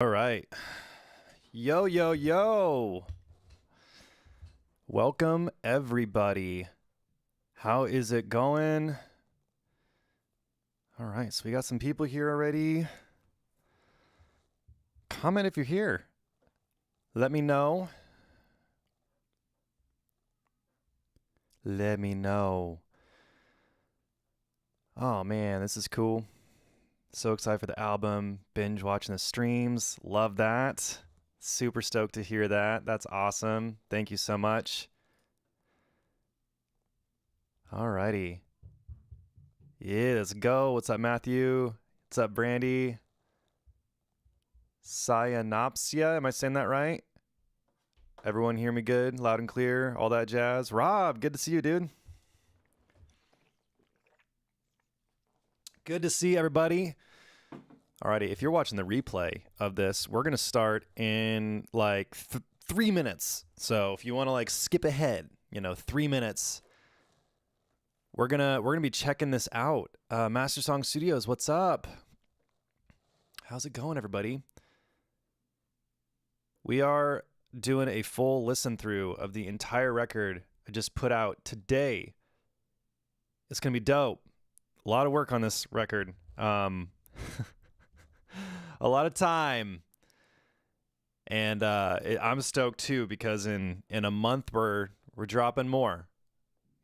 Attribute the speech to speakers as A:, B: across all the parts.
A: All right. Yo, yo, yo. Welcome, everybody. How is it going? All right, so we got some people here already. Comment if you're here. Let me know. Let me know. Oh, man, this is cool. So excited for the album. Binge watching the streams. Love that. Super stoked to hear that. That's awesome. Thank you so much. Alrighty. Yeah, let's go. What's up, Matthew? What's up, Brandy? Cyanopsia, am I saying that right? Everyone hear me good? Loud and clear? All that jazz? Rob, good to see you, dude. Good to see everybody. Alrighty, if you're watching the replay of this, we're gonna start in like 3 minutes. So if you want to like skip ahead, 3 minutes, we're gonna be checking this out. Master Song Studios, what's up? How's it going, everybody? We are doing a full listen through of the entire record I just put out today. It's gonna be dope. A lot of work on this record. A lot of time. And I'm stoked too, because in a month we're dropping more.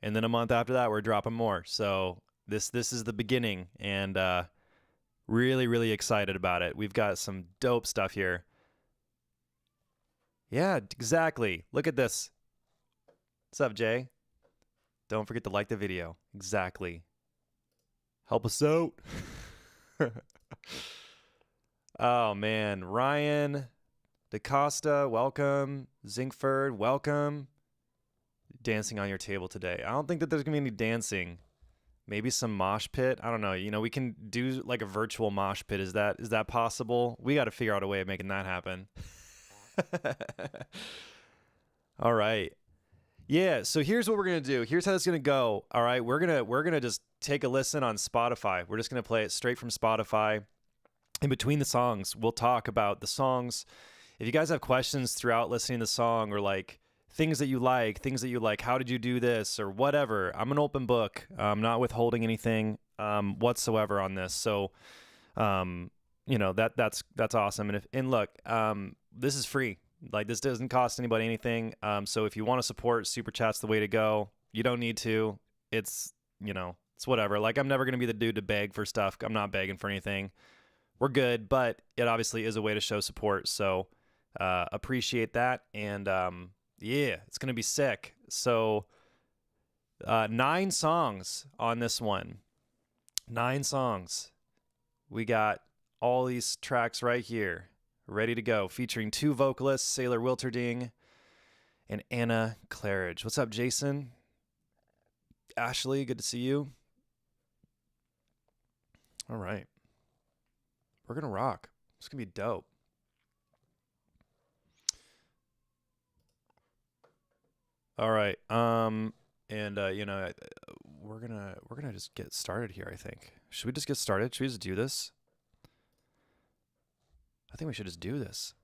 A: And then a month after that we're dropping more. So this is the beginning, and really, really excited about it. We've got some dope stuff here. Yeah, exactly. Look at this. What's up, Jay? Don't forget to like the video. Exactly. Help us out. Oh, man. Ryan DaCosta, welcome. Zinkford, welcome. Dancing on your table today. I don't think that there's going to be any dancing. Maybe some mosh pit. I don't know. We can do like a virtual mosh pit. Is that possible? We got to figure out a way of making that happen. All right. Yeah, so here's what we're going to do. Here's how it's going to go. All right, we're going to just take a listen on Spotify. We're just going to play it straight from Spotify. In between the songs, we'll talk about the songs. If you guys have questions throughout listening to the song, or like things that you like, how did you do this, or whatever, I'm an open book. I'm not withholding anything whatsoever on this. So, that's awesome. And look, this is free. Like, this doesn't cost anybody anything. So if you want to support, Super Chat's the way to go. You don't need to. It's whatever. Like, I'm never going to be the dude to beg for stuff. I'm not begging for anything. We're good, but it obviously is a way to show support. So appreciate that. And yeah, it's going to be sick. So 9 songs on this one. 9 songs. We got all these tracks right here, ready to go, featuring 2 vocalists, Sailor Wilterding and Anna Claridge. What's up, Jason? Ashley, good to see you. All right. We're going to rock. It's going to be dope. All right. We're going to just get started here, I think. Should we just get started? Should we just do this? I think we should just do this.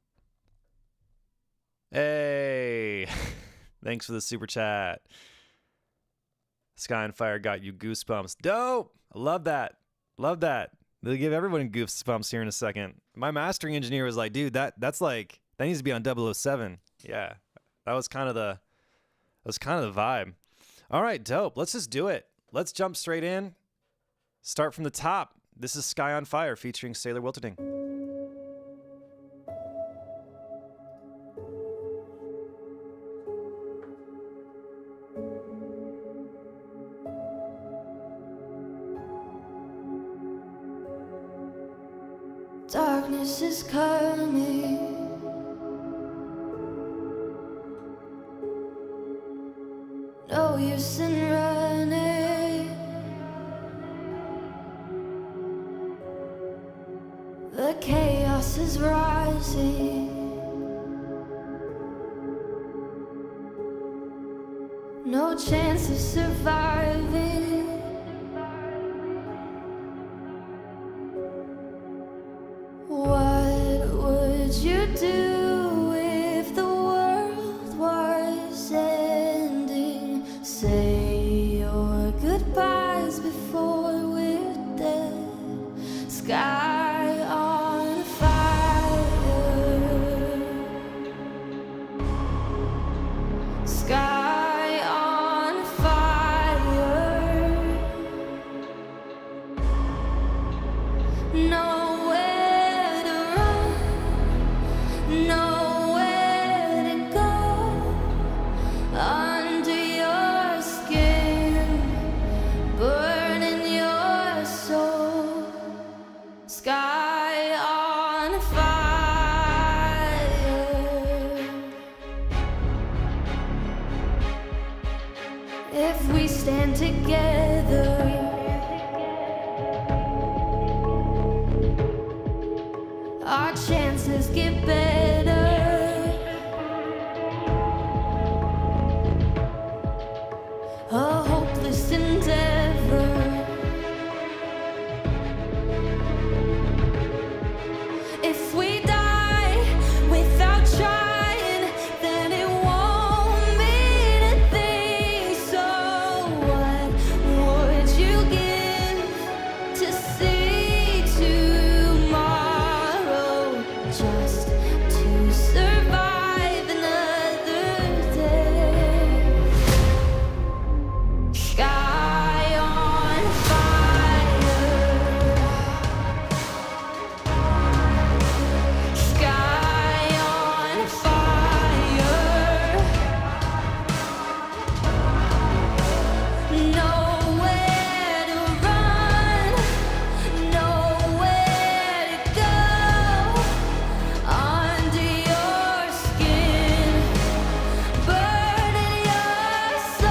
A: Hey, thanks for the super chat. Sky and Fire got you goosebumps. Dope. I love that. Love that. They'll give everyone goosebumps here in a second. My mastering engineer was like, dude, that needs to be on 007. Yeah, that was kind of the vibe. All right, dope. Let's just do it. Let's jump straight in. Start from the top. This is Sky on Fire featuring Sailor Wilterding.
B: Darkness is coming. No use in running. The chaos is rising. No chance of surviving. What would stand together. Our chances get better. A hopeless endeavor. If we die without trying, then it won't mean a thing. So what would you give to see tomorrow, just to survive another day? Sky on fire. Sky on fire. Nowhere to run, nowhere to go. Under your skin, burning your soul.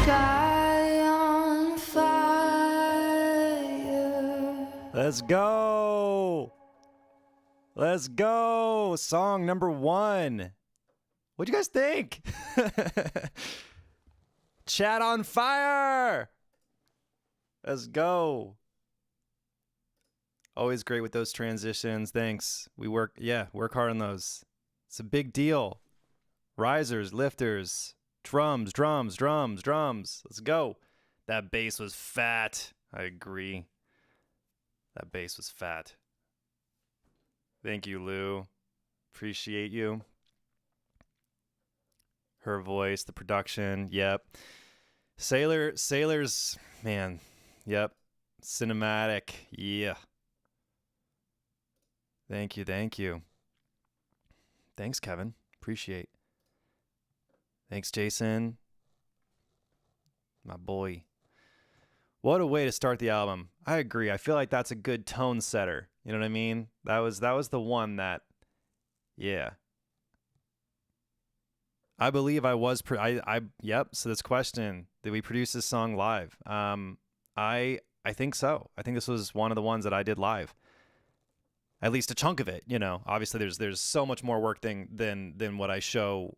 B: Sky on fire.
A: Let's go. Let's go. Song number 1. What'd you guys think? Chat on fire. Let's go. Always great with those transitions. Thanks. We work hard on those. It's a big deal. Risers, lifters, drums, drums, drums, drums. Let's go. That bass was fat. I agree. That bass was fat. Thank you, Lou. Appreciate you. Her voice, the production. Yep. Sailor's, man. Yep. Cinematic. Yeah. Thank you. Thanks, Kevin. Appreciate. Thanks, Jason. My boy. What a way to start the album. I agree. I feel like that's a good tone setter. You know what I mean? That was the one that, yeah. I believe I was, yep. So this question, did we produce this song live? I think so. I think this was one of the ones that I did live. At least a chunk of it, you know. Obviously there's so much more work than what I show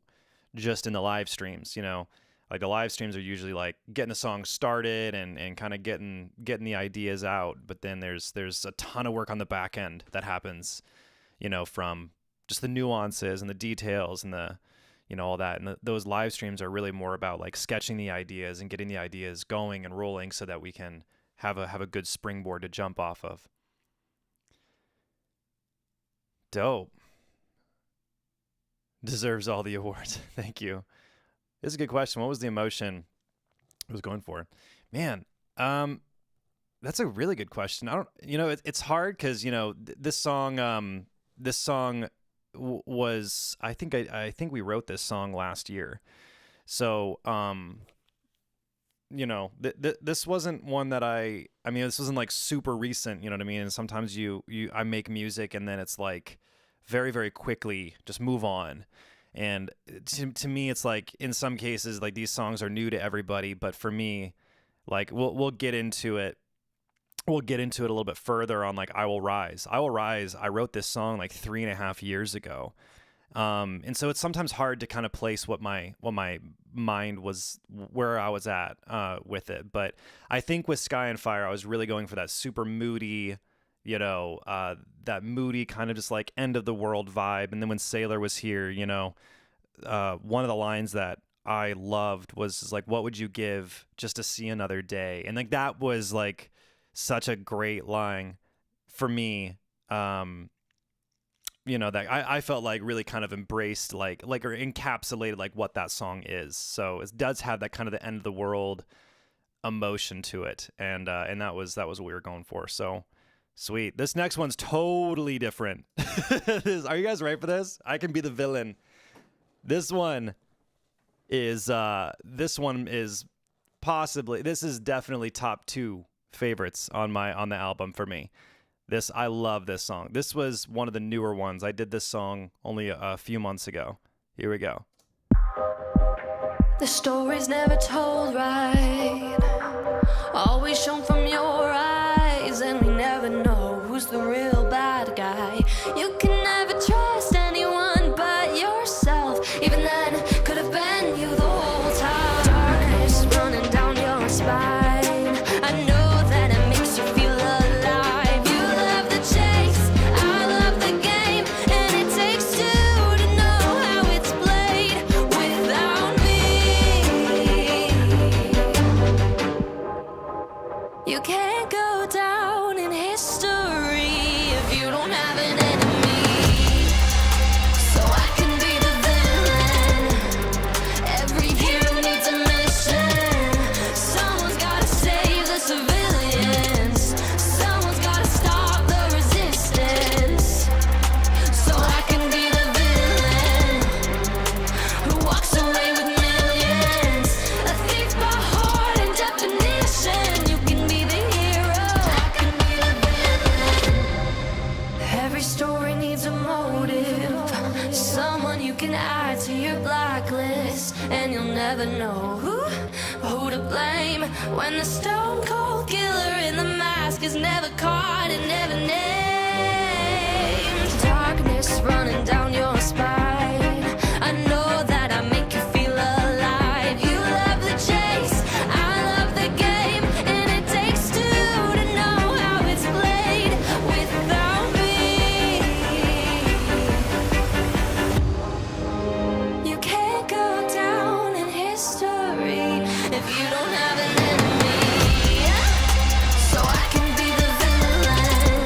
A: just in the live streams, you know. Like the live streams are usually like getting the song started and kind of getting the ideas out, but then there's a ton of work on the back end that happens, you know, from just the nuances and the details and the, you know, all that. And those live streams are really more about like sketching the ideas and getting the ideas going and rolling so that we can have a good springboard to jump off of. Dope. Deserves all the awards. Thank you. This is a good question. What was the emotion I was going for? Man, that's a really good question. It's hard because, you know, this song was, I think we wrote this song last year. So, you know, this wasn't one that this wasn't like super recent, you know what I mean? And sometimes I make music and then it's like very, very quickly just move on. And to me, it's like in some cases, like these songs are new to everybody. But for me, like we'll get into it. We'll get into it a little bit further on like I Will Rise. I Will Rise. I wrote this song like 3.5 years ago. And so it's sometimes hard to kind of place what my mind was, where I was at with it. But I think with Skye and Fire, I was really going for that super moody, you know, that moody kind of just like end of the world vibe. And then when Sailor was here, you know, one of the lines that I loved was like, what would you give just to see another day? And like that was like such a great line for me. you know, that I felt like really kind of embraced like or encapsulated like what that song is. So it does have that kind of the end of the world emotion to it, and that was what we were going for. So sweet. This next one's totally different. Are you guys ready for this? I can be the villain. This one is possibly, this is definitely top 2 favorites on the album for me. I love this song. This was one of the newer ones. I did this song only a few months ago. Here we go.
B: The story's never told right, always shown from your eyes, and we never know who's the real bad guy. You can never trust anyone but yourself. Even then, could have been you the whole time. Darkness running down your spine, I know that it makes you feel alive. You love the chase, I love the game, and it takes 2 to know how it's played without me. You can't go down in history if you don't have an enemy. So I can be the villain. Every hero needs a mission. Someone's gotta save the civilians. Someone's gotta stop the resistance. So I can be the villain who walks away with millions. A thief by heart and definition. You can be the hero. I can be the villain. Every story needs a motive. Someone you can add to your blacklist, and you'll never know who to blame when the stone cold killer in the mask is never caught and never named. Darkness running down your spine, I know that I make you feel alive. You love the chase, I love the game, and it takes 2 to know how it's played without me. You can't go down in history if you don't have an enemy. So I can be the villain.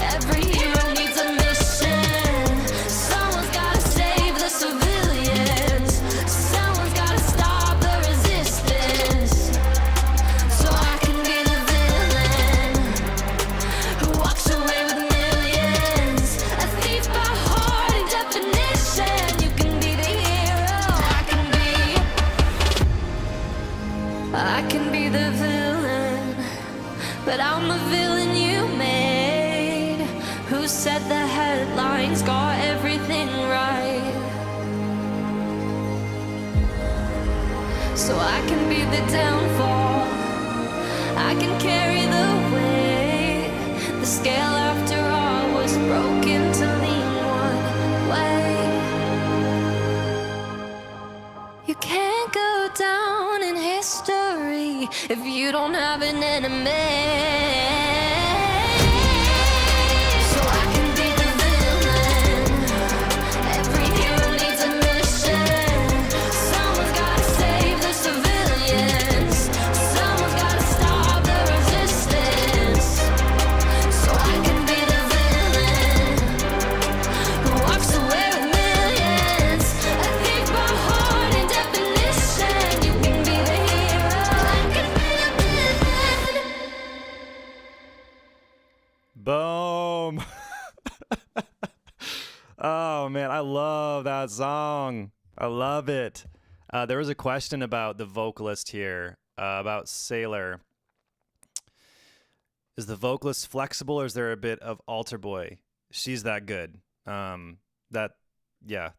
B: Every hero needs a mission. Someone's gotta save the civilians. Someone's gotta stop the resistance. So I can be the villain who walks away with millions. A thief by heart and definition. You can be the hero. I can be the villain, but I'm a villain you made. Who said the headlines got everything right? So I can be the downfall, I can carry the weight. The scale after all was broken to lean one way. You can't go down in history if you don't have an enemy. So I can be the villain. Every hero needs a mission. Someone's gotta save the civilians. Someone's gotta stop the resistance. So I can be the villain who walks away with millions. A thief by heart and definition. You can be the hero. I can be the villain.
A: Boom. Oh man, I love that song. I love it. There was a question about the vocalist here, about Sailor. Is the vocalist flexible, or is there a bit of altar boy? She's that good. Yeah.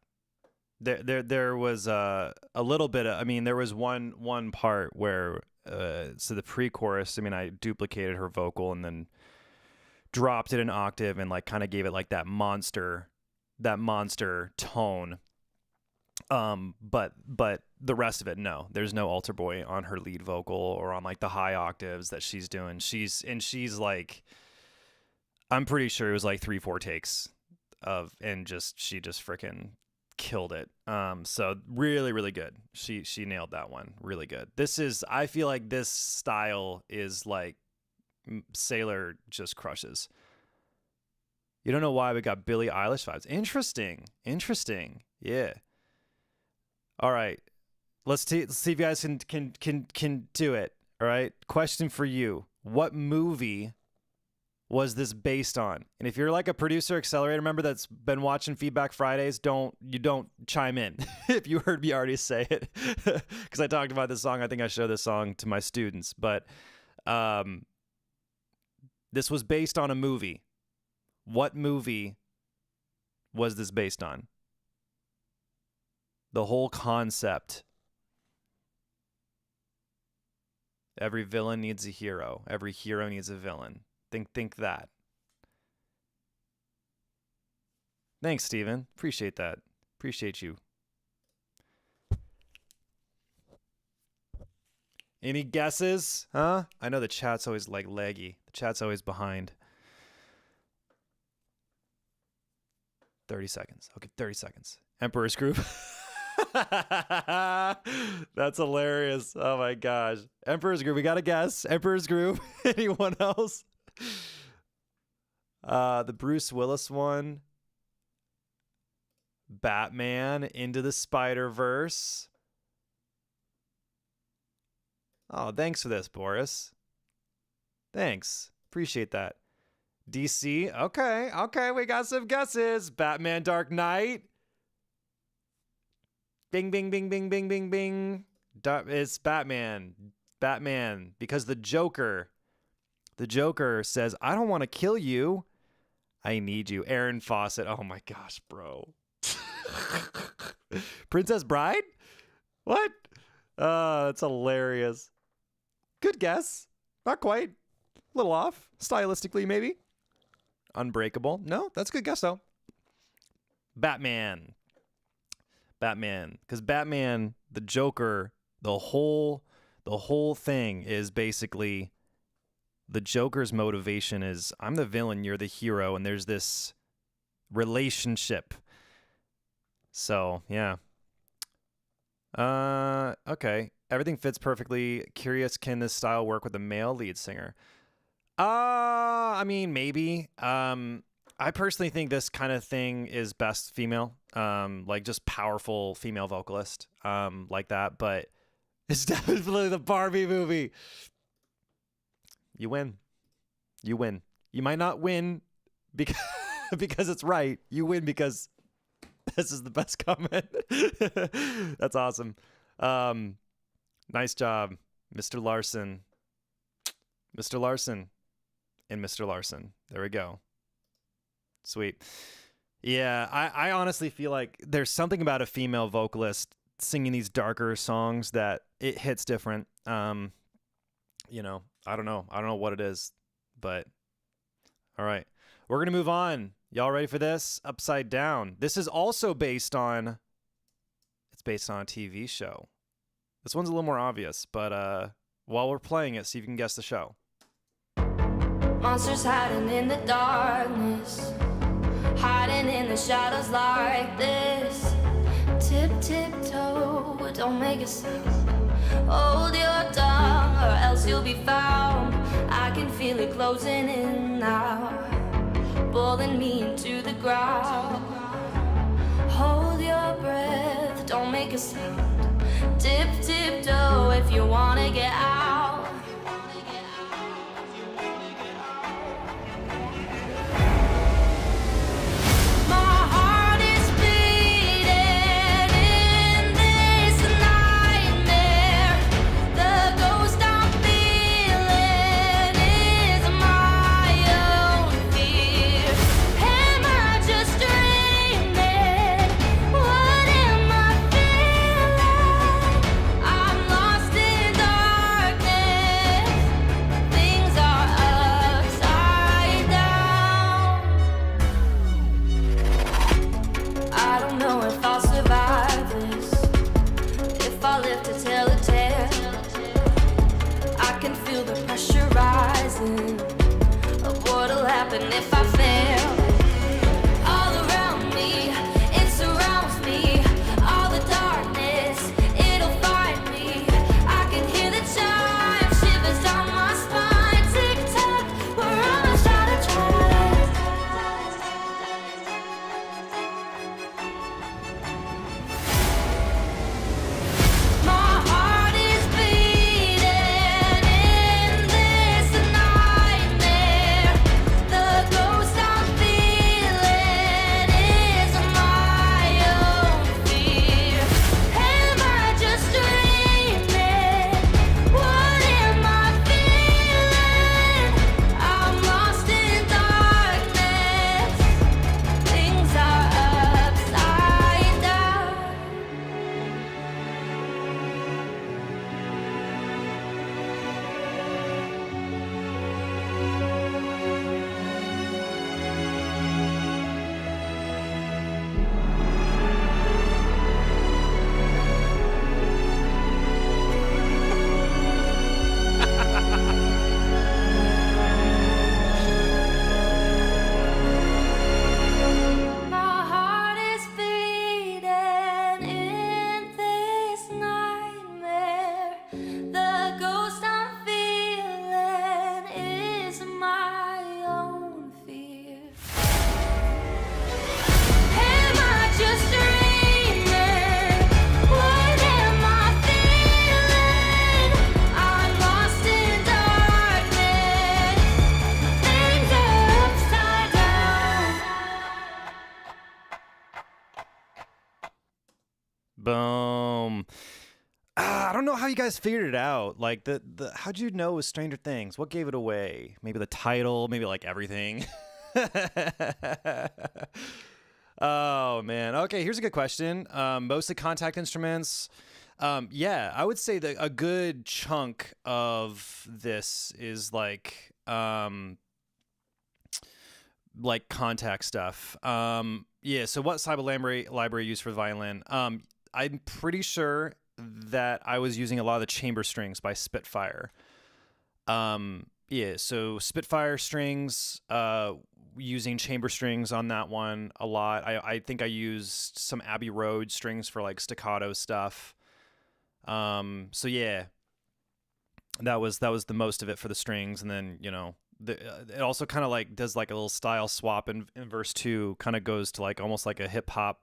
A: There was a little bit of, I mean, there was one part where so the pre-chorus, I mean, I duplicated her vocal and then dropped it an octave and like kind of gave it like that monster tone. But the rest of it, no, there's no altar boy on her lead vocal or on like the high octaves that she's doing. She's like, I'm pretty sure it was like 3-4 takes she just freaking killed it. So really, really good. She nailed that one. Really good. I feel like this style is like Sailor just crushes. You don't know why we got Billie Eilish vibes. Interesting. Yeah. All right. Let's see if you guys can do it. All right. Question for you. What movie was this based on? And if you're like a producer accelerator member that's been watching Feedback Fridays, don't chime in if you heard me already say it. Because I talked about this song. I think I showed this song to my students. But this was based on a movie. What movie was this based on? The whole concept. Every villain needs a hero. Every hero needs a villain. Think that. Thanks, Steven. Appreciate that. Appreciate you. Any guesses? Huh? I know the chat's always like laggy. The chat's always behind. 30 seconds. Okay, 30 seconds. Emperor's Groove. That's hilarious. Oh my gosh. Emperor's Groove. We got a guess. Emperor's Groove. Anyone else? The Bruce Willis one. Batman Into the Spider-Verse. Oh, thanks for this, Boris. Thanks. Appreciate that. DC. Okay, we got some guesses. Batman Dark Knight. Bing, bing, bing, bing, bing, bing, bing. It's Batman. Batman. Because the Joker says, I don't want to kill you. I need you. Aaron Fawcett. Oh my gosh, bro. Princess Bride? What? That's hilarious. Good guess. Not quite. A little off. Stylistically, maybe. Unbreakable. No, that's a good guess, though. Batman. Because Batman, the Joker, the whole thing is basically the Joker's motivation is I'm the villain, you're the hero, and there's this relationship. So, yeah. Okay. Everything fits perfectly. Curious, can this style work with a male lead singer? I mean, maybe. I personally think this kind of thing is best female. Like just powerful female vocalist. Like that. But it's definitely the Barbie movie. You win. You might not win because because it's right. You win because this is the best comment. That's awesome. Nice job, Mr. Larson. Mr. Larson and Mr. Larson. There we go. Sweet. Yeah, I honestly feel like there's something about a female vocalist singing these darker songs that it hits different. You know, I don't know what it is, but all right. We're going to move on. Y'all ready for this? Upside Down. This is also based on a TV show. This one's a little more obvious, but while we're playing it, see if you can guess the show.
B: Monsters hiding in the darkness, hiding in the shadows like this. Tiptoe, don't make a sound. Hold your tongue or else you'll be found. I can feel it closing in now, pulling me into the ground. Hold your breath, don't make a sound. Tiptoe if you wanna get out. My heart is beating in this nightmare. The ghost I'm feeling is my own fear. Am I just dreaming? What am I feeling? I'm lost in darkness. Things are upside down. I don't know if I'll survive this. If I live to tell a tale, I can feel the pressure rising of what'll happen if I fail. All around me, it surrounds me. All the darkness, it'll find me. I can hear the chime, shivers down my spine. Tick tock, we're almost out of time.
A: how you guys figured it out. Like how'd you know it was Stranger Things? What gave it away? Maybe the title, maybe like everything. Oh man. Okay, here's a good question. Mostly contact instruments. Yeah, I would say that a good chunk of this is like contact stuff. Yeah, so what cymbal library used for violin? I'm pretty sure that I was using a lot of the chamber strings by Spitfire. Yeah, so Spitfire strings, using chamber strings on that one a lot. I think I used some Abbey Road strings for like staccato stuff. So yeah, that was the most of it for the strings. And then, you know, it also kind of like does like a little style swap in verse 2, kind of goes to like almost like a hip hop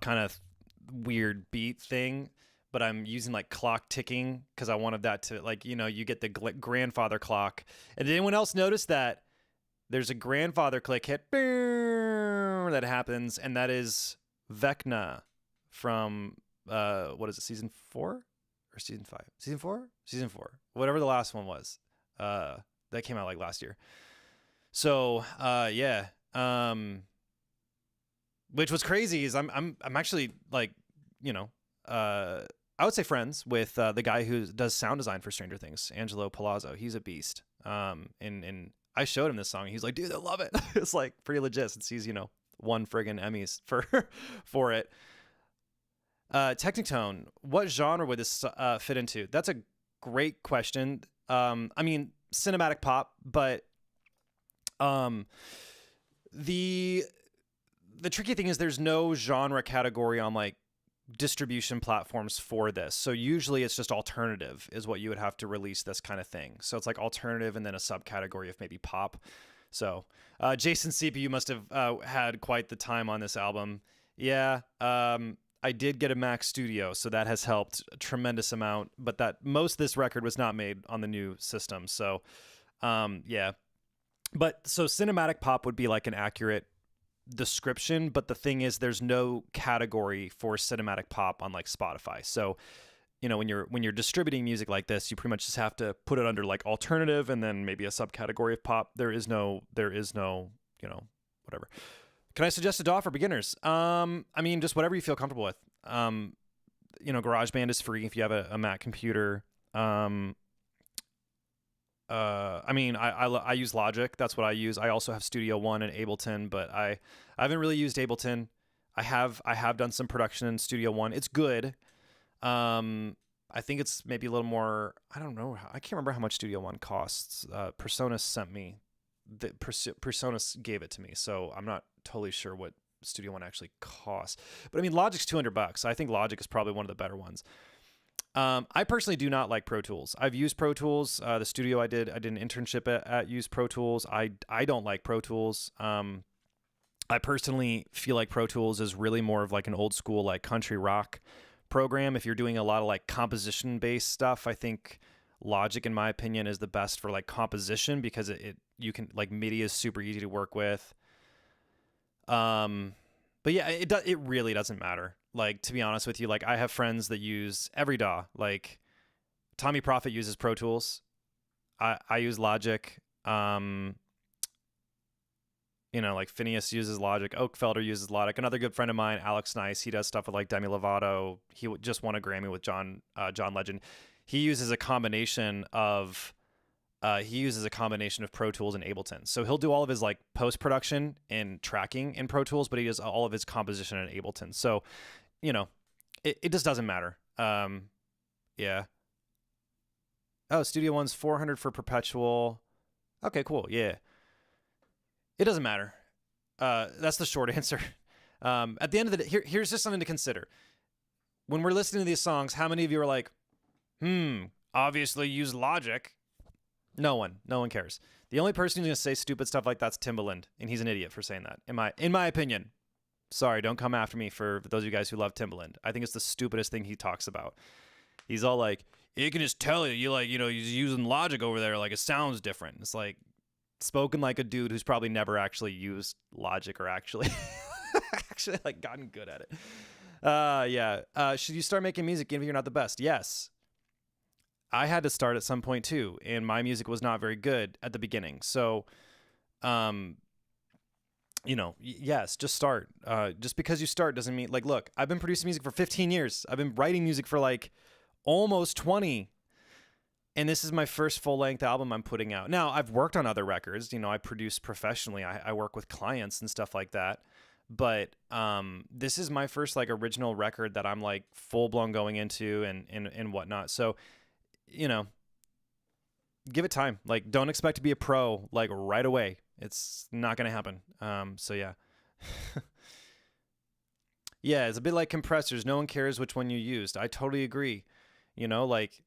A: kind of weird beat thing, but I'm using like clock ticking because I wanted that to, like, you know, you get the grandfather clock. And did anyone else notice that there's a grandfather click hit that happens, and that is Vecna from what is it, season 4 or season 5? Season 4, whatever the last one was, that came out like last year. So yeah, which was crazy is I'm actually, like, you know, I would say friends with the guy who does sound design for Stranger Things, Angelo Palazzo. He's a beast. And I showed him this song. He's like, dude, I love it. It's like pretty legit since he's, you know, won friggin' Emmys for it. Technotone, what genre would this fit into? That's a great question. I mean, cinematic pop, but the tricky thing is there's no genre category on like distribution platforms for this. So usually it's just alternative is what you would have to release this kind of thing. So it's like alternative and then a subcategory of maybe pop. So Jason CPU must have had quite the time on this album. Yeah, I did get a Mac Studio, so that has helped a tremendous amount, but that most of this record was not made on the new system. So yeah. But so cinematic pop would be like an accurate description, but the thing is there's no category for cinematic pop on like Spotify. So, you know, when you're distributing music like this, you pretty much just have to put it under like alternative and then maybe a subcategory of pop. There is no, you know, whatever. Can I suggest a DAW for beginners? I mean, just whatever you feel comfortable with. You know, GarageBand is free if you have a Mac computer. I mean, I use Logic. That's what I use. I also have Studio One and Ableton, but I haven't really used Ableton. I have done some production in Studio One. It's good. I think it's maybe a little more. I don't know. I can't remember how much Studio One costs. Presonus sent me. Presonus gave it to me, so I'm not totally sure what Studio One actually costs. But I mean, Logic's $200. I think Logic is probably one of the better ones. I personally do not like Pro Tools. I've used Pro Tools. The studio I did an internship at used Pro Tools. I don't like Pro Tools. I personally feel like Pro Tools is really more of like an old school like country rock program. If you're doing a lot of like composition based stuff, I think Logic, in my opinion, is the best for like composition because you can, like, MIDI is super easy to work with. But yeah, it really doesn't matter. Like, to be honest with you, like, I have friends that use every DAW. Like, Tommy Prophet uses Pro Tools. I use Logic. You know, like Phineas uses Logic. Oakfelder uses Logic. Another good friend of mine, Alex Nice, he does stuff with like Demi Lovato. He just won a Grammy with John Legend. He uses a combination of Pro Tools and Ableton. So he'll do all of his like post-production and tracking in Pro Tools, but he does all of his composition in Ableton. So, you know, it just doesn't matter. Yeah. Oh, Studio One's $400 for perpetual. Okay, cool. Yeah. It doesn't matter. That's the short answer. At the end of the day, here's just something to consider. When we're listening to these songs, how many of you are like, obviously use Logic? No one cares. The only person who's going to say stupid stuff like that's Timbaland, and he's an idiot for saying that, in my opinion. Sorry, don't come after me for those of you guys who love Timbaland. I think it's the stupidest thing he talks about. He's all like, you can just tell you like, you know, he's using Logic over there, like it sounds different. It's like, spoken like a dude who's probably never actually used Logic or actually like gotten good at it. Yeah. Should you start making music even if you're not the best? Yes. I had to start at some point too, and my music was not very good at the beginning. So, yes, just start. Just because you start doesn't mean, like, look, I've been producing music for 15 years. I've been writing music for like almost 20. And this is my first full-length album I'm putting out. Now, I've worked on other records. I produce professionally. I work with clients and stuff like that. But this is my first like original record that I'm like full-blown going into and whatnot. So, give it time. Like, don't expect to be a pro like right away. It's not going to happen. So yeah. Yeah, it's a bit like compressors. No one cares which one you used. I totally agree. Like,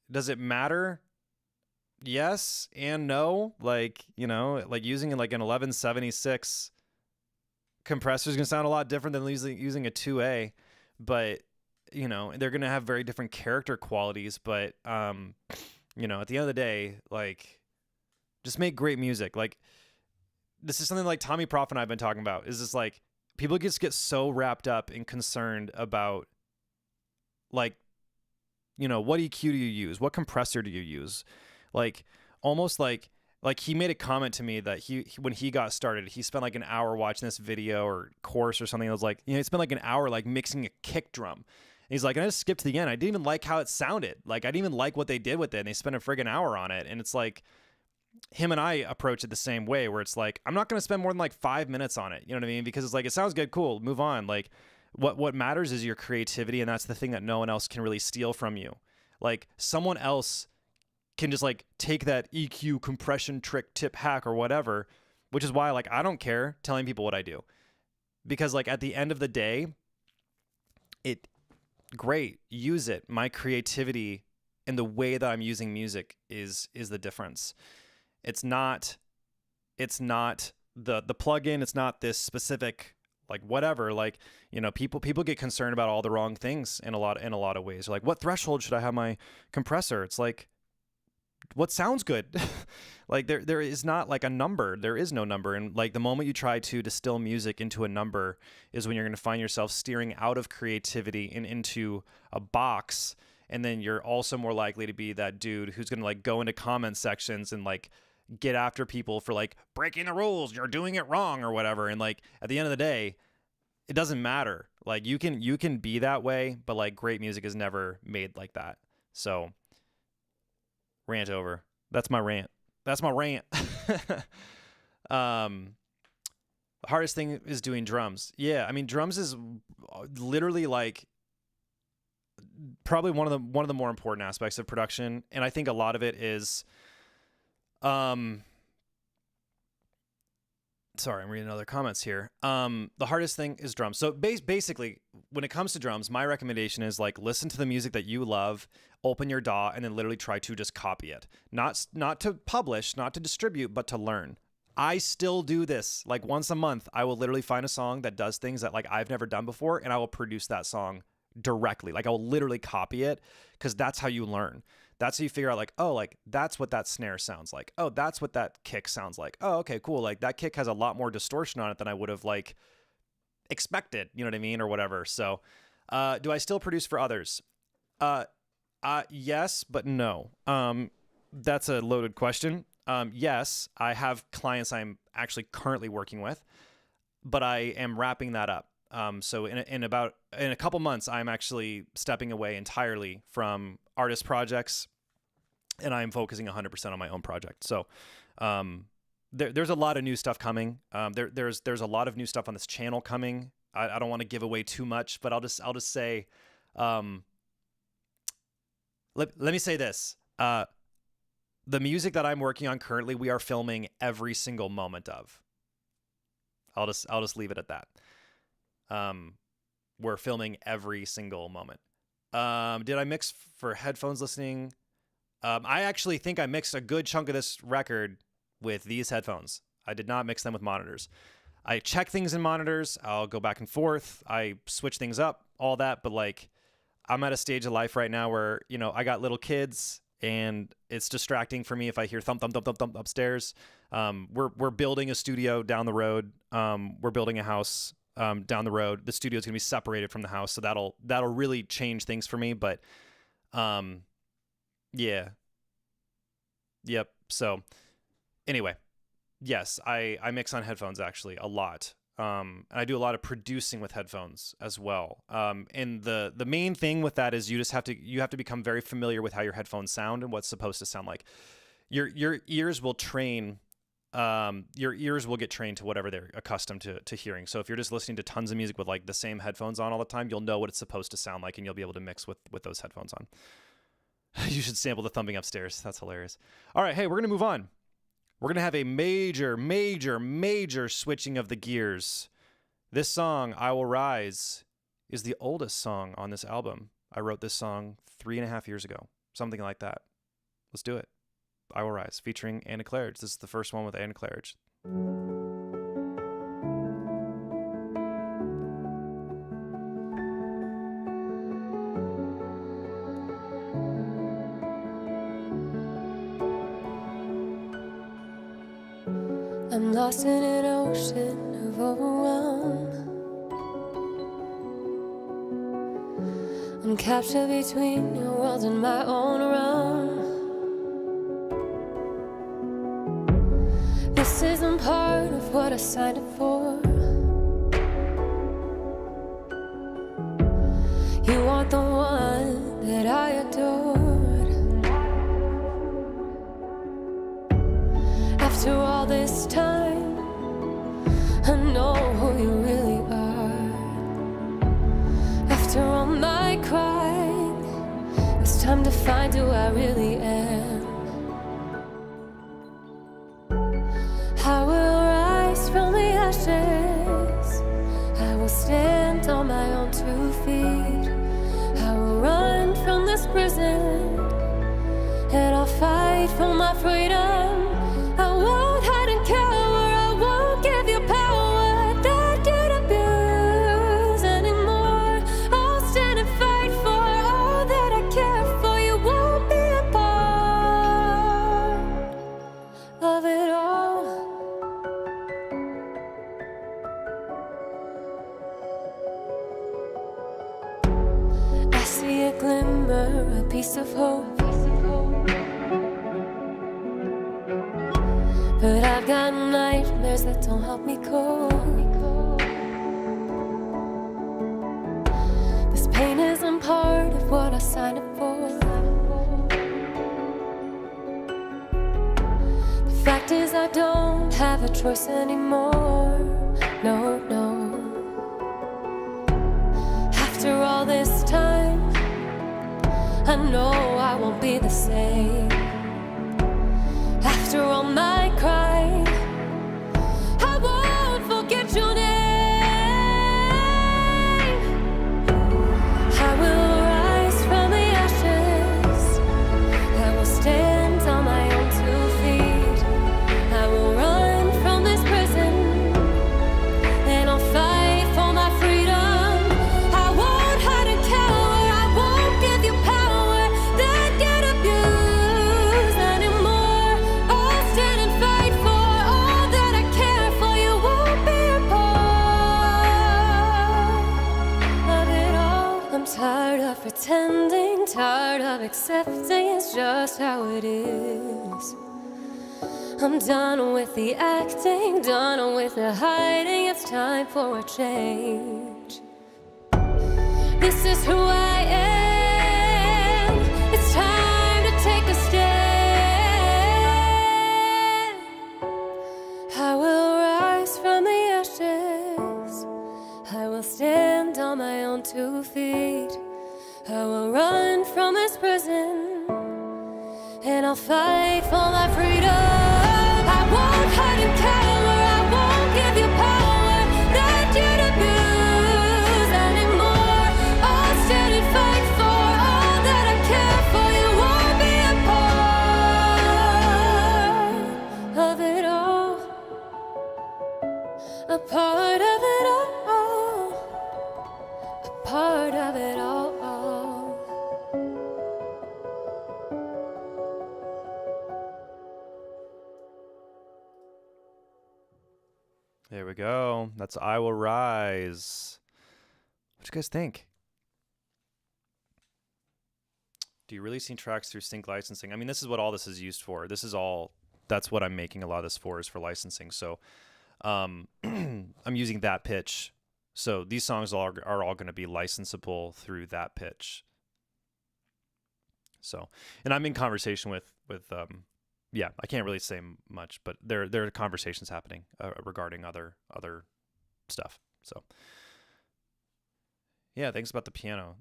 A: does it matter? Yes and no. Like, like using like an 1176 compressor is going to sound a lot different than using a 2A, but they're going to have very different character qualities. But, at the end of the day, like, just make great music. Like, this is something like Tommy Prof and I've been talking about, is just like, people just get so wrapped up and concerned about like, what EQ do you use? What compressor do you use? Like, almost like he made a comment to me that he when he got started, he spent like an hour watching this video or course or something. It was like, he spent like an hour like mixing a kick drum. And he's like, I just skipped to the end. I didn't even like how it sounded. Like, I didn't even like what they did with it. And they spent a friggin' hour on it. And it's like, him and I approach it the same way, where it's like, I'm not going to spend more than like 5 minutes on it. You know what I mean? Because it's like, it sounds good. Cool. Move on. Like, what matters is your creativity, and that's the thing that no one else can really steal from you. Like, someone else can just like take that EQ compression trick tip hack or whatever, which is why like I don't care telling people what I do, because like at the end of the day, great, use it. My creativity and the way that I'm using music is the difference. It's not the plugin. It's not this specific like whatever. Like, people get concerned about all the wrong things in a lot of ways. They're like, what threshold should I have my compressor? It's like, what sounds good? Like, there is not like a number. There is no number. And like, the moment you try to distill music into a number is when you're going to find yourself steering out of creativity and into a box. And then you're also more likely to be that dude who's going to like go into comment sections and like get after people for like breaking the rules. You're doing it wrong or whatever. And like, at the end of the day, it doesn't matter. Like, you can be that way, but like, great music is never made like that. So, rant over. That's my rant. The hardest thing is doing drums. Yeah, I mean, drums is literally like probably one of the more important aspects of production, and I think a lot of it is sorry, I'm reading other comments here. The hardest thing is drums. So basically, when it comes to drums, my recommendation is like, listen to the music that you love, open your DAW, and then literally try to just copy it. Not to publish, not to distribute, but to learn. I still do this. Like, once a month, I will literally find a song that does things that like I've never done before, and I will produce that song directly. Like, I will literally copy it, because that's how you learn. That's how you figure out like, oh, like that's what that snare sounds like. Oh, that's what that kick sounds like. Oh, okay, cool. Like, that kick has a lot more distortion on it than I would have like expected, you know what I mean? Or whatever. So, do I still produce for others? Yes, but no. That's a loaded question. Yes, I have clients I'm actually currently working with, but I am wrapping that up. So in a couple months, I'm actually stepping away entirely from artist projects, and I'm focusing 100% on my own project. So, there's a lot of new stuff coming. There's a lot of new stuff on this channel coming. I don't want to give away too much, but I'll just say, let me say this. The music that I'm working on currently, we are filming every single moment of. I'll just leave it at that. We're filming every single moment. Did I mix for headphones listening? I actually think I mixed a good chunk of this record with these headphones. I did not mix them with monitors. I check things in monitors. I'll go back and forth. I switch things up, all that. But like, I'm at a stage of life right now where, I got little kids, and it's distracting for me if I hear thump, thump, thump, thump, thump upstairs. We're building a studio down the road. We're building a house down the road. The studio's gonna be separated from the house, so that'll really change things for me. But yeah, yep. So anyway, yes, I mix on headphones actually a lot. And I do a lot of producing with headphones as well. And the main thing with that is you have to become very familiar with how your headphones sound and what's supposed to sound like. Your ears will train. Your ears will get trained to whatever they're accustomed to hearing. So if you're just listening to tons of music with like the same headphones on all the time, you'll know what it's supposed to sound like, and you'll be able to mix with those headphones on. You should sample the thumping upstairs. That's hilarious. All right, hey, we're gonna move on. We're going to have a major, major, major switching of the gears. This song, I Will Rise, is the oldest song on this album. I wrote this song 3.5 years ago, something like that. Let's do it. I Will Rise, featuring Anna Claridge. This is the first one with Anna Claridge.
B: I'm lost in an ocean of overwhelm. I'm captured between your worlds and my own realm. This isn't part of what I signed up for. You aren't the one that I adored. After all this time, I know who you really are. After all my crying, it's time to find who I really am. I will rise from the ashes. I will stand on my own 2 feet. I will run from this prison, and I'll fight for my freedom. I won't hide and cower, I won't give you power that you'd abuse anymore. I'll stand and fight for all that I care for. You won't be a part of it all. I see a glimmer, a piece of hope. But I've got nightmares that don't help me cope. This pain isn't part of what I signed up for. The fact is I don't have a choice anymore. No, no. After all this time, I know I won't be the same. After all my crying, I won't forget your name. I will rise from the ashes. I will stand on my own 2 feet. I will run from this prison, and I'll fight for my freedom. I won't hide and cower. I won't give you power that get abused anymore. I'll stand and fight for all that I care for. You won't be a part of it all. I'm tired of pretending, tired of accepting it's just how it is. I'm done with the acting, done with the hiding. It's time for a change. This is who I am. It's time to take a stand. I will rise from the ashes. I will stand on my own 2 feet. I will run from this prison, and I'll fight for my freedom. I won't hide and cower. I won't give you power that you'd abuse anymore. I'll stand and fight for all that I care for. You won't be a part of it all. A part of it all. A part of it all.
A: There we go. That's I Will Rise. What do you guys think? Do you really see tracks through sync licensing? I mean, this is what all this is used for. That's what I'm making a lot of this for, is for licensing. So I'm using that pitch. So these songs are all going to be licensable through that pitch. So, and I'm in conversation with yeah, I can't really say much, but there are conversations happening regarding other stuff. So, yeah, thanks about the piano.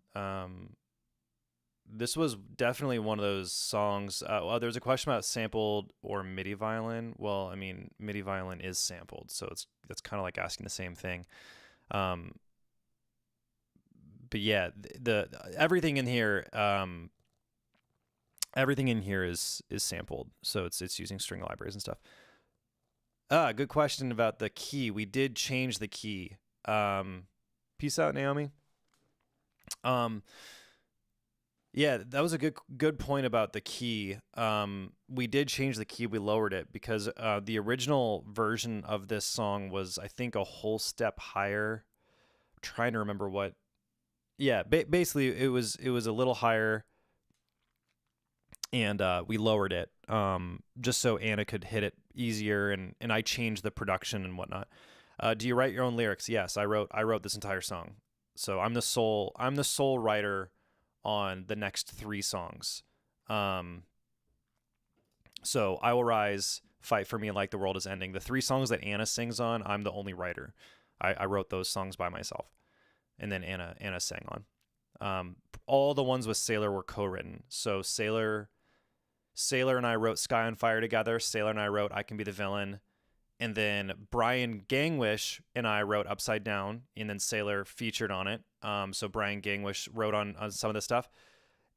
A: This was definitely one of those songs. Well, there's a question about sampled or MIDI violin. Well, I mean, MIDI violin is sampled, so it's kind of like asking the same thing. But yeah, the everything in here. Everything in here is sampled, so it's using string libraries and stuff. Good question about the key. We did change the key. Peace out, Naomi. Yeah, that was a good point about the key. We did change the key. We lowered it because the original version of this song was, I think, a whole step higher. I'm trying to remember what. Yeah, basically it was a little higher. And we lowered it just so Anna could hit it easier, and I changed the production and whatnot. Do you write your own lyrics? Yes, I wrote this entire song. So I'm the sole writer on the next 3 songs. So I Will Rise, Fight for Me, Like the World Is Ending. The 3 songs that Anna sings on, I'm the only writer. I wrote those songs by myself, and then Anna sang on. All the ones with Sailor were co-written. So Sailor and I wrote Skye on Fire together. Sailor and I wrote I Can Be the Villain. And then Brian Gangwish and I wrote Upside Down, and then Sailor featured on it. So Brian Gangwish wrote on some of the stuff.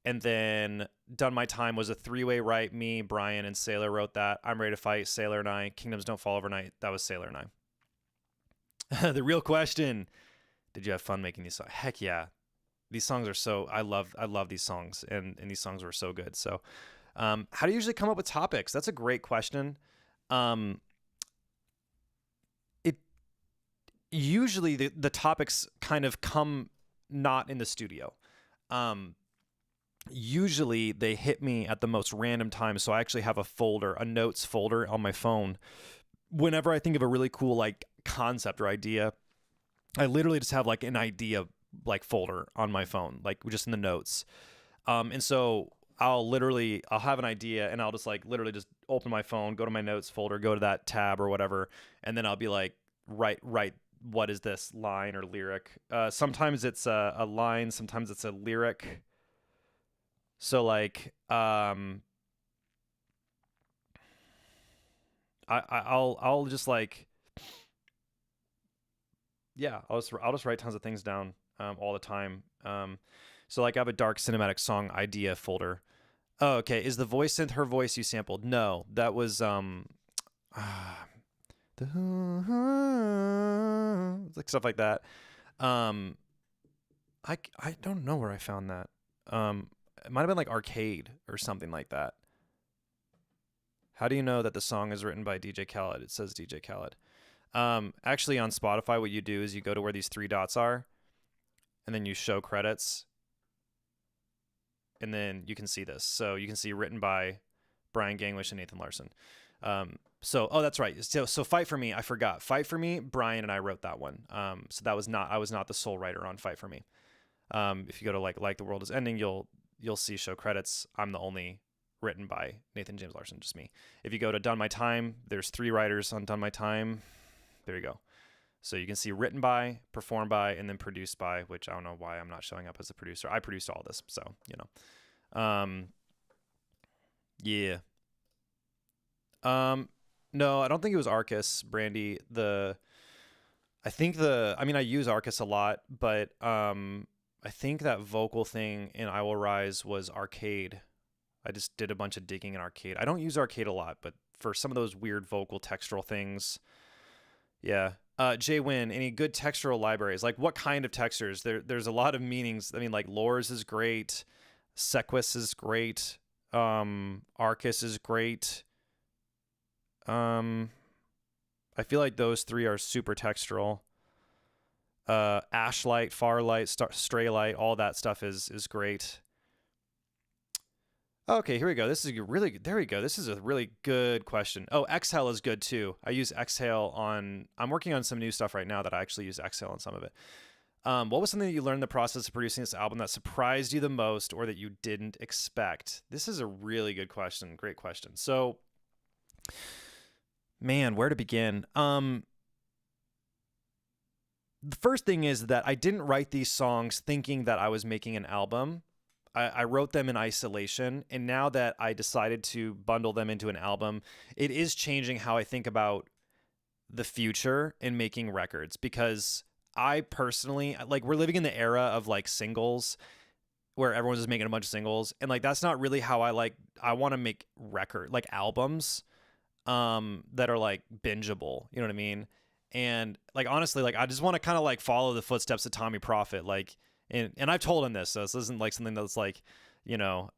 A: And then Done My Time was a 3-way write. Me, Brian, and Sailor wrote that. I'm Ready to Fight, Sailor and I. Kingdoms Don't Fall Overnight, that was Sailor and I. The real question, did you have fun making these songs? Heck yeah. These songs are so, I love these songs, and these songs were so good. So how do you usually come up with topics? That's a great question. Usually the topics kind of come not in the studio. Usually they hit me at the most random time. So I actually have a notes folder on my phone. Whenever I think of a really cool like concept or idea, I literally just have like an idea like folder on my phone, like just in the notes. And so I'll have an idea, and I'll just like literally just open my phone, go to my notes folder, go to that tab or whatever. And then I'll be like, write, what is this line or lyric? Sometimes it's a line, sometimes it's a lyric. So like, I'll just like, yeah, I'll just write tons of things down all the time. So like I have a dark cinematic song idea folder. Oh, okay. Is the voice synth her voice you sampled? No, that was like stuff like that. I don't know where I found that. It might have been like Arcade or something like that. How do you know that the song is written by DJ Khaled? It says DJ Khaled. Actually on Spotify, what you do is you go to where these 3 dots are, and then you show credits, and then you can see this. So you can see written by Brian Gangwish and Nathan Larson. Oh, that's right. So Fight for Me, I forgot. Fight for Me, Brian and I wrote that one. So I was not the sole writer on Fight for Me. If you go to like the World Is Ending, you'll see show credits. I'm the only written by Nathan James Larson, just me. If you go to Done My Time, there's 3 writers on Done My Time. There you go. So you can see written by, performed by, and then produced by, which I don't know why I'm not showing up as a producer. I produced all this, so, you know. Yeah. No, I don't think it was Arcus, Brandy. I use Arcus a lot, but I think that vocal thing in I Will Rise was Arcade. I just did a bunch of digging in Arcade. I don't use Arcade a lot, but for some of those weird vocal textural things, yeah. Jay Wynn, any good textural libraries? Like what kind of textures? There's a lot of meanings. I mean, like Lors is great. Sequus is great. Arcus is great. I feel like those three are super textural. Ashlight, Farlight, Straylight, all that stuff is great. Okay, here we go. There we go. This is a really good question. Oh, Exhale is good too. I use Exhale I'm working on some new stuff right now that I actually use Exhale on some of it. What was something that you learned in the process of producing this album that surprised you the most or that you didn't expect? This is a really good question. Great question. So, man, where to begin? The first thing is that I didn't write these songs thinking that I was making an album. I wrote them in isolation, and now that I decided to bundle them into an album, it is changing how I think about the future in making records, because I personally, like, we're living in the era of like singles where everyone's just making a bunch of singles, and like that's not really how I want to make albums that are like bingeable, you know what I mean? And like honestly, like I just want to kind of like follow the footsteps of Tommy Prophet, like and I've told him this, so this isn't like something that's like, you know,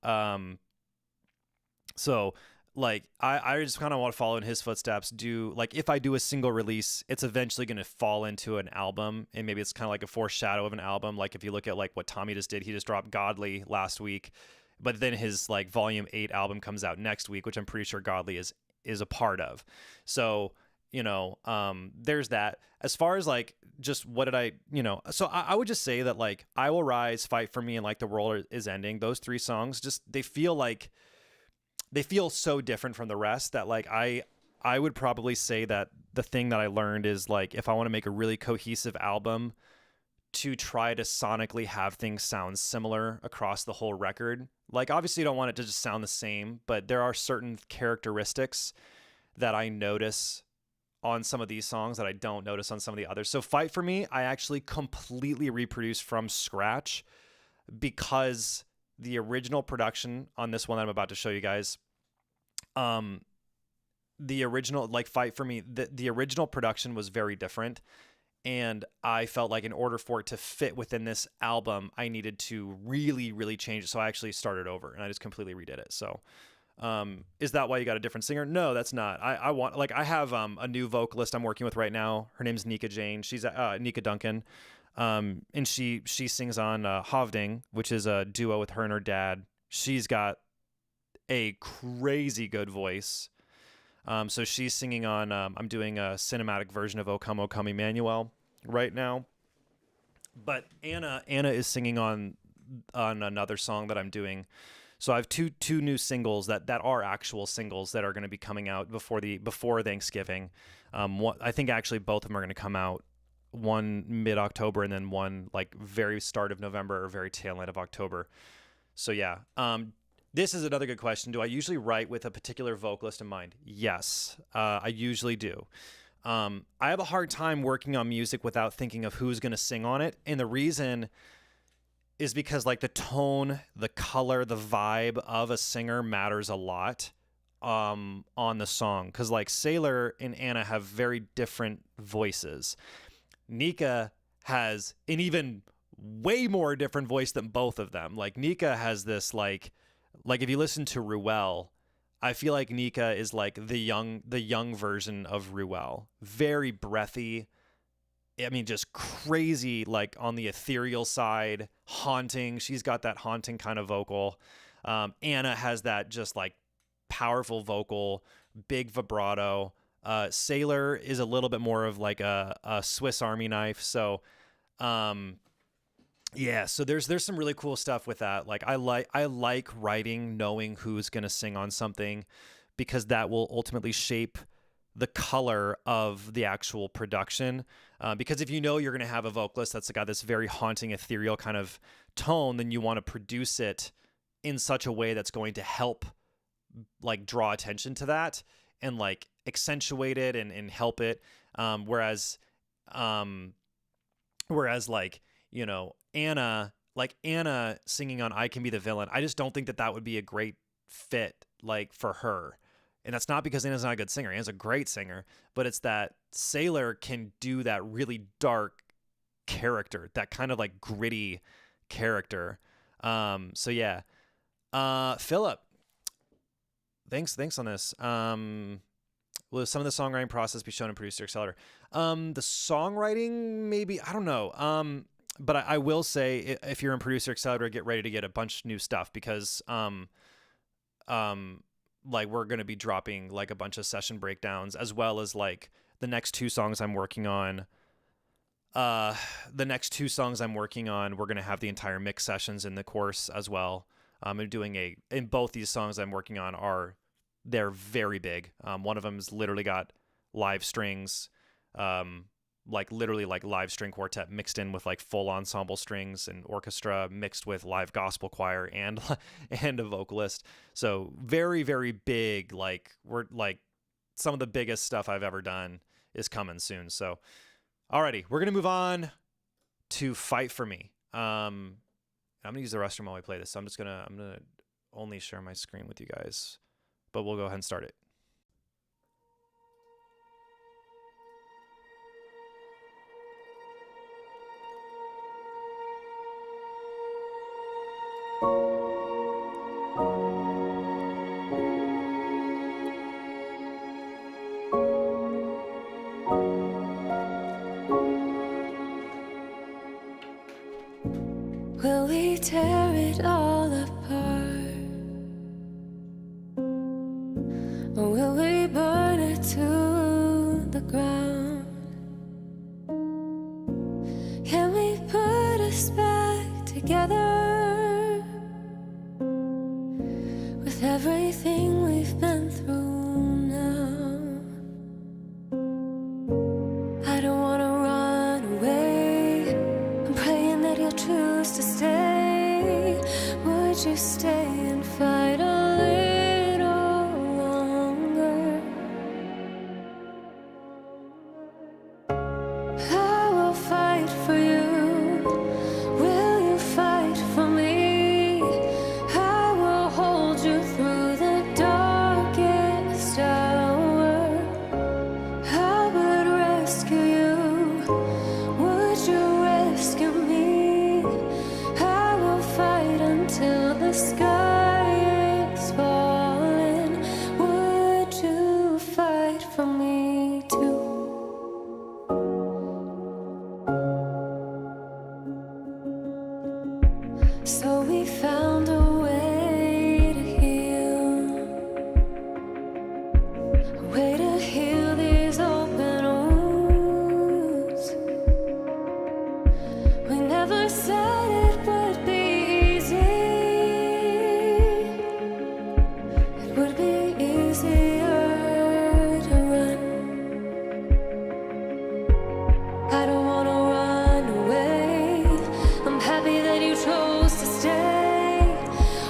A: so like I just kind of want to follow in his footsteps. Do like if I do a single release, it's eventually going to fall into an album, and maybe it's kind of like a foreshadow of an album. Like if you look at like what Tommy just did, he just dropped Godly last week, but then his like Volume 8 album comes out next week, which I'm pretty sure Godly is a part of. So, you know, there's that. As far as like just what did I, you know, so I would just say that like I Will Rise, Fight for Me, and Like the World Is Ending, those three songs, just they feel so different from the rest that like I would probably say that the thing that I learned is like if I want to make a really cohesive album, to try to sonically have things sound similar across the whole record. Like obviously you don't want it to just sound the same, but there are certain characteristics that I notice on some of these songs that I don't notice on some of the others. So Fight for Me, I actually completely reproduced from scratch, because the original production on this one that I'm about to show you guys, the original, like Fight for Me, the original production was very different. And I felt like in order for it to fit within this album, I needed to really, really change it. So I actually started over and I just completely redid it. So is that why you got a different singer? No, that's not. I have a new vocalist I'm working with right now. Her name's Nika Jane. She's Nika Duncan. And she sings on Hovding, which is a duo with her and her dad. She's got a crazy good voice. So she's singing on, I'm doing a cinematic version of O Come, Emmanuel right now. But Anna is singing on another song that I'm doing. So I have two new singles that are actual singles that are going to be coming out before Thanksgiving. I think actually both of them are going to come out, one mid-October and then one like very start of November or very tail end of October. So yeah. This is another good question. Do I usually write with a particular vocalist in mind? Yes, I usually do. I have a hard time working on music without thinking of who's going to sing on it. And the reason is because like the tone, the color, the vibe of a singer matters a lot on the song. Because like Sailor and Anna have very different voices. Nika has an even way more different voice than both of them. Like Nika has this like if you listen to Ruel, I feel like Nika is like the young version of Ruel. Very breathy. I mean, just crazy, like on the ethereal side, haunting. She's got that haunting kind of vocal. Anna has that just like powerful vocal, big vibrato. Sailor is a little bit more of like a Swiss Army knife. So, yeah, so there's some really cool stuff with that. Like I like writing, knowing who's going to sing on something, because that will ultimately shape the color of the actual production. Because if you know you're going to have a vocalist that's got this very haunting, ethereal kind of tone, then you want to produce it in such a way that's going to help like draw attention to that and like accentuate it and help it. Whereas like, you know, Anna singing on I Can Be the Villain, I just don't think that would be a great fit like for her. And that's not because Anna's not a good singer. Anna's a great singer, but it's that Sailor can do that really dark character, that kind of like gritty character. So yeah. Philip, thanks on this. Will some of the songwriting process be shown in Producer Accelerator? The songwriting, maybe, I don't know. But I will say, if you're in Producer Accelerator, get ready to get a bunch of new stuff, because like we're going to be dropping like a bunch of session breakdowns, as well as like the next two songs I'm working on. We're going to have the entire mix sessions in the course as well. I'm doing in both these songs I'm working on they're very big. One of them's literally got live strings, like literally like live string quartet mixed in with like full ensemble strings and orchestra mixed with live gospel choir and a vocalist. So very, very big. Like we're like some of the biggest stuff I've ever done is coming soon. So alrighty, we're gonna move on to Fight for Me. I'm gonna use the restroom while we play this, so I'm gonna only share my screen with you guys, but we'll go ahead and start it.
B: Will we tear it all apart, or will we burn it to the ground? Can we put us back together with everything we've been through now? I don't want to run away. I'm praying that you'll choose to stay. Would you stay and fight a little longer? I will fight for you. Will you fight for me? I will hold you through the darkest hour. I would rescue you. Would you rescue me? I will fight until the sky is falling. Would you fight for me too? So we found a way to heal these open wounds. We never said it would be easy. It would be easier to run. I don't want to run away. I'm happy that you chose to stay.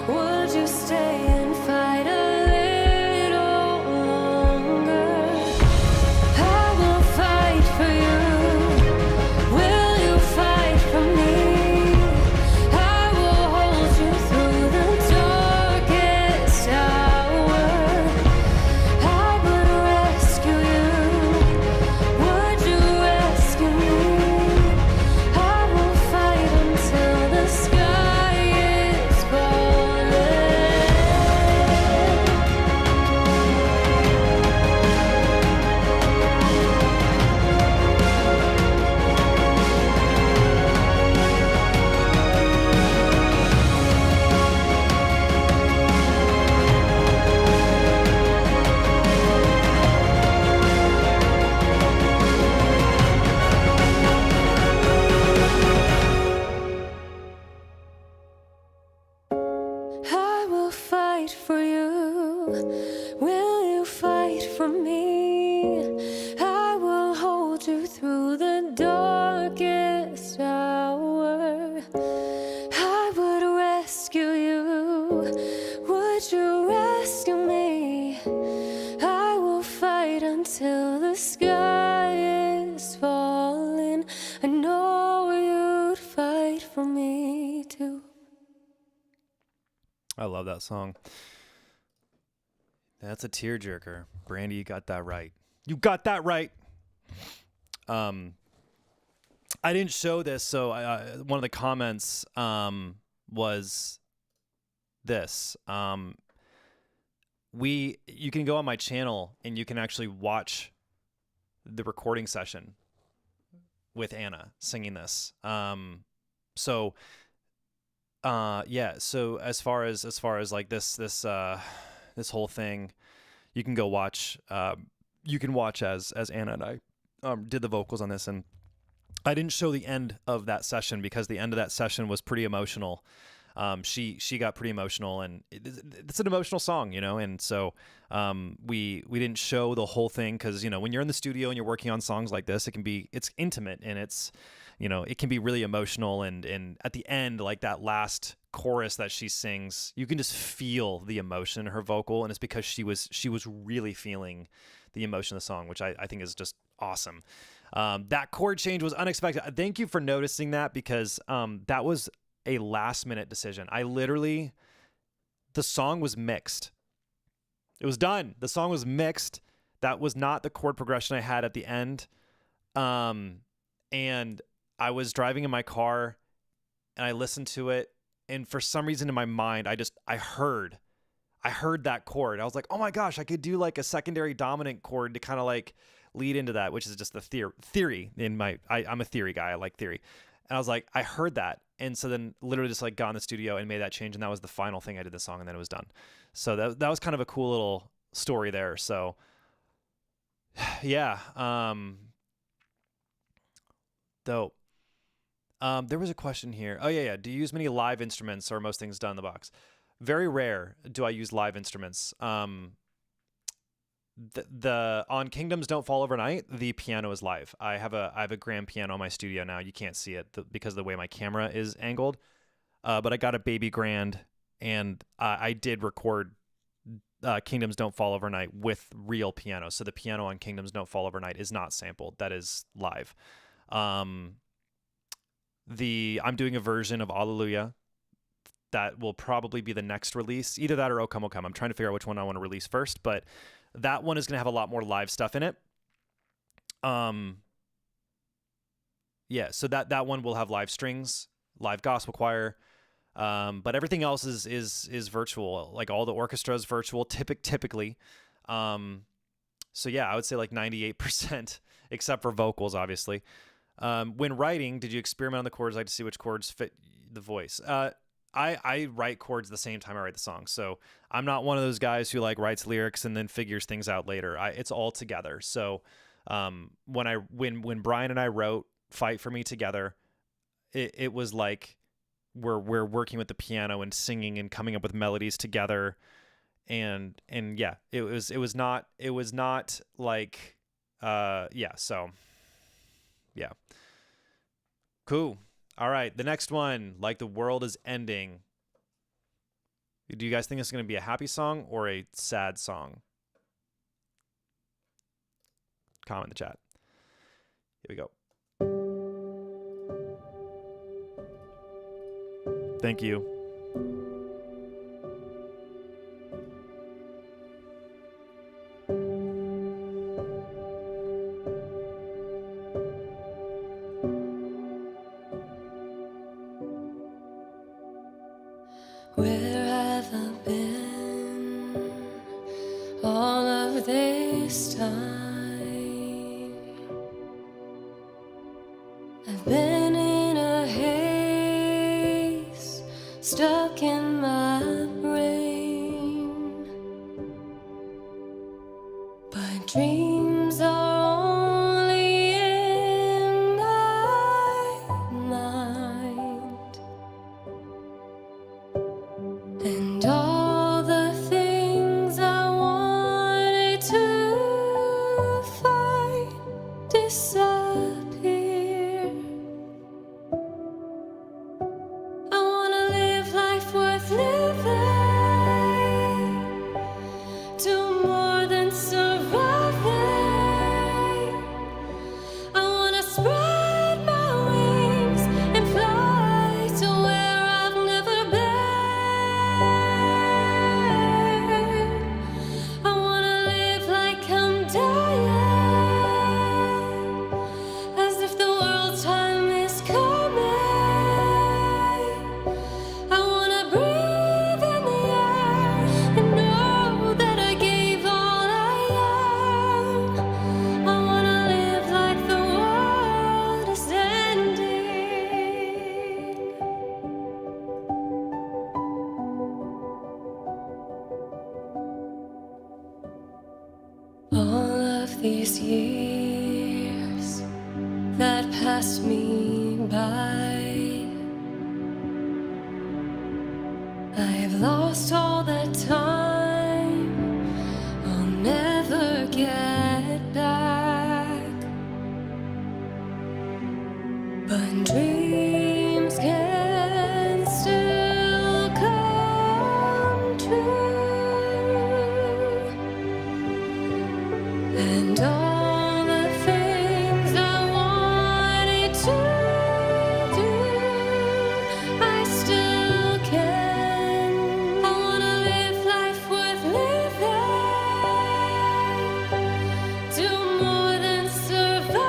B: Would you stay and fight a little longer? I will fight for you. Will you fight for me? I will hold you through the darkest hour. I would rescue you. Would you rescue me? I will fight until the sky is falling. I will fight for you. Will you fight for me? I will hold you through the darkest hour. I would rescue you. Would you rescue me? I will fight until the sky is falling. I know you'd fight for me too.
A: I love that song. That's a tearjerker. Brandy, you got that right. You got that right. I didn't show this, so one of the comments was this. you can go on my channel and you can actually watch the recording session with Anna singing this. So as far as like this whole thing, you can go watch, you can watch as Anna and I did the vocals on this. And I didn't show the end of that session because the end of that session was pretty emotional. She got pretty emotional, and it's an emotional song, you know? And so, we didn't show the whole thing, 'cause, you know, when you're in the studio and you're working on songs like this, it's intimate, and it's, you know, it can be really emotional. And at the end, like that last chorus that she sings, you can just feel the emotion in her vocal. And it's because she was really feeling the emotion of the song, which I think is just awesome. That chord change was unexpected. Thank you for noticing that, because, that was a last minute decision. The song was mixed. It was done. The song was mixed. That was not the chord progression I had at the end. And I was driving in my car and I listened to it. And for some reason in my mind, I heard that chord. I was like, oh my gosh, I could do like a secondary dominant chord to kind of like lead into that, which is just the theory in I'm a theory guy. I like theory. And I was like, I heard that. And so then literally just like got in the studio and made that change. And that was the final thing I did the song, and then it was done. So that was kind of a cool little story there. So yeah. Dope. There was a question here. Oh yeah. Do you use many live instruments, or are most things done in the box? Very rare do I use live instruments. The on Kingdoms Don't Fall Overnight, the piano is live. I have a grand piano in my studio now. You can't see it because of the way my camera is angled. But I got a baby grand, and I did record Kingdoms Don't Fall Overnight with real piano. So the piano on Kingdoms Don't Fall Overnight is not sampled. That is live. I'm doing a version of Alleluia that will probably be the next release. Either that or O Come, O Come. I'm trying to figure out which one I want to release first, but that one is going to have a lot more live stuff in it. Yeah, so that one will have live strings, live gospel choir, but everything else is virtual. Like all the orchestra is virtual, typically. So yeah, I would say like 98%, except for vocals, obviously. When writing, did you experiment on the chords, like to see which chords fit the voice? I write chords the same time I write the song. So I'm not one of those guys who like writes lyrics and then figures things out later. It's all together. So when Brian and I wrote Fight For Me together, it was like we're working with the piano and singing and coming up with melodies together. And yeah, it was not like so yeah. Cool. All right, the next one, Like the World Is Ending. Do you guys think it's going to be a happy song or a sad song? Comment in the chat. Here we go. Thank you.
B: Where have I been all of this time? I've been in a haze, stuck in my brain. But dreams are only in my mind. And all the things I wanted to fight disappear. I wanna live life worth living, do more than surviving. these years that passed me by, I've lost all that time I'll never get back. But dreams can still come true, and all the things I wanted to do, I still can. I wanna live life worth living, do more than surviving.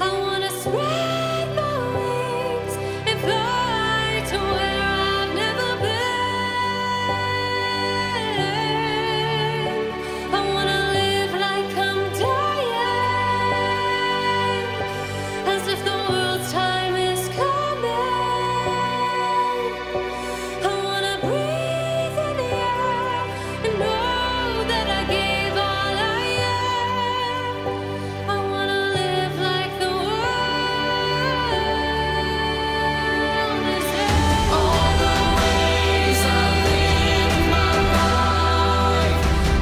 B: I wanna spread my wings and fly to where I've never been. I wanna live like I'm dying, as if the world's time is coming. I wanna breathe in the air and know that I gave all I am. I wanna live like the world is ending. All the ways I live my life,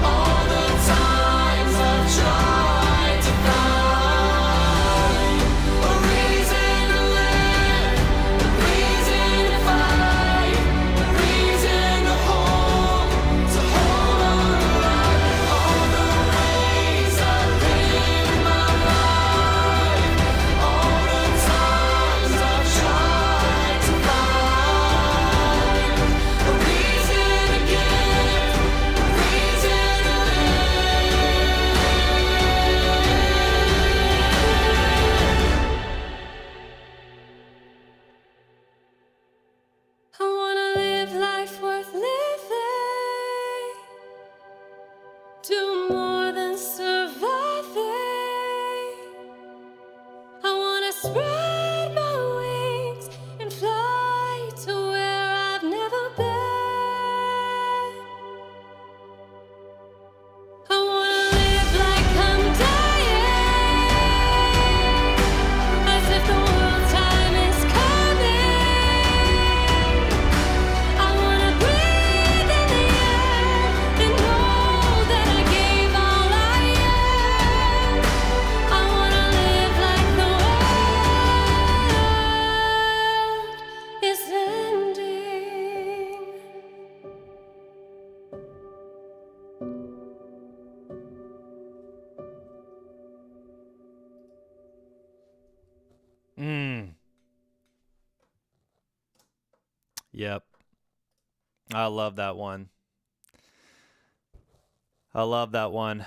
B: all the times I've tried to find a reason to live, a reason to fight, a reason to hold on to life. All the ways I live my life, all the times I've tried to find a reason to give, a reason to live. I wanna live life worth living, do more than surviving. I wanna spread my wings and fly to where I've never been. I wanna live like I'm dying, as if the world's time is coming. I wanna breathe in the air and know that I gave all I am. I wanna live like the world is ending.
A: Yep. I love that one. I love that one.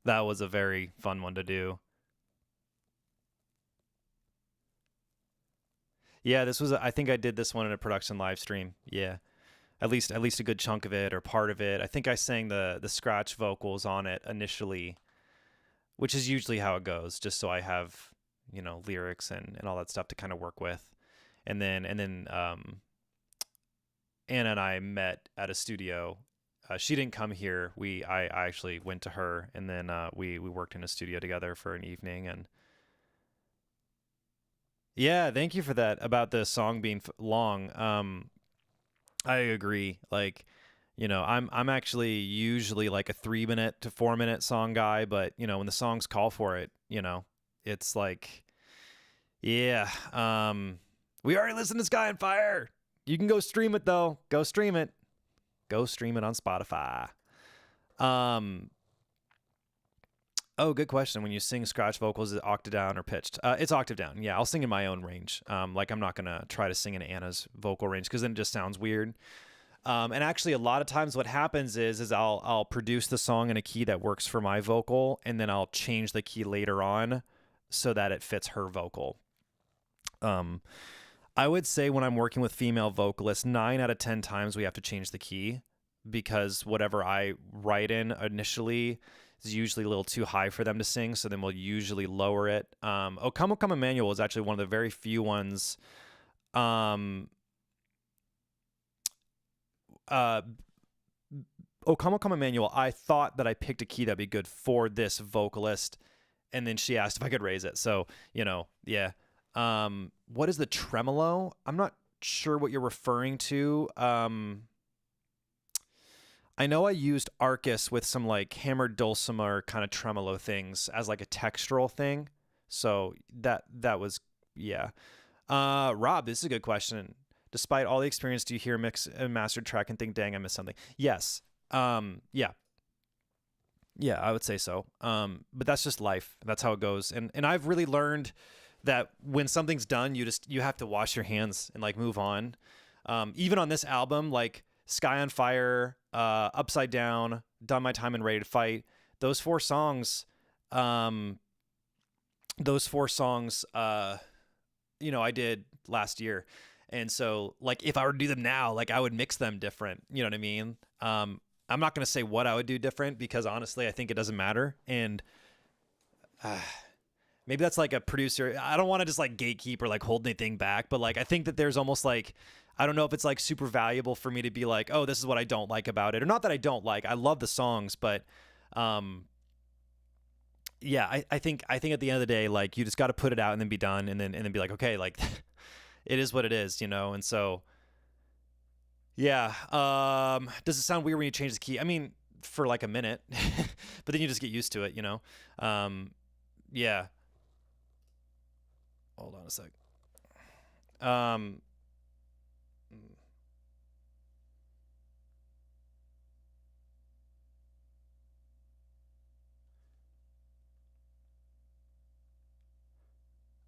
A: That was a very fun one to do. Yeah, this was I think I did this one in a production live stream. Yeah. At least a good chunk of it or part of it. I think I sang the scratch vocals on it initially, which is usually how it goes, just so I have, lyrics and all that stuff to kind of work with. And then Anna and I met at a studio. She didn't come here. I actually went to her, and then we worked in a studio together for an evening. And yeah, thank you for that about the song being long. I agree. Like, I'm actually usually like a 3-minute to 4-minute song guy, but when the songs call for it, it's like, yeah. We already listened to Skye on Fire. You can go stream it though. Go stream it. Go stream it on Spotify. Oh, good question. When you sing scratch vocals, is it octave down or pitched? It's octave down. Yeah, I'll sing in my own range. Like I'm not gonna try to sing in Anna's vocal range because then it just sounds weird. And actually, a lot of times, what happens is I'll produce the song in a key that works for my vocal, and then I'll change the key later on so that it fits her vocal. I would say when I'm working with female vocalists, 9 out of 10 times we have to change the key because whatever I write in initially is usually a little too high for them to sing, so then we'll usually lower it. O Come O Come Emmanuel is actually one of the very few ones "Oh, come Emmanuel, I thought that I picked a key that'd be good for this vocalist," and then she asked if I could raise it. So yeah. What is the tremolo? I'm not sure what you're referring to. I know I used Arcus with some like hammered dulcimer kind of tremolo things as like a textural thing. So that was, yeah. Rob, this is a good question. Despite all the experience, do you hear a mix and mastered track and think, dang, I missed something? Yes. Yeah. Yeah, I would say so. But that's just life. That's how it goes. And I've really learned that when something's done, you have to wash your hands and like move on. Even on this album, like Skye on Fire, Upside Down, Done My Time and Ready to Fight, those four songs, I did last year. And so like, if I were to do them now, like I would mix them different. You know what I mean? I'm not going to say what I would do different because honestly, I think it doesn't matter. And, maybe that's like a producer. I don't want to just like gatekeep or like hold anything back, but like, I think that there's almost like, I don't know if it's like super valuable for me to be like, oh, this is what I don't like about it. Or not that I don't like, I love the songs, but, yeah, I think at the end of the day, like you just got to put it out and then be done. And then be like, okay, like it is what it is, And so, yeah. Does it sound weird when you change the key? I mean, for like a minute, but then you just get used to it, yeah. Hold on a sec.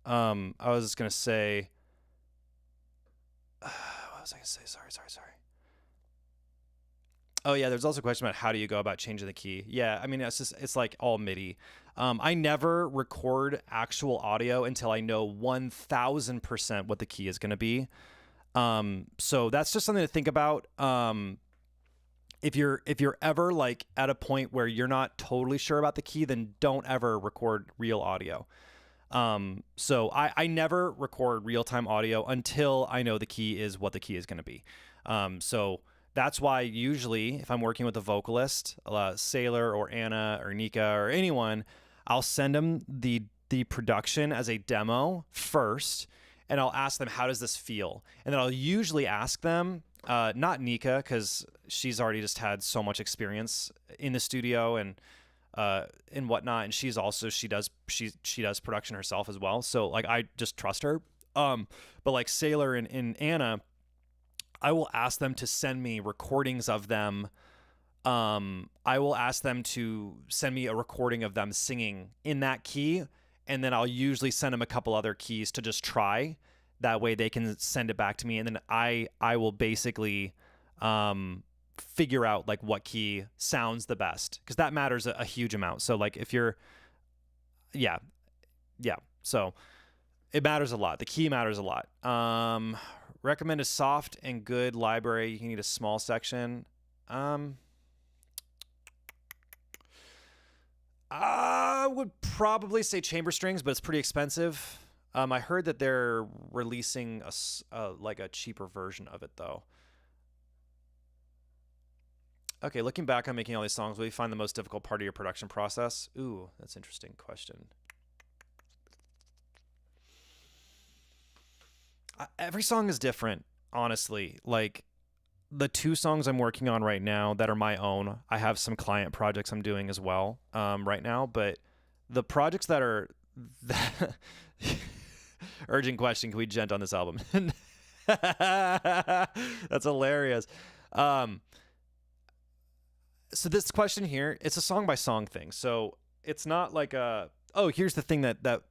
A: I was just gonna say, what was I gonna say? Sorry. Oh yeah, there's also a question about how do you go about changing the key. Yeah, I mean it's like all MIDI. I never record actual audio until I know 1000% what the key is gonna be. So that's just something to think about. If you're ever like at a point where you're not totally sure about the key, then don't ever record real audio. So I never record real-time audio until I know the key is what the key is going to be. So that's why usually if I'm working with a vocalist, Sailor or Anna or Nika or anyone, I'll send them the production as a demo first, and I'll ask them, how does this feel? And then I'll usually ask them, not Nika, because she's already just had so much experience in the studio and whatnot, and she does production herself as well, so like I just trust her. But like Sailor and Anna, I will ask them to send me recordings of them. I will ask them to send me a recording of them singing in that key, and then I'll usually send them a couple other keys to just try. That way they can send it back to me, and then I will basically figure out like what key sounds the best, because that matters a huge amount. So like if you're yeah so it matters a lot. The key matters a lot. Recommend a soft and good library. You can need a small section. I would probably say chamber strings, but it's pretty expensive. I heard that they're releasing like a cheaper version of it though. Okay, looking back on making all these songs, what do you find the most difficult part of your production process? Ooh, that's an interesting question. Every song is different, honestly. Like, the 2 songs I'm working on right now that are my own, I have some client projects I'm doing as well right now, but the projects that are... Urgent question, can we gent on this album? That's hilarious. So this question here, it's a song by song thing. So it's not like here's the thing that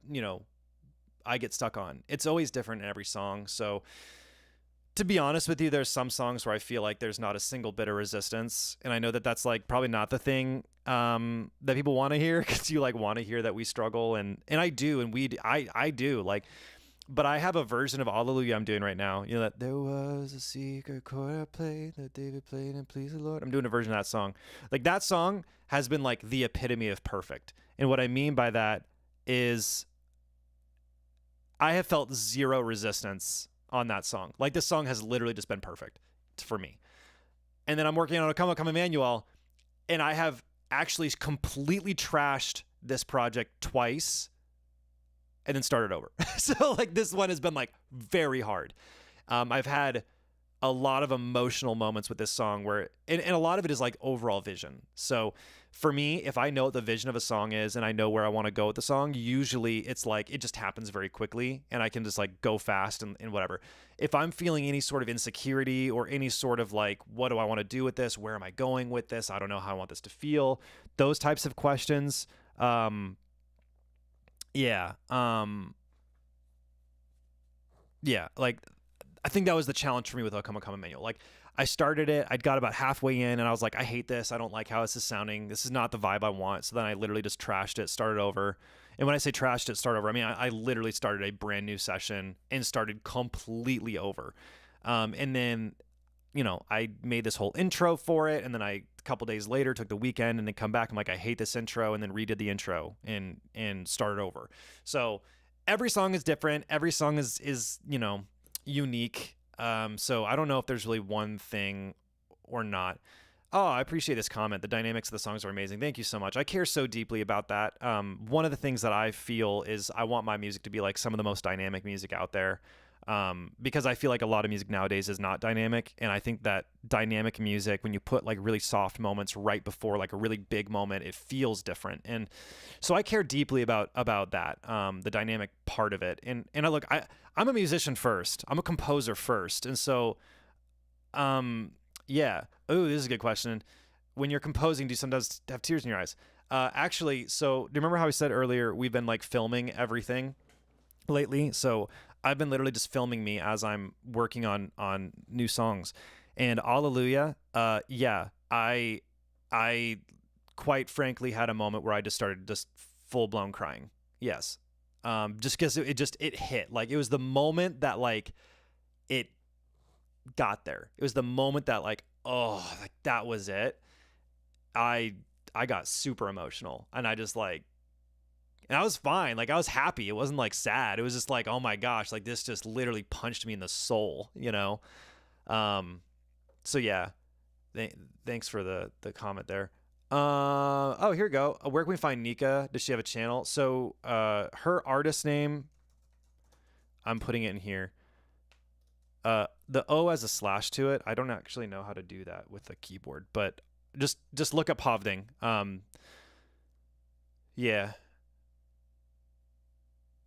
A: I get stuck on. It's always different in every song. So to be honest with you, there's some songs where I feel like there's not a single bit of resistance. And I know that that's like probably not the thing that people want to hear, because you like want to hear that we struggle. And I do. And I do. Like, but I have a version of Hallelujah I'm doing right now. You know, that there was a secret chord I played that David played and please the Lord. I'm doing a version of that song. Like, that song has been like the epitome of perfect. And what I mean by that is I have felt zero resistance on that song. Like, this song has literally just been perfect for me. And then I'm working on a Come Emmanuel, and I have actually completely trashed this project twice and then started over. So like this one has been like very hard. I've had a lot of emotional moments with this song where, and a lot of it is like overall vision. So for me, if I know what the vision of a song is and I know where I want to go with the song, usually it's like, it just happens very quickly and I can just like go fast and whatever. If I'm feeling any sort of insecurity or any sort of like, what do I want to do with this? Where am I going with this? I don't know how I want this to feel. Those types of questions. Yeah. Like I think that was the challenge for me with O Come Emmanuel. Like I started it, I'd got about halfway in and I was like, I hate this. I don't like how this is sounding. This is not the vibe I want. So then I literally just trashed it, started over. And when I say trashed it, start over, I mean, I literally started a brand new session and started completely over. And then, you know, I made this whole intro for it. And then a couple days later, took the weekend and then come back. I'm like, I hate this intro, and then redid the intro and started over. So every song is different. Every song is, you know, unique. So I don't know if there's really one thing or not. Oh, I appreciate this comment. The dynamics of the songs are amazing. Thank you so much. I care so deeply about that. One of the things that I feel is I want my music to be like some of the most dynamic music out there. Because I feel like a lot of music nowadays is not dynamic. And I think that dynamic music, when you put like really soft moments right before like a really big moment, it feels different. And so I care deeply about that, the dynamic part of it. And I'm a musician first. I'm a composer first. And so, yeah. Oh, this is a good question. When you're composing, do you sometimes have tears in your eyes? Actually, so do you remember how I said earlier, we've been like filming everything lately? So I've been literally just filming me as I'm working on new songs. And Hallelujah, yeah, I quite frankly had a moment where I just started just full blown crying. Yes. Just because it hit. Like it was the moment that like it got there. It was the moment that like, oh, like that was it. I got super emotional and I just like, and I was fine. Like I was happy. It wasn't like sad. It was just like, oh my gosh, like this just literally punched me in the soul, you know? So yeah, thanks for the comment there. Oh, here we go. Where can we find Nika? Does she have a channel? So, her artist name, I'm putting it in here. The O has a slash to it. I don't actually know how to do that with a keyboard, but just look up Hovding. Yeah.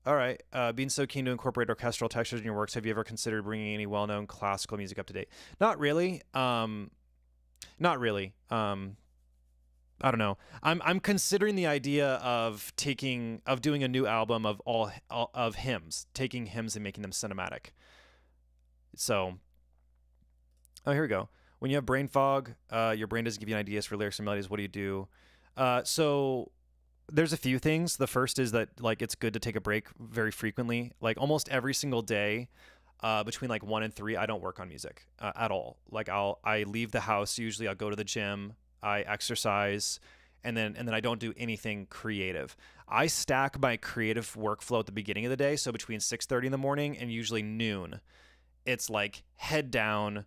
A: All right. Being so keen to incorporate orchestral textures in your works, have you ever considered bringing any well-known classical music up to date? Not really. Not really. I don't know. I'm considering the idea of doing a new album of all of hymns, taking hymns and making them cinematic. So, oh, here we go. When you have brain fog, your brain doesn't give you ideas for lyrics and melodies. What do you do? So there's a few things. The first is that like it's good to take a break very frequently. Like almost every single day, between like 1 and 3, I don't work on music at all. Like I leave the house. Usually I'll go to the gym, I exercise, and then I don't do anything creative. I stack my creative workflow at the beginning of the day. So between 6:30 in the morning and usually noon, it's like head down.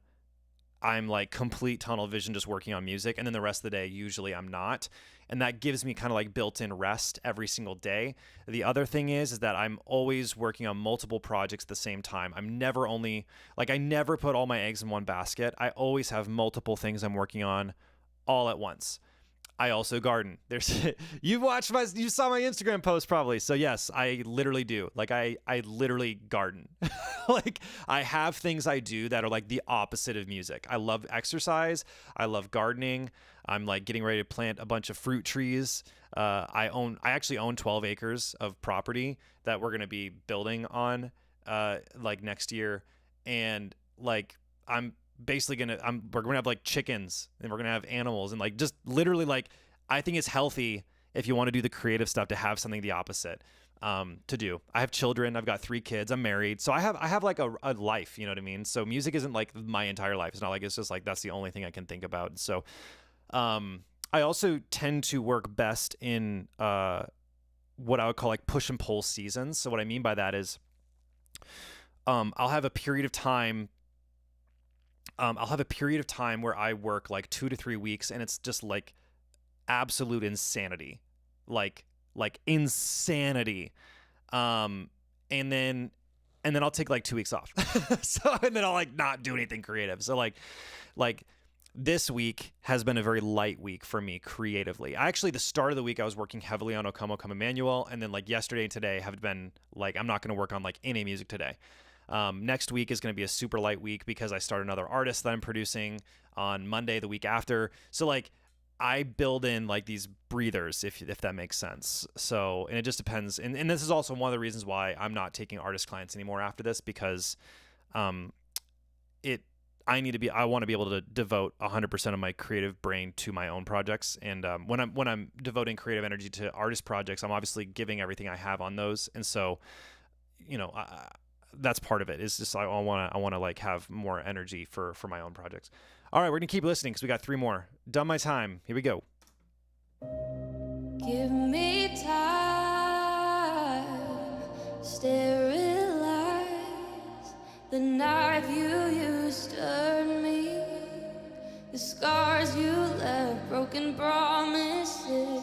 A: I'm like complete tunnel vision just working on music. And then the rest of the day, usually I'm not. And that gives me kind of like built-in rest every single day. The other thing is that I'm always working on multiple projects at the same time. I never put all my eggs in one basket. I always have multiple things I'm working on all at once. I also garden. You saw my Instagram post probably. So yes, I literally do. Like I literally garden. Like I have things I do that are like the opposite of music. I love exercise. I love gardening. I'm like getting ready to plant a bunch of fruit trees. I actually own 12 acres of property that we're going to be building on, like next year. And like, we're gonna have like chickens and we're gonna have animals and like just literally like I think it's healthy if you want to do the creative stuff to have something the opposite to do. I have children. I've got 3 kids. I'm married, so I have like a life. You know what I mean? So music isn't like my entire life. It's not like it's just like that's the only thing I can think about. So I also tend to work best in what I would call like push and pull seasons. So what I mean by that is I'll have a period of time I'll have a period of time where I work like 2 to 3 weeks, and it's just like absolute insanity, like insanity. And then I'll take like 2 weeks off. And then I'll like not do anything creative. So like this week has been a very light week for me creatively. Actually, the start of the week I was working heavily on O Come, O Come Emmanuel, and then like yesterday and today have been like, I'm not going to work on like any music today. Next week is going to be a super light week because I start another artist that I'm producing on Monday the week after. So like I build in like these breathers, if that makes sense. So, and it just depends. And this is also one of the reasons why I'm not taking artist clients anymore after this, because I want to be able to devote 100% of my creative brain to my own projects. And when I'm devoting creative energy to artist projects, I'm obviously giving everything I have on those. And so, that's part of it. Is just I want to like have more energy for my own projects. All right, we're gonna keep listening because we got 3 more. Done my time. Here we go.
B: Give me time, sterilize the knife you used to hurt me, the scars you left, broken promises.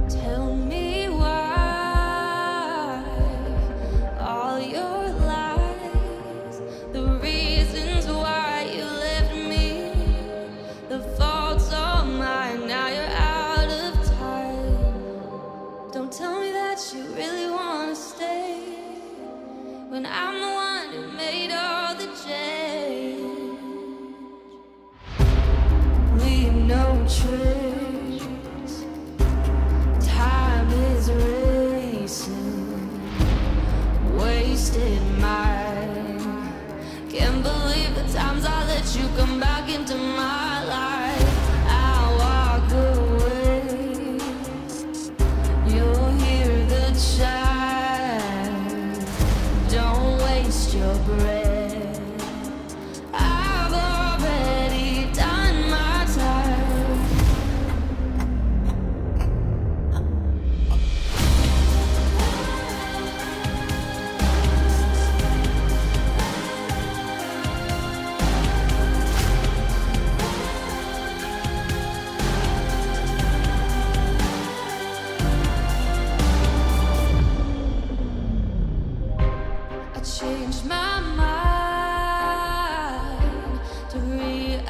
B: Tell me why all your lies, the reasons why you left me, the faults are mine, now you're out of time. Don't tell me that you really want to stay when I'm the one who made all the change. Leave no trace, time is racing, wasted mine. Can't believe the times I let you come back into my life. I walk away, you'll hear the chime. Don't waste your breath, I've already done my time. I changed my mind to realign.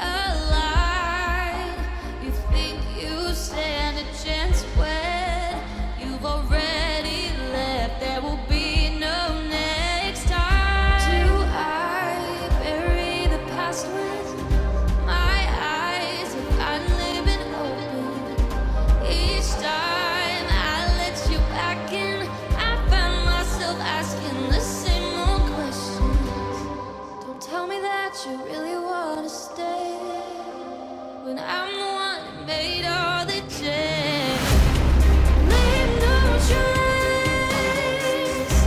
B: You think you stand a chance when you've already left. There will be no next time. Do I bury the past with my eyes have finally been opened? Each time I let you back in, I find myself asking the same old questions. Don't tell me that you really want to stay when I'm the one who made all the change. Leave no trace,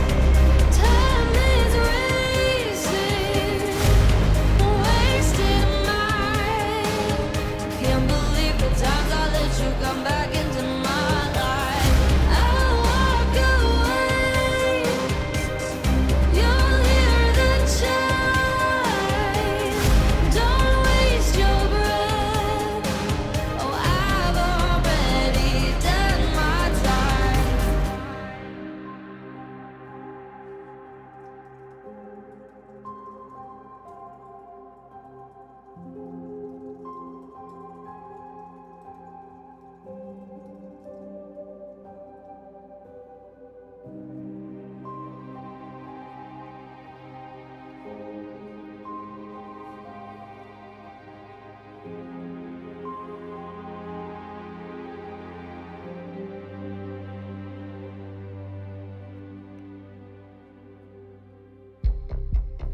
B: time is racing, wasted mine. Can't believe the times I let you come back into my life. I'll walk away, you'll hear the chime. Don't waste your breath, oh I've already done my time.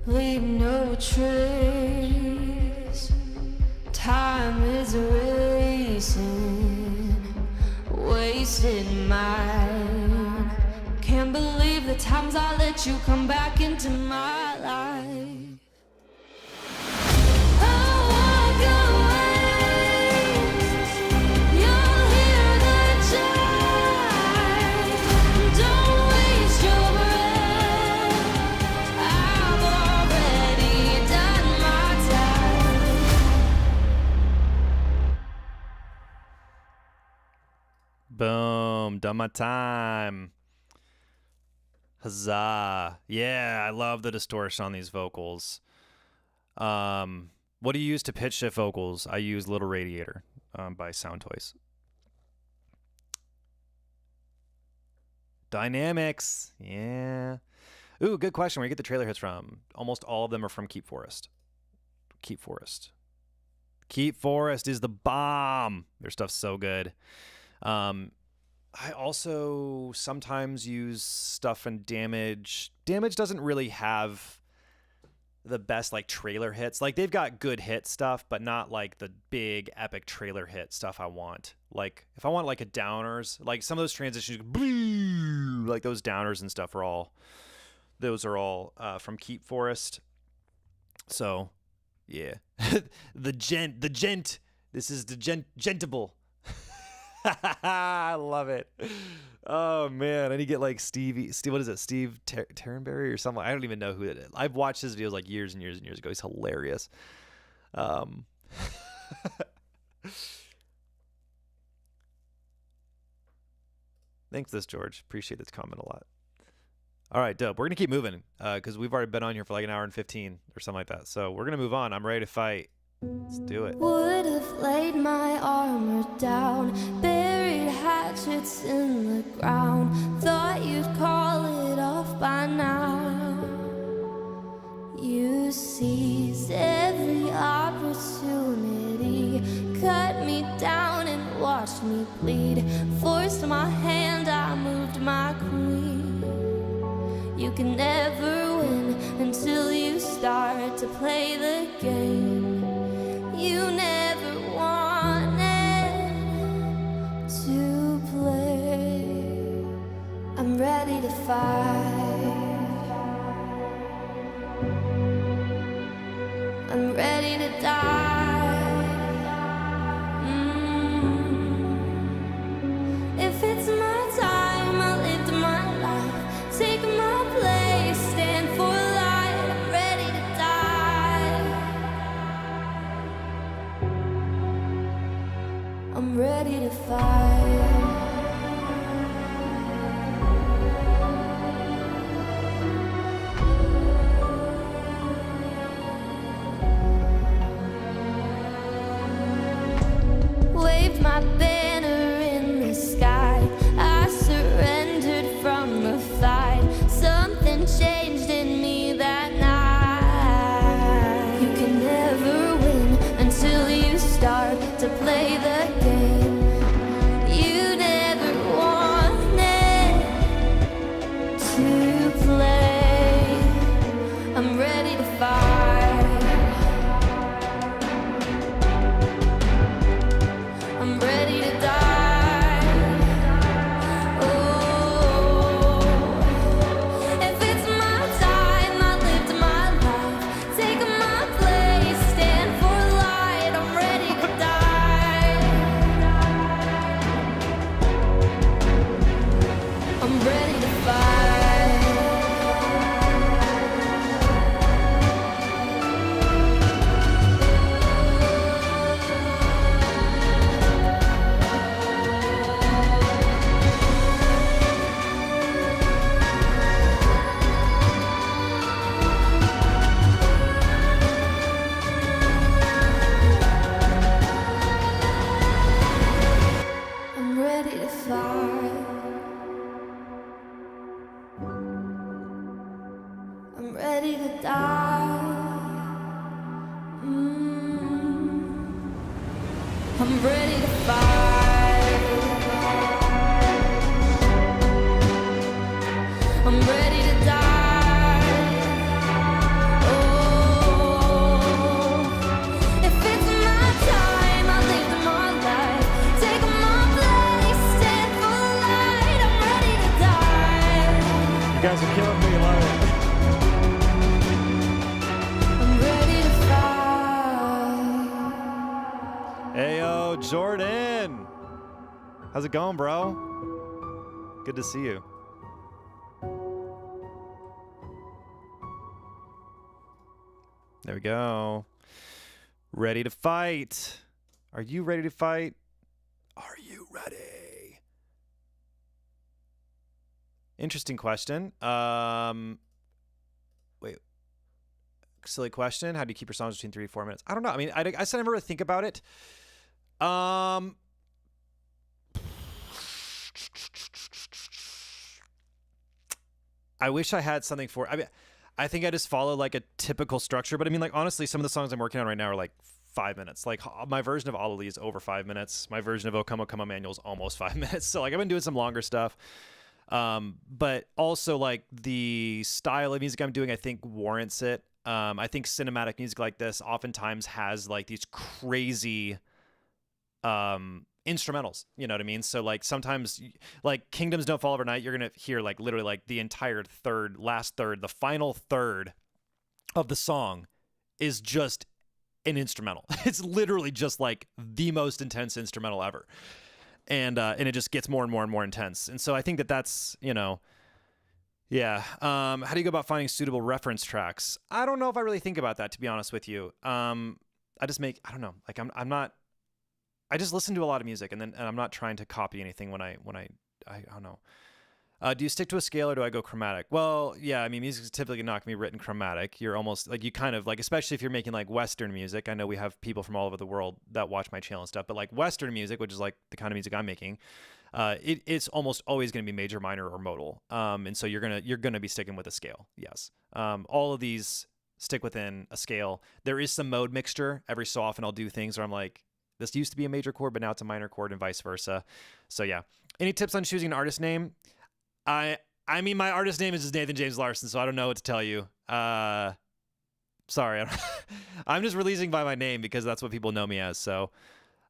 B: Leave no trace, time is racing, wasted mine. Can't believe the times I let you come back into my life. I'll walk away, you'll hear the chime. Don't waste your breath, I've already done my time.
A: Boom. Done my time. Huzzah. Yeah, I love the distortion on these vocals. What do you use to pitch shift vocals? I use Little Radiator by Sound Toys. Dynamics. Yeah. Ooh, good question. Where do you get the trailer hits from? Almost all of them are from Keep Forest. Keep Forest. Keep Forest is the bomb. Their stuff's so good. I also sometimes use stuff in Damage. Damage doesn't really have the best like trailer hits. Like they've got good hit stuff, but not like the big epic trailer hit stuff I want. Like if I want like a downers, like some of those transitions, like those downers and stuff are all from Keep Forest. So yeah. the gent. This is the gentable. I love it. Oh man, I need to get like Steve. What is it? Steve Terrenberry or something? I don't even know who it is. I've watched his videos like years and years and years ago. He's hilarious. Thanks, this George. Appreciate this comment a lot. All right, dope. We're gonna keep moving because we've already been on here for like an hour and 15 or something like that. So we're gonna move on. I'm ready to fight. Let's do it.
B: Would have laid my armor down, buried hatchets in the ground. Thought you'd call it off by now. You seized every opportunity, cut me down and watched me bleed. Forced my hand, I moved my queen. You can never win until you start to play the game. You never wanted to play. I'm ready to fight. I'm ready to die. If it's my time, I lived my life. Take my place, stand for light. I'm ready to die. I'm ready to fight. Waved my banner in the sky. I surrendered from the fight. Something changed in me that night. You can never win until you start to play the game. You never wanted to play. I'm ready to fight. I'm ready to die. Oh, if it's my time, I lived my life. Take my place, stand for light. I'm ready to die. I'm ready to fight. I'm ready to fight. I'm ready to die. I'm ready to fight. I'm ready to die. Oh, if it's my time, I lived my life. Take my place, stand for light. I'm ready to die.
A: You guys are killing me. Love it.
B: I'm ready to fight.
A: Heyo, Jordan. How's it going, bro? Good to see you. There we go. Ready to fight. Are you ready to fight? Are you ready? Interesting question. Wait, silly question. How do you keep your songs between 3 to 4 minutes? I don't know. I mean, I never really think about it. I wish I had something for. I mean, I think I just follow like a typical structure. But I mean, like honestly, some of the songs I'm working on right now are like 5 minutes. Like my version of Ollie is over 5 minutes. My version of O Come O Come Emmanuel is almost 5 minutes. So like I've been doing some longer stuff. But also like the style of music I'm doing, I think warrants it. I think cinematic music like this oftentimes has like these crazy instrumentals, you know what I mean? So like sometimes like Kingdoms Don't Fall Overnight, you're gonna hear like literally like the entire last third, the final third of the song is just an instrumental. It's literally just like the most intense instrumental ever. And it just gets more and more and more intense. And so I think that's, you know, yeah. How do you go about finding suitable reference tracks? I don't know if I really think about that, to be honest with you. I don't know. Like I'm not, I just listen to a lot of music and I'm not trying to copy anything when I don't know. Do you stick to a scale or do I go chromatic? Well, yeah, I mean, music is typically not going to be written chromatic. You're almost like, you kind of like, especially if you're making like Western music. I know we have people from all over the world that watch my channel and stuff, but like Western music, which is like the kind of music I'm making, it's almost always going to be major, minor, or modal. And so you're gonna be sticking with a scale. Yes. All of these stick within a scale. There is some mode mixture. Every so often I'll do things where I'm like, this used to be a major chord, but now it's a minor chord and vice versa. So yeah. Any tips on choosing an artist name? I mean, my artist name is just Nathan James Larson, so I don't know what to tell you. Sorry. I'm just releasing by my name because that's what people know me as. So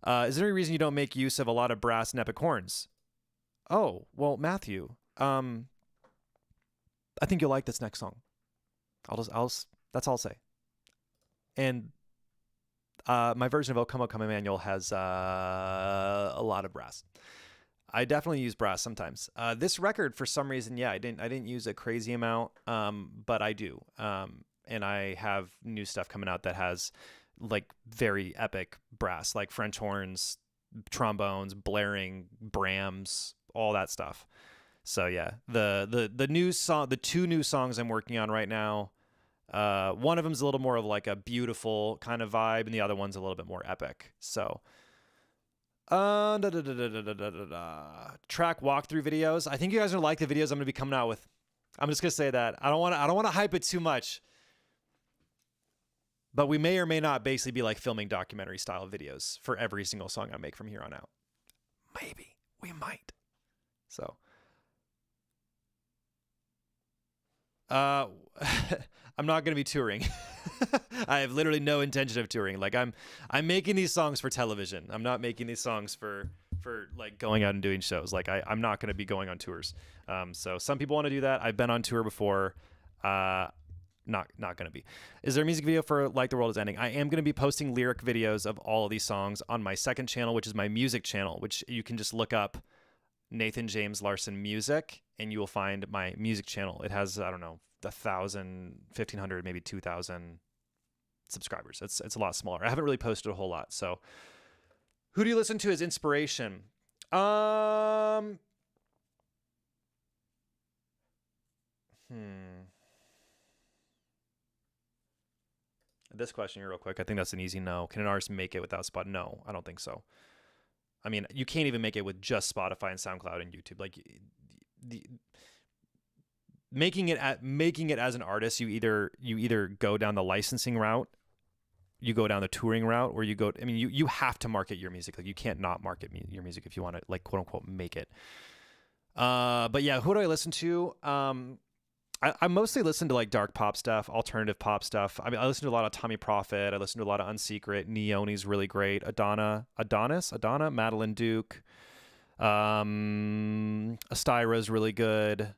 A: is there any reason you don't make use of a lot of brass and epic horns? Oh, well, Matthew, I think you'll like this next song. That's all I'll say. And my version of O Come O Come Emmanuel has a lot of brass. I definitely use brass sometimes. This record, for some reason, yeah, I didn't use a crazy amount, but I do. And I have new stuff coming out that has like very epic brass, like French horns, trombones, blaring, brams, all that stuff. So yeah, the new song, the 2 new songs I'm working on right now. One of them's a little more of like a beautiful kind of vibe, and the other one's a little bit more epic. So, track walkthrough videos. I think you guys are gonna like the videos I'm gonna be coming out with. I'm just gonna say that. I don't want to hype it too much, but we may or may not basically be like filming documentary style videos for every single song I make from here on out. Maybe we might. So. I'm not going to be touring. I have literally no intention of touring. Like I'm making these songs for television. I'm not making these songs for like going out and doing shows. Like I'm not going to be going on tours. So some people want to do that. I've been on tour before. Not going to be. Is there a music video for Like the World Is Ending? I am going to be posting lyric videos of all of these songs on my second channel, which is my music channel, which you can just look up Nathan James Larson Music, and you will find my music channel. It has, I don't know, 1,000, 1,500, maybe 2,000 subscribers. It's a lot smaller. I haven't really posted a whole lot. So who do you listen to as inspiration? This question here real quick. I think that's an easy no. Can an artist make it without Spotify? No, I don't think so. I mean, you can't even make it with just Spotify and SoundCloud and YouTube. Like making it as an artist, you either go down the licensing route, you go down the touring route, or you have to market your music. Like you can't not market your music if you want to, like, quote unquote, make it. But yeah, who do I listen to? I mostly listen to like dark pop stuff, alternative pop stuff. I mean, I listen to a lot of Tommy Prophet. I listen to a lot of Unsecret. Neoni's really great. Adana, Madeline Duke. Astyra's really good.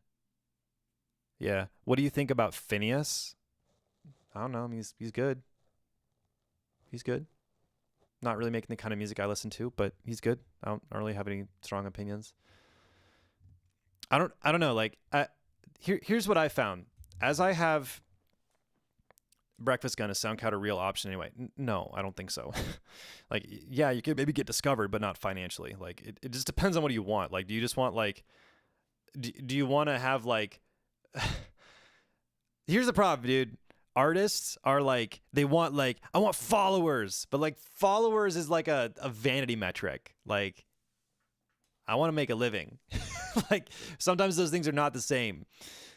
A: Yeah. What do you think about Phineas? I don't know. I mean, he's good. He's good. Not really making the kind of music I listen to, but he's good. I don't really have any strong opinions. I don't know. Like, here's what I found. As I have Breakfast Gun, is SoundCloud a real option anyway? No, I don't think so. Like, yeah, you could maybe get discovered, but not financially. Like, it just depends on what you want. Like, do you just want like do you want to have like here's the problem, dude. Artists are like, they want like, I want followers, but like followers is like a vanity metric. Like, I want to make a living. Like sometimes those things are not the same.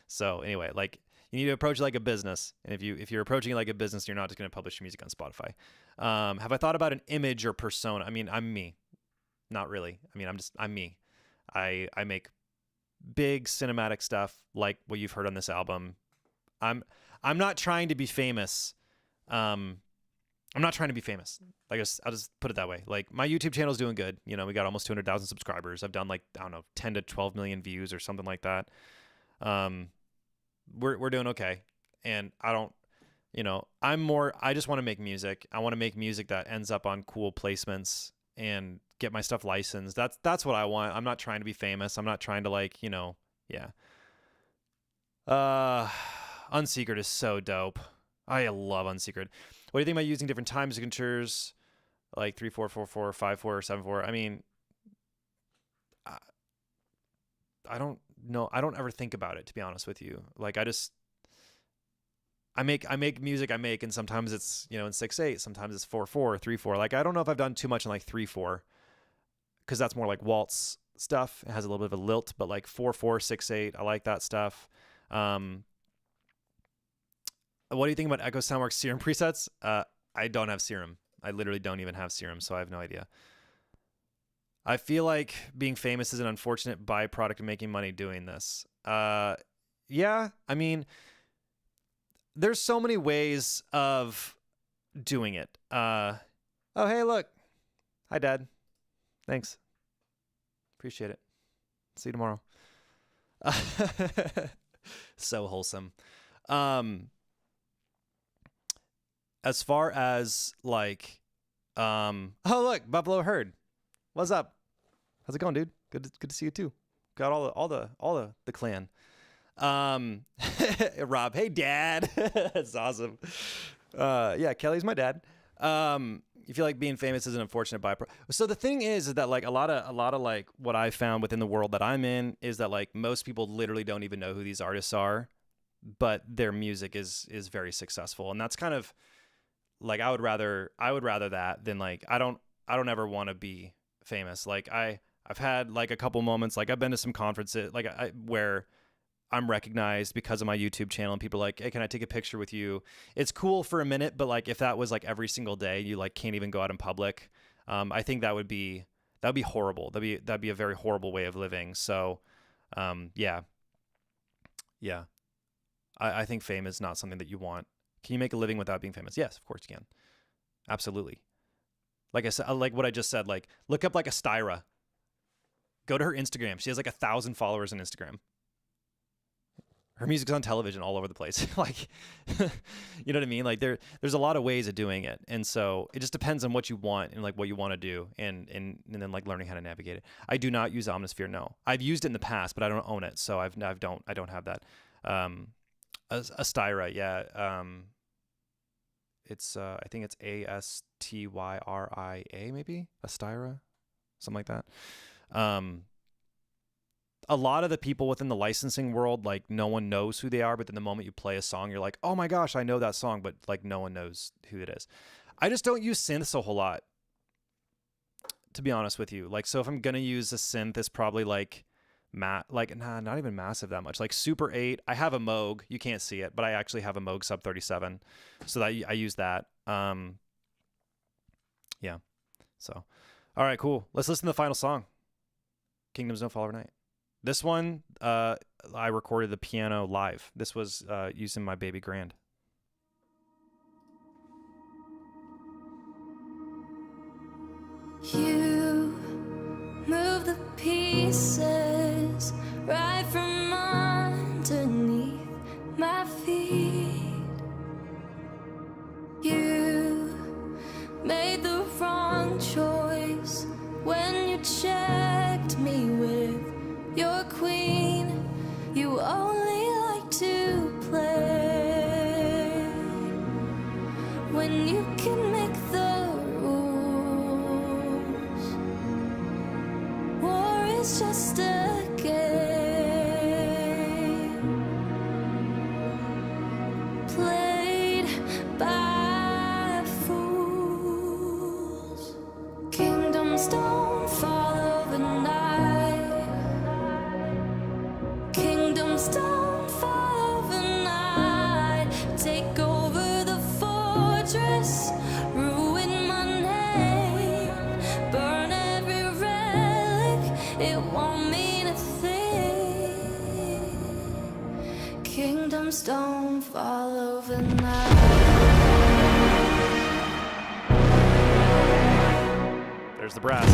A: So anyway, like you need to approach it like a business. And if you're approaching it like a business, you're not just going to publish your music on Spotify. Have I thought about an image or persona? I mean, I'm me. Not really. I mean, I'm me. I make big cinematic stuff like what you've heard on this album. I'm not trying to be famous. I'm not trying to be famous. Like I'll just put it that way. Like my YouTube channel is doing good. You know, we got almost 200,000 subscribers. I've done like, I don't know, 10 to 12 million views or something like that. We're doing okay. And I don't, you know, I just want to make music. I want to make music that ends up on cool placements and get my stuff licensed. That's what I want. I'm not trying to be famous. I'm not trying to like, you know, yeah. Unsecret is so dope. I love Unsecret. What do you think about using different time signatures, like 3/4, 4/4, 5/4, or 7/4? I mean, I don't know. I don't ever think about it, to be honest with you. Like I make music and sometimes it's, you know, in 6/8, sometimes it's 4/4, 3/4. Like I don't know if I've done too much in like 3/4, because that's more like waltz stuff. It has a little bit of a lilt, but like 4/4, 6/8, I like that stuff. What do you think about Echo Soundworks Serum presets? I don't have Serum. I literally don't even have Serum, so I have no idea. I feel like being famous is an unfortunate byproduct of making money doing this. Yeah, I mean, there's so many ways of doing it. Oh, hey, look. Hi, Dad. Thanks. Appreciate it. See you tomorrow. So wholesome. As far as like, oh look, Buffalo Herd, what's up? How's it going, dude? Good to see you too. Got all the clan. Rob, hey Dad, that's awesome. Yeah, Kelly's my dad. You feel like being famous is an unfortunate byproduct. So the thing is that like a lot of like what I found within the world that I'm in is that like most people literally don't even know who these artists are, but their music is very successful, and that's kind of like I would rather that than like I don't ever want to be famous. Like I've had like a couple moments, like I've been to some conferences like where I'm recognized because of my YouTube channel and people are like, hey, can I take a picture with you? It's cool for a minute, but like if that was like every single day, you like can't even go out in public. I think that would be horrible. That'd be a very horrible way of living. So yeah. I think fame is not something that you want. Can you make a living without being famous? Yes, of course you can. Absolutely. Like I said, like what I just said, like look up like a Styra. Go to her Instagram. She has like 1,000 followers on Instagram. Her music's on television all over the place. Like, you know what I mean? Like there's a lot of ways of doing it. And so it just depends on what you want and like what you want to do and then like learning how to navigate it. I do not use Omnisphere. No, I've used it in the past, but I don't own it. So I don't have that. A Styra. Yeah. It's, I think it's Astyria, maybe a Styra, something like that. A lot of the people within the licensing world, like no one knows who they are, but then the moment you play a song, you're like, oh my gosh, I know that song, but like no one knows who it is. I just don't use synths a whole lot, to be honest with you. Like, so if I'm going to use a synth, it's probably like, not even massive that much. Like Super 8, I have a Moog. You can't see it, but I actually have a Moog Sub 37. So that I use that. Yeah. So, all right, cool. Let's listen to the final song. Kingdoms Don't Fall Overnight. This one, I recorded the piano live. This was using my baby Grand.
B: You move the pieces right from underneath my feet. You made the wrong choice when you checked me with your queen. You only like to play when you can make the rules. War is just a game. it won't mean a thing. Kingdoms don't fall overnight.
A: There's the brass.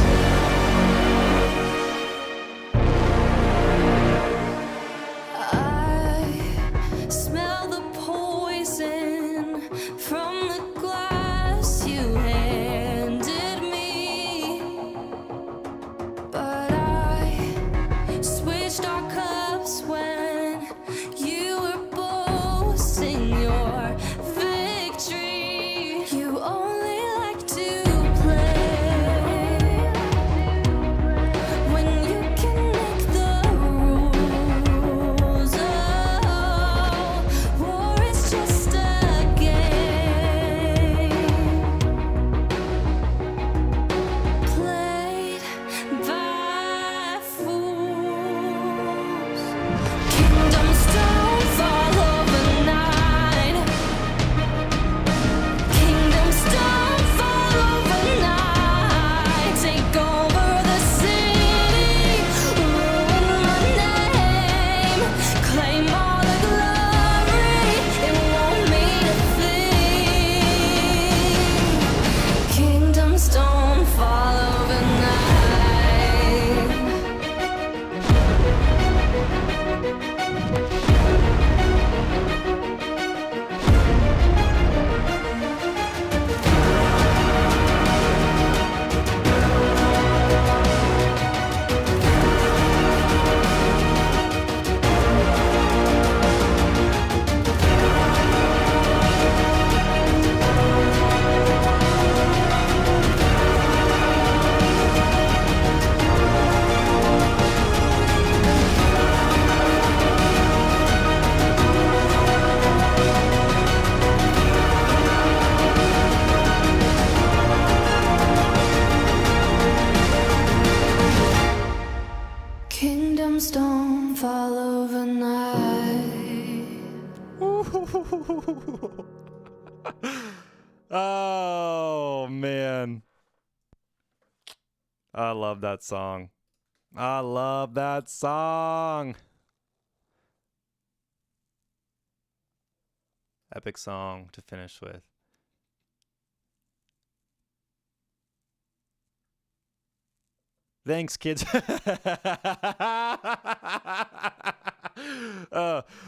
B: Kingdoms don't fall overnight.
A: Oh, man. I love that song. I love that song. Epic song to finish with. Thanks, kids.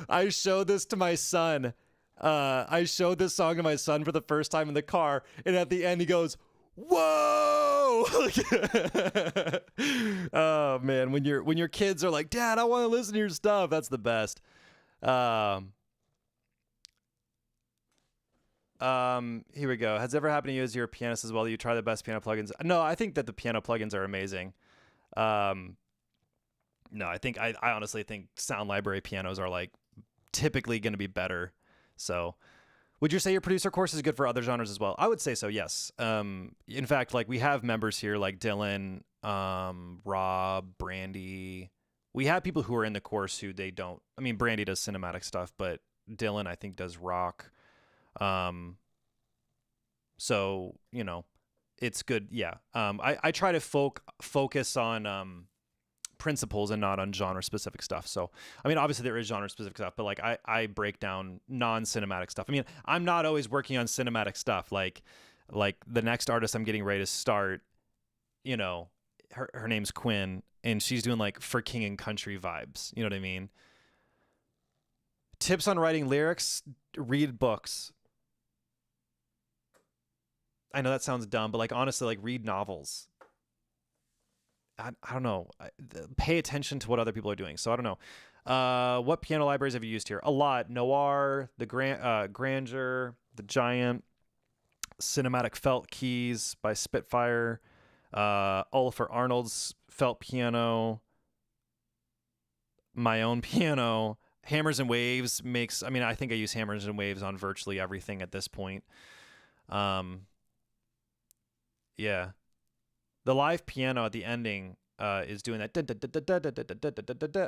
A: I showed this to my son. I showed this song to my son for the first time in the car, and at the end he goes, "Whoa!" Oh man, when your kids are like, "Dad, I want to listen to your stuff," that's the best. Here we go. Has it ever happened to you as you're a pianist as well that you try the best piano plugins? No, I think that the piano plugins are amazing. No, I honestly think sound library pianos are like typically going to be better. So would you say your producer course is good for other genres as well? I would say so, yes. In fact, like we have members here like Dylan, Rob, Brandy. We have people who are in the course who they don't. I mean, Brandy does cinematic stuff, but Dylan, I think, does rock. So, you know, it's good. Yeah. I try to focus on principles and not on genre specific stuff. So, I mean, obviously there is genre specific stuff, but like I break down non-cinematic stuff. I mean, I'm not always working on cinematic stuff. Like the next artist I'm getting ready to start, you know, her name's Quinn, and she's doing like For King and Country vibes. You know what I mean? Tips on writing lyrics: read books. I know that sounds dumb, but like honestly, like read novels. I don't know. Pay attention to what other people are doing. So I don't know. What piano libraries have you used here? A lot. Noir, the Grandeur, the Giant, Cinematic Felt Keys by Spitfire, Oliver Arnold's Felt Piano, my own piano. Hammers and Waves makes. I mean, I think I use Hammers and Waves on virtually everything at this point. Yeah. The live piano at the ending is doing that.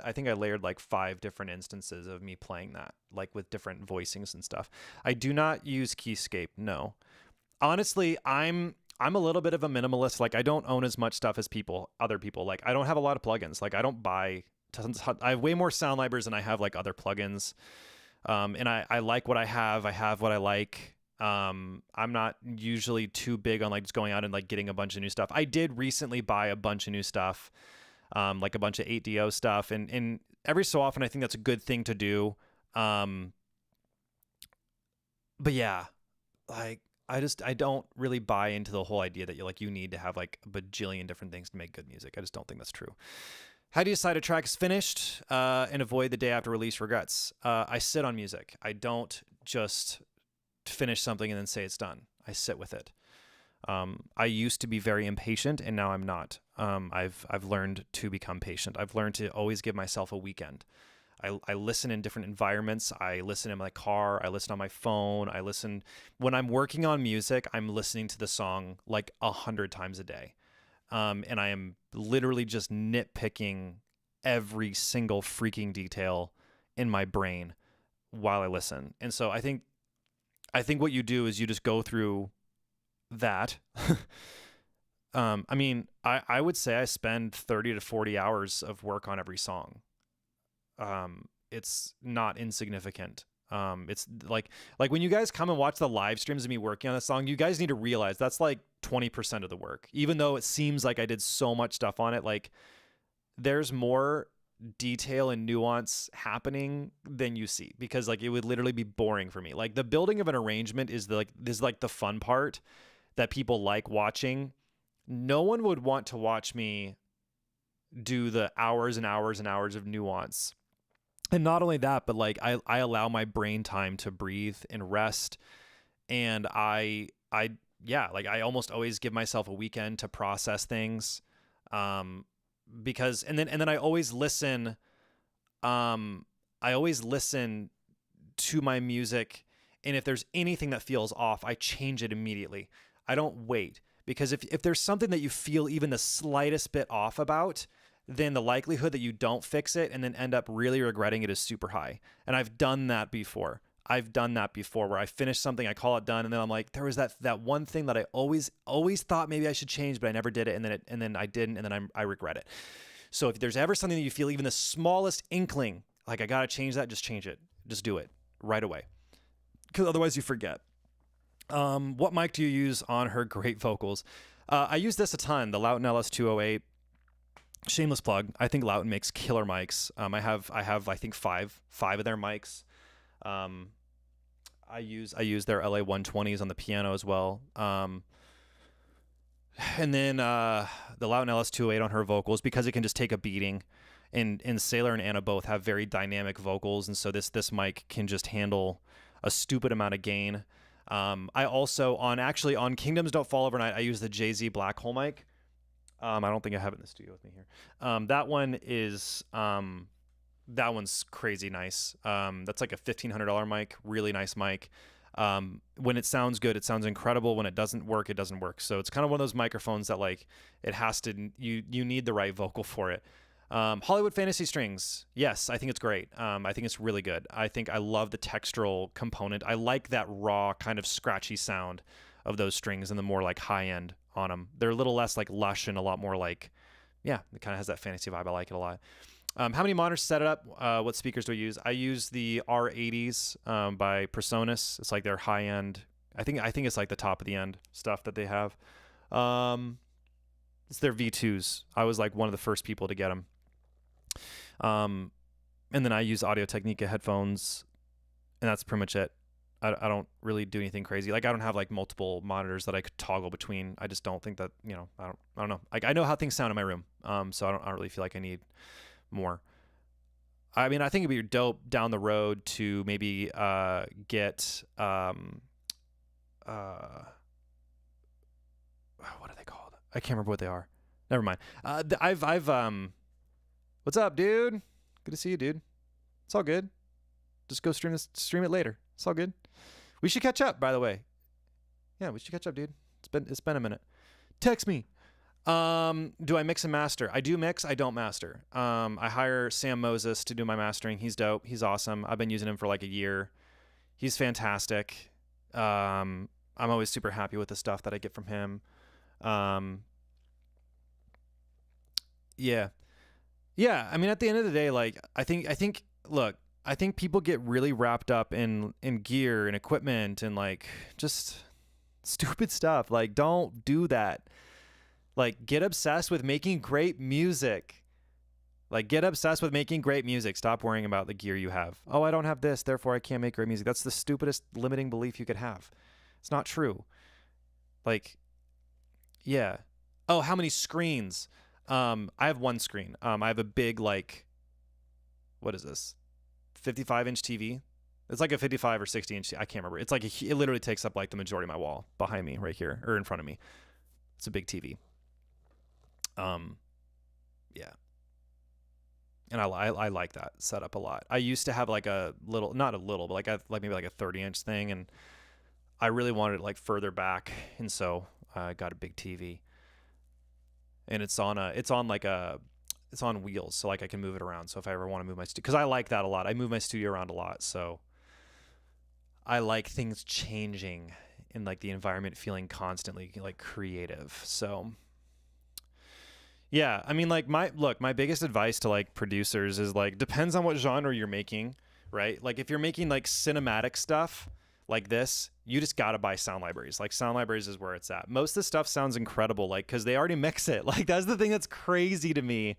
A: I think I layered like 5 different instances of me playing that, like with different voicings and stuff. I do not use Keyscape. No, honestly, I'm I'm a little bit of a minimalist. Like, I don't own as much stuff as other people. Like, I don't have a lot of plugins. Like, I don't buy tons. I have way more sound libraries than I have like other plugins. And I like what I have. I have what I like. I'm not usually too big on like just going out and like getting a bunch of new stuff. I did recently buy a bunch of new stuff, like a bunch of 8DO stuff, and every so often I think that's a good thing to do. But yeah, like I don't really buy into the whole idea that you need to have like a bajillion different things to make good music. I just don't think that's true. How do you decide a track is finished and avoid the day after release regrets? I sit on music. I don't just finish something and then say it's done. I sit with it. I used to be very impatient, and now I'm not. I've learned to become patient. I've learned to always give myself a weekend. I listen in different environments. I listen in my car. I listen on my phone. I listen when I'm working on music. I'm listening to the song like 100 times a day. And I am literally just nitpicking every single freaking detail in my brain while I listen. And so I think what you do is you just go through that. I mean, I would say I spend 30 to 40 hours of work on every song. It's not insignificant. It's like when you guys come and watch the live streams of me working on a song, you guys need to realize that's like 20% of the work. Even though it seems like I did so much stuff on it, like there's more detail and nuance happening than you see, because like it would literally be boring for me. Like the building of an arrangement is the fun part that people like watching. No one would want to watch me do the hours and hours and hours of nuance. And not only that, but like I allow my brain time to breathe and rest. And I almost always give myself a weekend to process things. Because and then I always listen. I always listen to my music, and if there's anything that feels off, I change it immediately. I don't wait, because if there's something that you feel even the slightest bit off about, then the likelihood that you don't fix it and then end up really regretting it is super high. And I've done that before. Where I finish something, I call it done, and then I'm like, there was that one thing that I always thought maybe I should change, but I never did it, and then I didn't, and then I regret it. So if there's ever something that you feel even the smallest inkling, like I gotta change that, just change it. Just do it right away, because otherwise you forget. What mic do you use on her great vocals? I use this a ton, the Lauten LS208. Shameless plug. I think Lauten makes killer mics. I have I think five of their mics. I use their LA 120s on the piano as well. And then the Lauten LS208 on her vocals, because it can just take a beating. And Sailor and Anna both have very dynamic vocals, and so this mic can just handle a stupid amount of gain. I also on Kingdoms Don't Fall Overnight, I use the JZ Black Hole mic. I don't think I have it in the studio with me here. That one's crazy nice. That's like a $1,500 mic, really nice mic. When it sounds good, it sounds incredible. When it doesn't work, it doesn't work. So it's kind of one of those microphones that like it has to, you need the right vocal for it. Hollywood Fantasy Strings. Yes, I think it's great. I think it's really good. I love the textural component. I like that raw kind of scratchy sound of those strings and the more like high end on them. They're a little less like lush and a lot more like, yeah, it kind of has that fantasy vibe. I like it a lot. How many monitors set it up? What speakers do I use? I use the R80s by Presonus. It's like their high end. I think it's like the top of the end stuff that they have. It's their V2s. I was like one of the first people to get them. And then I use Audio-Technica headphones, and that's pretty much it. I don't really do anything crazy. Like I don't have like multiple monitors that I could toggle between. I just don't think that, I don't know. Like I know how things sound in my room. So I don't really feel like I need more. I mean, I think it'd be dope down the road to maybe get what are they called? I can't remember what they are. Never mind. I've what's up, dude? Good to see you, dude. It's all good. Just go stream it later. It's all good. We should catch up, by the way. Yeah, we should catch up, dude. It's been a minute. Text me. Do I mix and master? I do mix. I don't master. I hire Sam Moses to do my mastering. He's dope. He's awesome. I've been using him for like a year. He's fantastic. I'm always super happy with the stuff that I get from him. Um, yeah. Yeah. I mean, at the end of the day, like, look, I think people get really wrapped up in gear and equipment and like just stupid stuff. Like, don't do that. Like, get obsessed with making great music. Like, get obsessed with making great music. Stop worrying about the gear you have. Oh, I don't have this, therefore I can't make great music. That's the stupidest limiting belief you could have. It's not true. Like, yeah. Oh, how many screens? I have one screen. I have a big, like, what is this? 55-inch TV. It's like a 55 or 60-inch. I can't remember. It's like it literally takes up like the majority of my wall behind me, right here, or in front of me. It's a big TV. Yeah. And I like that setup a lot. I used to have like a little, not a little, but like maybe like a 30-inch thing, and I really wanted it like further back, and so I got a big TV. And it's on wheels, so like I can move it around. So if I ever want to move my studio, because I like that a lot. I move my studio around a lot, so I like things changing and like the environment feeling constantly like creative. So yeah, I mean, like my biggest advice to like producers is like, depends on what genre you're making, right? Like if you're making like cinematic stuff like this, you just got to buy sound libraries. Like sound libraries is where it's at. Most of the stuff sounds incredible, like, cause they already mix it. Like that's the thing that's crazy to me.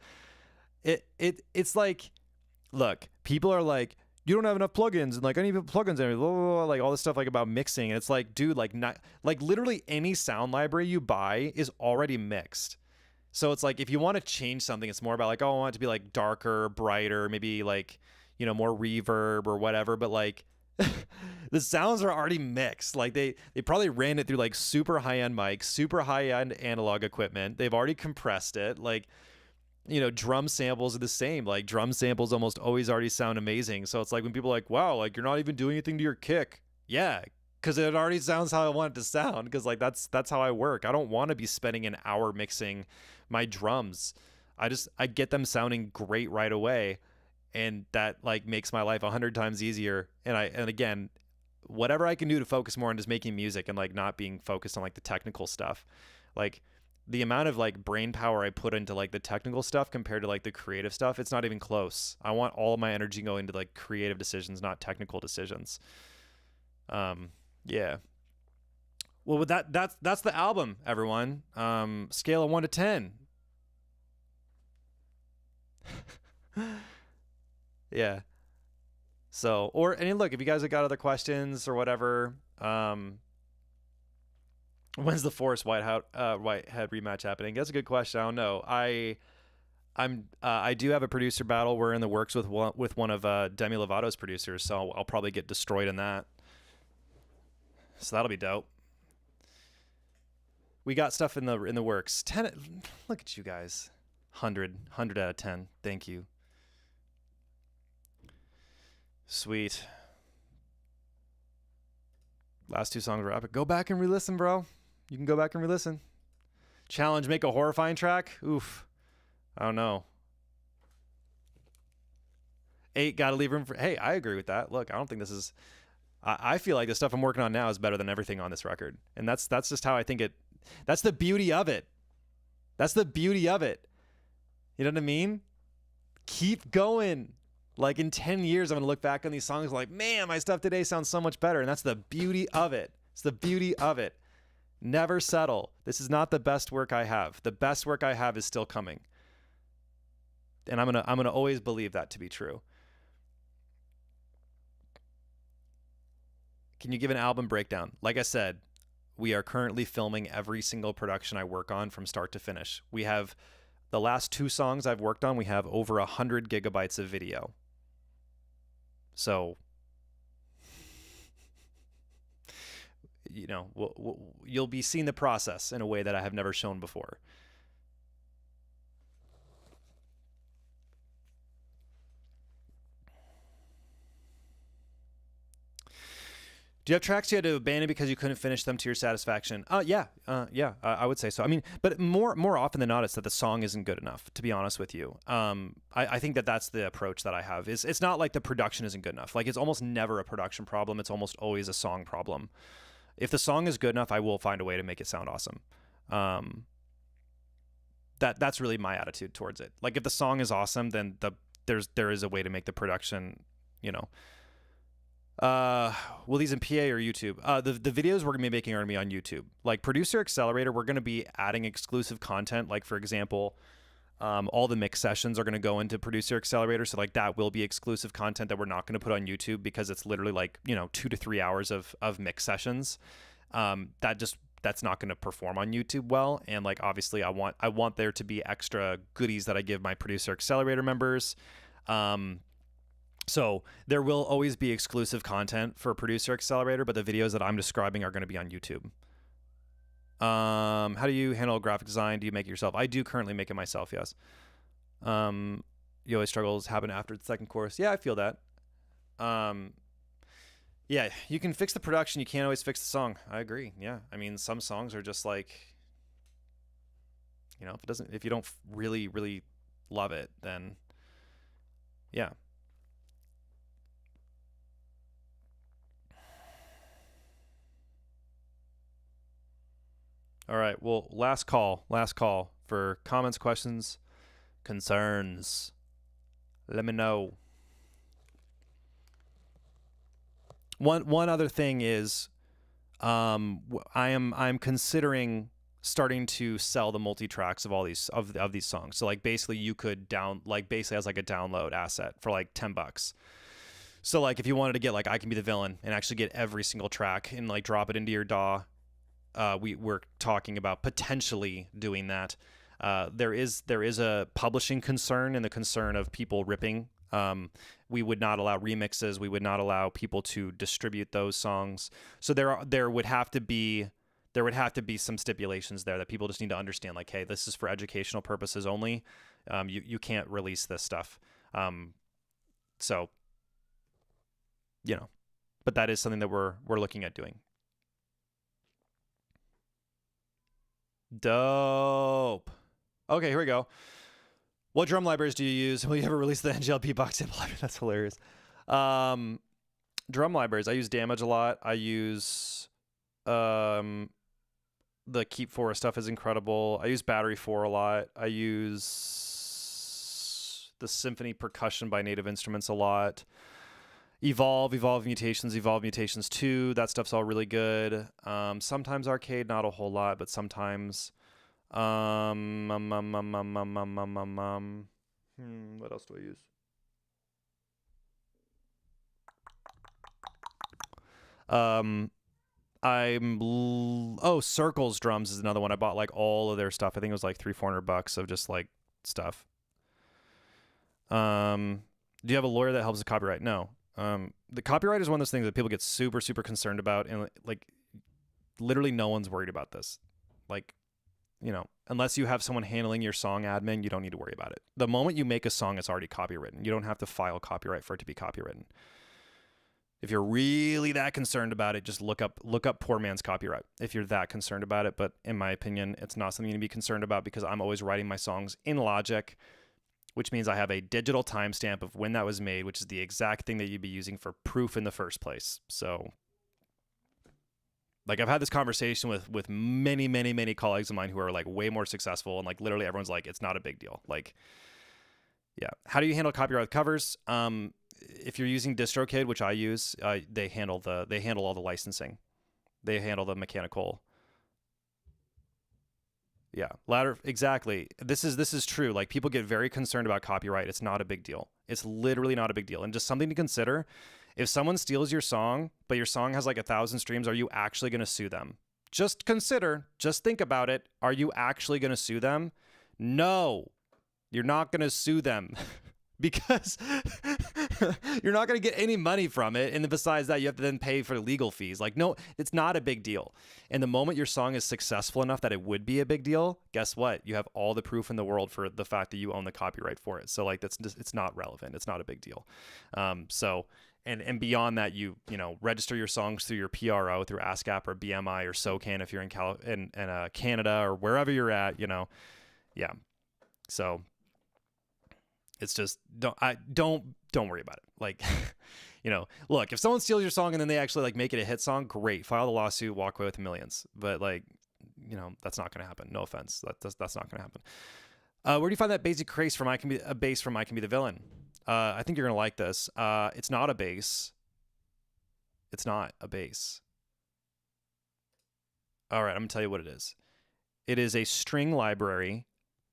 A: It's like, look, people are like, you don't have enough plugins, and like I need plugins and blah, blah, blah, like all this stuff like about mixing. And it's like, dude, like not like literally any sound library you buy is already mixed. So it's like, if you want to change something, it's more about like, oh, I want it to be like darker, brighter, maybe like, you know, more reverb or whatever. But like the sounds are already mixed. Like they probably ran it through like super high-end mics, super high-end analog equipment. They've already compressed it. Like, you know, drum samples are the same. Like drum samples almost always already sound amazing. So it's like when people are like, wow, like you're not even doing anything to your kick. Yeah, because it already sounds how I want it to sound. Because like that's how I work. I don't want to be spending an hour mixing my drums. I get them sounding great right away, and that like makes my life 100 times easier. And again, whatever I can do to focus more on just making music and like not being focused on like the technical stuff. Like the amount of like brain power I put into like the technical stuff compared to like the creative stuff, it's not even close. I want all of my energy going to like creative decisions, not technical decisions. Yeah. Well, with that's the album, everyone. Scale of 1 to 10. Yeah. So, look, if you guys have got other questions or whatever, when's the Forrest Whitehead rematch happening? That's a good question. I don't know. I do have a producer battle. We're in the works with one of Demi Lovato's producers, so I'll probably get destroyed in that. So that'll be dope. We got stuff in the works. 10. Look at you guys. 100 out of 10. Thank you. Sweet. Last 2 songs were epic. Go back and re-listen, bro. You can go back and re-listen. Challenge, make a horrifying track. Oof. I don't know. 8, gotta leave room for... Hey, I agree with that. Look, I don't think this is... I feel like the stuff I'm working on now is better than everything on this record. And that's just how I think it... That's the beauty of it. That's the beauty of it. You know what I mean? Keep going. Like in 10 years, I'm going to look back on these songs like, man, my stuff today sounds so much better. And that's the beauty of it. It's the beauty of it. Never settle. This is not the best work I have. The best work I have is still coming. And I'm going to always believe that to be true. Can you give an album breakdown? Like I said, we are currently filming every single production I work on from start to finish. We have the last 2 songs I've worked on, we have over 100 gigabytes of video. So, you know, you'll be seeing the process in a way that I have never shown before. Do you have tracks you had to abandon because you couldn't finish them to your satisfaction? Yeah, I would say so. I mean, but more often than not, it's that the song isn't good enough, to be honest with you. I think that's the approach that I have. It's not like the production isn't good enough. Like, it's almost never a production problem. It's almost always a song problem. If the song is good enough, I will find a way to make it sound awesome. That's really my attitude towards it. Like if the song is awesome, then there is a way to make the production, will these in PA or YouTube? The videos we're gonna be making are gonna be on YouTube. Like Producer Accelerator, we're gonna be adding exclusive content. Like for example, all the mix sessions are gonna go into Producer Accelerator, so like that will be exclusive content that we're not gonna put on YouTube because it's literally like 2 to 3 hours of mix sessions. That's not going to perform on YouTube well. And like, obviously I want there to be extra goodies that I give my Producer Accelerator members. So there will always be exclusive content for Producer Accelerator, but the videos that I'm describing are going to be on YouTube. How do you handle graphic design? Do you make it yourself? I do currently make it myself. Yes. You always struggles happen after the second course. Yeah, I feel that. Yeah, you can fix the production. You can't always fix the song. I agree. Yeah. I mean, some songs are just like, if you don't really, really love it, then yeah. All right. Well, last call for comments, questions, concerns. Let me know. One other thing is, I'm considering starting to sell the multi tracks of all these of these songs. So like basically you could basically as like a download asset for like $10. So like if you wanted to get like I Can Be the Villain and actually get every single track and like drop it into your DAW, we're talking about potentially doing that. There is a publishing concern and the concern of people ripping. We would not allow remixes. We would not allow people to distribute those songs. So there would have to be some stipulations there that people just need to understand. Like, hey, this is for educational purposes only. You can't release this stuff. So, but that is something that we're looking at doing. Dope. Okay, here we go. What drum libraries do you use? Will you ever release the NGLP box sample library? That's hilarious. Drum libraries. I use Damage a lot. I use the Keep 4 stuff is incredible. I use Battery 4 a lot. I use the Symphony Percussion by Native Instruments a lot. Evolve Mutations 2. That stuff's all really good. Sometimes Arcade, not a whole lot, but sometimes. What else do I use? Circles Drums is another one. I bought like all of their stuff. I think it was like $300-400 of just like stuff. Do you have a lawyer that helps with copyright? No. The copyright is one of those things that people get super, super concerned about, and like literally no one's worried about this. Like, unless you have someone handling your song admin, you don't need to worry about it. The moment you make a song, it's already copywritten. You don't have to file copyright for it to be copywritten. If you're really that concerned about it, just look up Poor Man's Copyright if you're that concerned about it. But in my opinion, it's not something to be concerned about because I'm always writing my songs in Logic, which means I have a digital timestamp of when that was made, which is the exact thing that you'd be using for proof in the first place. So like I've had this conversation with many, many, many colleagues of mine who are like way more successful, and like literally everyone's like, it's not a big deal. Like, yeah. How do you handle copyright with covers? If you're using DistroKid, which I use, they handle all the licensing. They handle the mechanical. Yeah, ladder. Exactly. This is true. Like people get very concerned about copyright. It's not a big deal. It's literally not a big deal. And just something to consider. If someone steals your song, but your song has like 1,000 streams, are you actually going to sue them? Just think about it. Are you actually going to sue them? No, you're not going to sue them because you're not going to get any money from it. And besides that, you have to then pay for legal fees. Like, no, it's not a big deal. And the moment your song is successful enough that it would be a big deal, guess what? You have all the proof in the world for the fact that you own the copyright for it. So like, it's not relevant. It's not a big deal. And beyond that, you register your songs through your PRO, through ASCAP or BMI or SOCAN if you're in Canada or wherever you're at, yeah. So it's just don't worry about it. Like, look, if someone steals your song and then they actually like make it a hit song, great, file the lawsuit, walk away with millions. But like, that's not going to happen. No offense. That's not going to happen. Where do you find that basic bass from I Can Be the Villain? I think you're going to like this. It's not a bass. It's not a bass. All right, I'm going to tell you what it is. It is a string library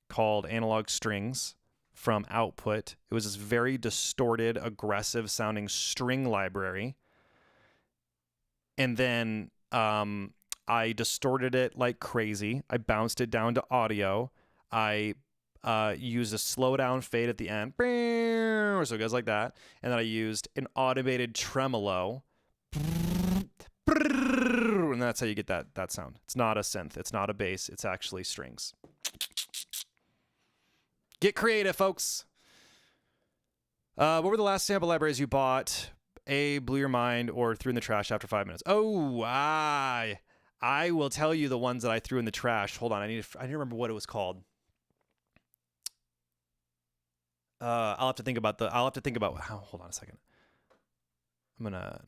A: called Analog Strings from Output. It was this very distorted, aggressive sounding string library. And then I distorted it like crazy. I bounced it down to audio. I used a slow down fade at the end. So it goes like that. And then I used an automated tremolo. And that's how you get that sound. It's not a synth. It's not a bass. It's actually strings. Get creative, folks. What were the last sample libraries you bought? A, blew your mind, or threw in the trash after 5 minutes? Oh, I will tell you the ones that I threw in the trash. Hold on, I need to remember what it was called. I'll have to think about hold on a second. I'm gonna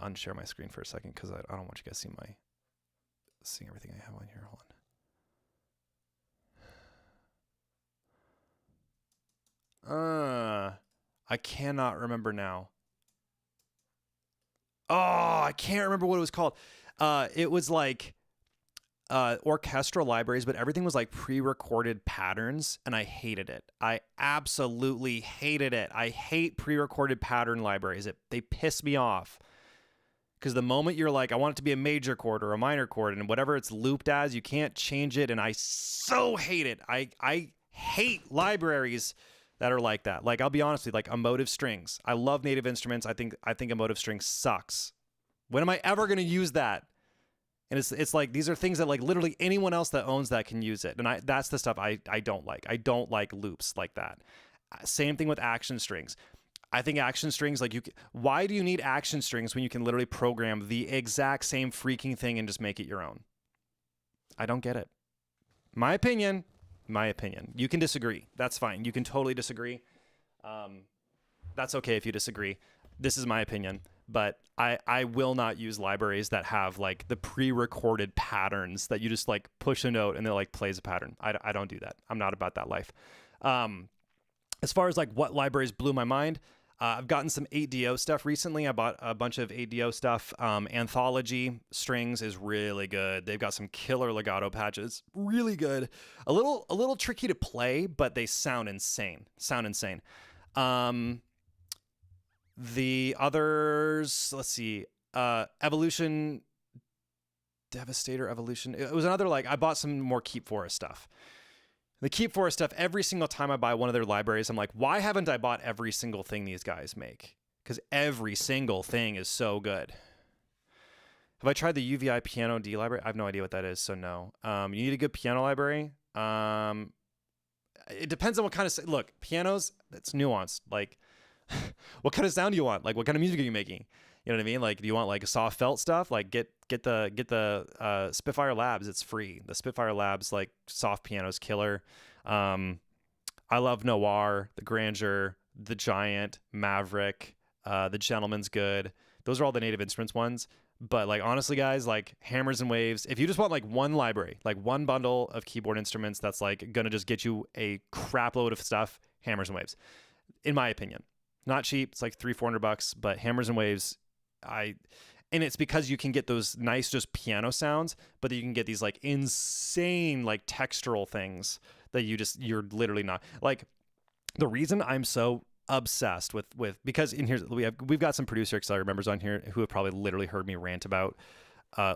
A: unshare my screen for a second because I don't want you guys seeing everything I have on here. Hold on. I cannot remember now. Oh, I can't remember what it was called. It was like orchestral libraries, but everything was like pre-recorded patterns, and I hated it. I absolutely hated it. I hate pre-recorded pattern libraries. They piss me off. Because the moment you're like, I want it to be a major chord or a minor chord, and whatever it's looped as, you can't change it, and I so hate it. I hate libraries that are like that. Like, I'll be honest with you, like emotive strings. I love native instruments. I think emotive strings sucks. When am I ever going to use that? And it's like, these are things that like literally anyone else that owns that can use it. And that's the stuff I don't like. I don't like loops like that. Same thing with action strings. I think action strings, like why do you need action strings when you can literally program the exact same freaking thing and just make it your own? I don't get it. My opinion. You can disagree. That's fine. You can totally disagree. That's okay if you disagree. This is my opinion. But I will not use libraries that have like the pre-recorded patterns that you just like push a note and it like plays a pattern. I don't do that. I'm not about that life. As far as like what libraries blew my mind, I've gotten some 8DO stuff recently. I bought a bunch of 8DO stuff. Anthology Strings is really good. They've got some killer legato patches. Really good. A little tricky to play, but they sound insane. The others, let's see, Evolution, Devastator Evolution. It was another, like, I bought some more Keep Forest stuff. The Keep Forest stuff, every single time I buy one of their libraries, I'm like, why haven't I bought every single thing these guys make? Because every single thing is so good. Have I tried the UVI Piano D library? I have no idea what that is, so no. You need a good piano library. It depends on what kind of... Look, pianos, it's nuanced. Like, what kind of sound do you want? Like, what kind of music are you making? You know what I mean? Like, do you want like soft felt stuff? Like, get the Spitfire Labs. It's free. The Spitfire Labs like soft piano's killer. I love Noir, the Grandeur, the Giant, Maverick. The Gentleman's good. Those are all the native instruments ones. But like honestly, guys, like Hammers and Waves. If you just want like one library, like one bundle of keyboard instruments, that's like gonna just get you a crap load of stuff. Hammers and Waves, in my opinion, not cheap. It's like $300-400, but Hammers and Waves. And it's because you can get those nice just piano sounds, but you can get these like insane like textural things that you're literally not like. The reason I'm so obsessed with because in here we've got some producer accelerator members on here who have probably literally heard me rant about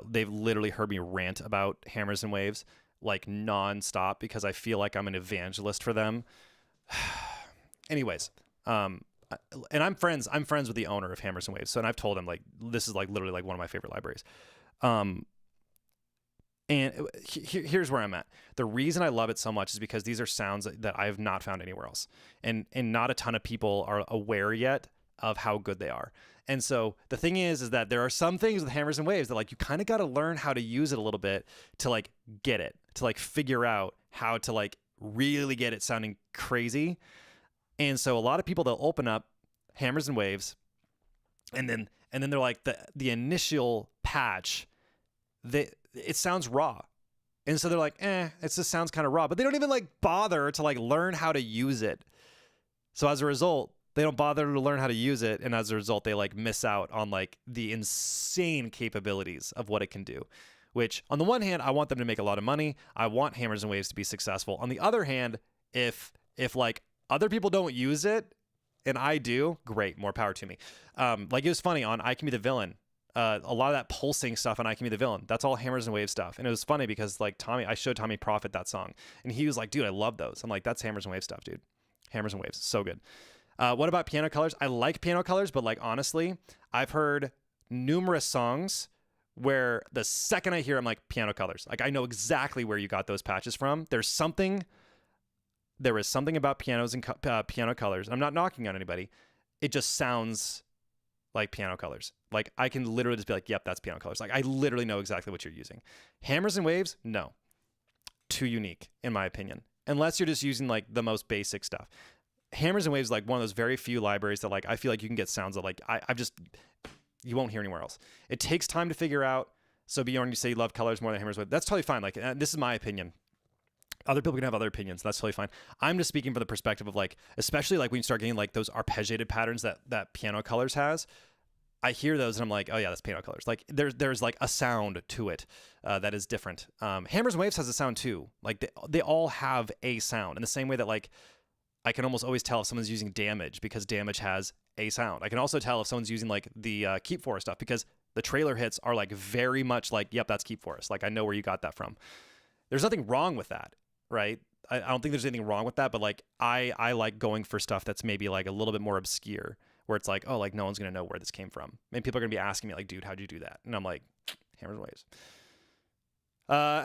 A: they've literally heard me rant about Hammers and Waves like nonstop because I feel like I'm an evangelist for them. Anyways, and I'm friends with the owner of Hammers and Waves. So, and I've told him like, this is like literally like one of my favorite libraries. And here's where I'm at. The reason I love it so much is because these are sounds that I have not found anywhere else. And not a ton of people are aware yet of how good they are. And so the thing is that there are some things with Hammers and Waves that like, you kind of got to learn how to use it a little bit to like get it, to like figure out how to like really get it sounding crazy. And so a lot of people, they'll open up Hammers and Waves and then they're like the initial patch, it sounds raw. And so they're like, it just sounds kind of raw, but they don't even like bother to like learn how to use it. So as a result, they don't bother to learn how to use it. And as a result, they like miss out on like the insane capabilities of what it can do, which on the one hand, I want them to make a lot of money. I want Hammers and Waves to be successful. On the other hand, if like other people don't use it and I do, great, more power to me. Like it was funny on I Can Be the Villain. A lot of that pulsing stuff on I Can Be the Villain, that's all Hammers and Waves stuff. And it was funny because like I showed Tommy Profit that song and he was like, dude, I love those. I'm like, that's Hammers and Waves stuff, dude. Hammers and Waves, so good. What about Piano Colors? I like Piano Colors, but like honestly, I've heard numerous songs where the second I hear, I'm like, Piano Colors. Like I know exactly where you got those patches from. There is something about pianos and Piano Colors. I'm not knocking on anybody. It just sounds like Piano Colors. Like I can literally just be like, yep, that's Piano Colors. Like I literally know exactly what you're using. Hammers and Waves, no. Too unique, in my opinion. Unless you're just using like the most basic stuff. Hammers and Waves is like one of those very few libraries that like I feel like you can get sounds that like you won't hear anywhere else. It takes time to figure out. So Bjorn, you say you love colors more than Hammers and Waves. That's totally fine. Like this is my opinion. Other people can have other opinions. That's totally fine. I'm just speaking from the perspective of like, especially like when you start getting like those arpeggiated patterns that Piano Colors has. I hear those and I'm like, oh yeah, that's Piano Colors. Like there's like a sound to it that is different. Hammers and Waves has a sound too. Like they all have a sound in the same way that like I can almost always tell if someone's using Damage because Damage has a sound. I can also tell if someone's using like the Keep Forest stuff because the trailer hits are like very much like, yep, that's Keep Forest. Like I know where you got that from. There's nothing wrong with that, right? I don't think there's anything wrong with that, but like I like going for stuff that's maybe like a little bit more obscure where it's like, oh, like no one's going to know where this came from. And people are going to be asking me like, dude, how'd you do that? And I'm like, Hammers and Waves.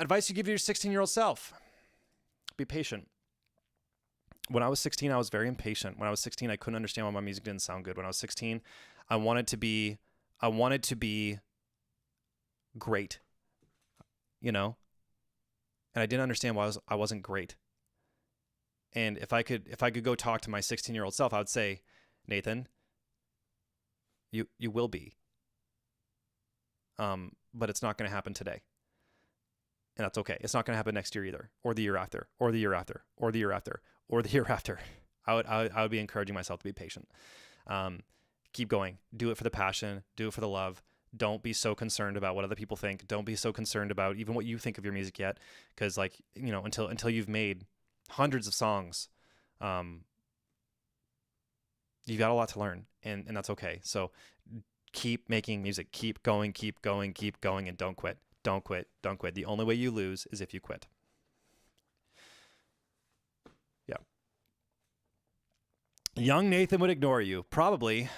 A: Advice you give to your 16-year-old self. Be patient. When I was 16, I was very impatient. When I was 16, I couldn't understand why my music didn't sound good. When I was 16, I wanted to be great, you know? And I didn't understand why I wasn't great. And if I could go talk to my 16-year-old self, I would say, Nathan, you will be. But it's not going to happen today. And that's okay. It's not going to happen next year either, or the year after, or the year after, or the year after, or the year after. I would be encouraging myself to be patient. Keep going. Do it for the passion. Do it for the love. Don't be so concerned about what other people think. Don't be so concerned about even what you think of your music yet, because like until you've made hundreds of songs, you've got a lot to learn, and that's okay. So keep making music. Keep going. Keep going. Keep going, and don't quit. Don't quit. Don't quit. The only way you lose is if you quit. Yeah. Young Nathan would ignore you. Probably.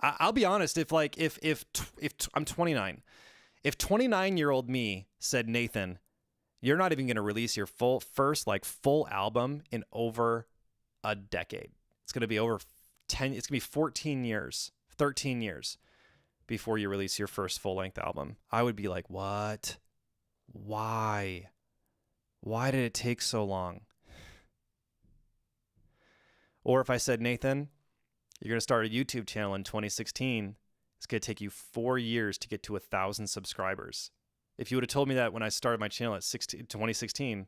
A: I'll be honest. If I'm 29, if 29-year-old me said, Nathan, you're not even going to release your full album in over a decade. It's going to be over 10. It's going to be 14 years, 13 years before you release your first full-length album. I would be like, what? Why? Why did it take so long? Or if I said, Nathan, you're going to start a YouTube channel in 2016. It's going to take you 4 years to get to 1,000 subscribers. If you would have told me that when I started my channel at 2016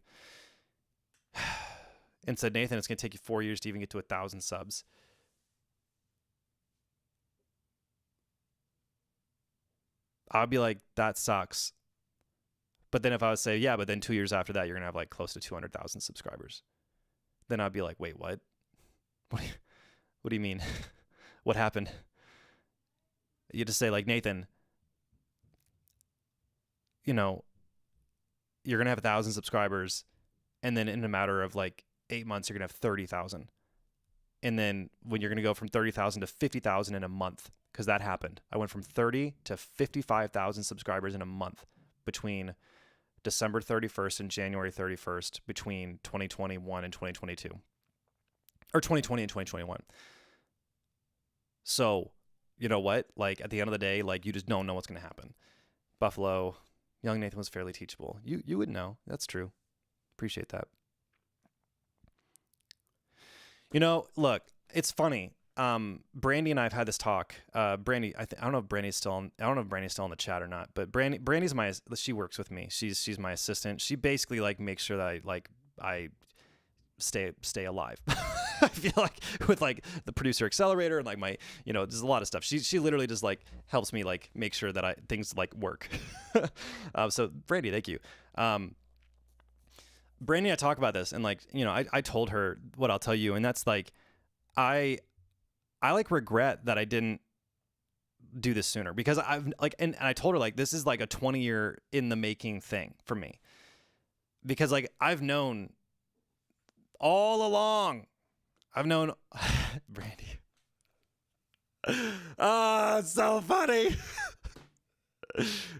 A: and said, Nathan, it's going to take you 4 years to even get to 1,000 subs. I'd be like, that sucks. But then if I would say, yeah, but then 2 years after that, you're going to have like close to 200,000 subscribers. Then I'd be like, wait, what? What do you mean? What happened? You just say like, Nathan, you're going to have 1,000 subscribers. And then in a matter of like 8 months, you're going to have 30,000. And then when you're going to go from 30,000 to 50,000 in a month, because that happened. I went from 30 to 55,000 subscribers in a month between December 31st and January 31st between 2021 and 2022. Or 2020 and 2021. So, you know what? Like, at the end of the day, like, you just don't know what's going to happen. Buffalo, young Nathan was fairly teachable. You would know. That's true. Appreciate that. Look, it's funny. Brandy and I have had this talk. Brandy, I don't know if Brandy's still in the chat or not, but Brandy's she works with me. She's my assistant. She basically like makes sure that I stay alive. I feel like with like the producer accelerator and like my, there's a lot of stuff. She literally just like helps me like make sure that things like work. So Brandy, thank you. Brandy and I talk about this, and like, I told her what I'll tell you, and that's like, I like regret that I didn't do this sooner, because I've like, and I told her like, this is like a 20-year in the making thing for me, because like I've known all along, Brandy. It's so funny.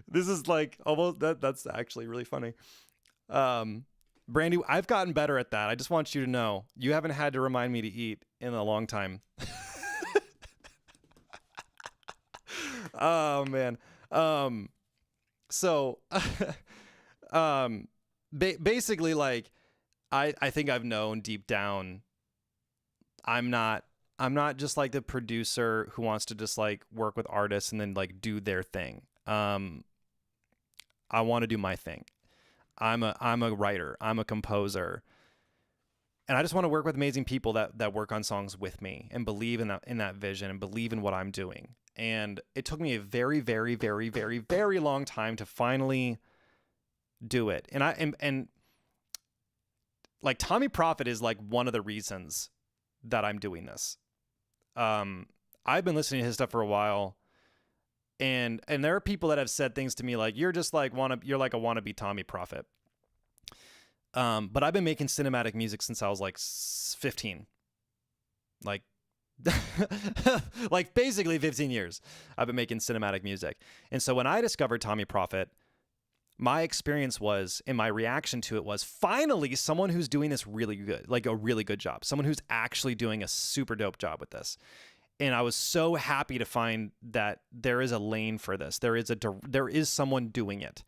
A: This is like almost that's actually really funny. Brandy, I've gotten better at that. I just want you to know, you haven't had to remind me to eat in a long time. Oh man. So basically like I think I've known deep down I'm not just like the producer who wants to just like work with artists and then like do their thing. I want to do my thing. I'm a writer. I'm a composer. And I just want to work with amazing people that work on songs with me and believe in that vision and believe in what I'm doing. And it took me a very, very, very, very, very long time to finally do it. And like Tommy Prophet is like one of the reasons that I'm doing this. I've been listening to his stuff for a while, and there are people that have said things to me like, you're just like you're like a wannabe Tommy Prophet. But I've been making cinematic music since I was like 15. Like like basically 15 years I've been making cinematic music. And so when I discovered Tommy Prophet, my experience was, and my reaction to it was, finally someone who's doing this really good, like a really good job, someone who's actually doing a super dope job with this. And I was so happy to find that there is a lane for this. There is someone doing it.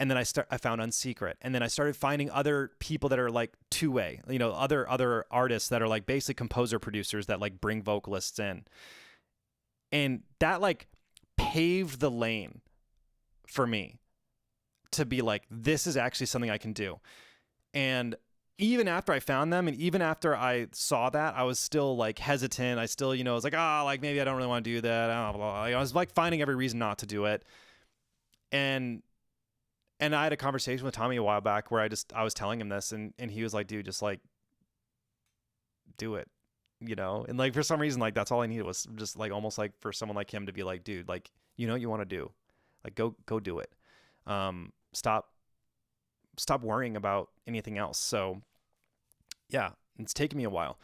A: And then I found Unsecret, and then I started finding other people that are like two-way, other artists that are like basically composer producers that like bring vocalists in. And that like paved the lane for me to be like, this is actually something I can do. And even after I found them, and even after I saw that, I was still like hesitant. I still, I was like, like maybe I don't really want to do that. I was like finding every reason not to do it. And I had a conversation with Tommy a while back where I was telling him this, and he was like, dude, just like do it, and like for some reason, like that's all I needed was just like almost like for someone like him to be like, dude, like, what you want to do, like go do it. Stop worrying about anything else. So yeah, it's taken me a while.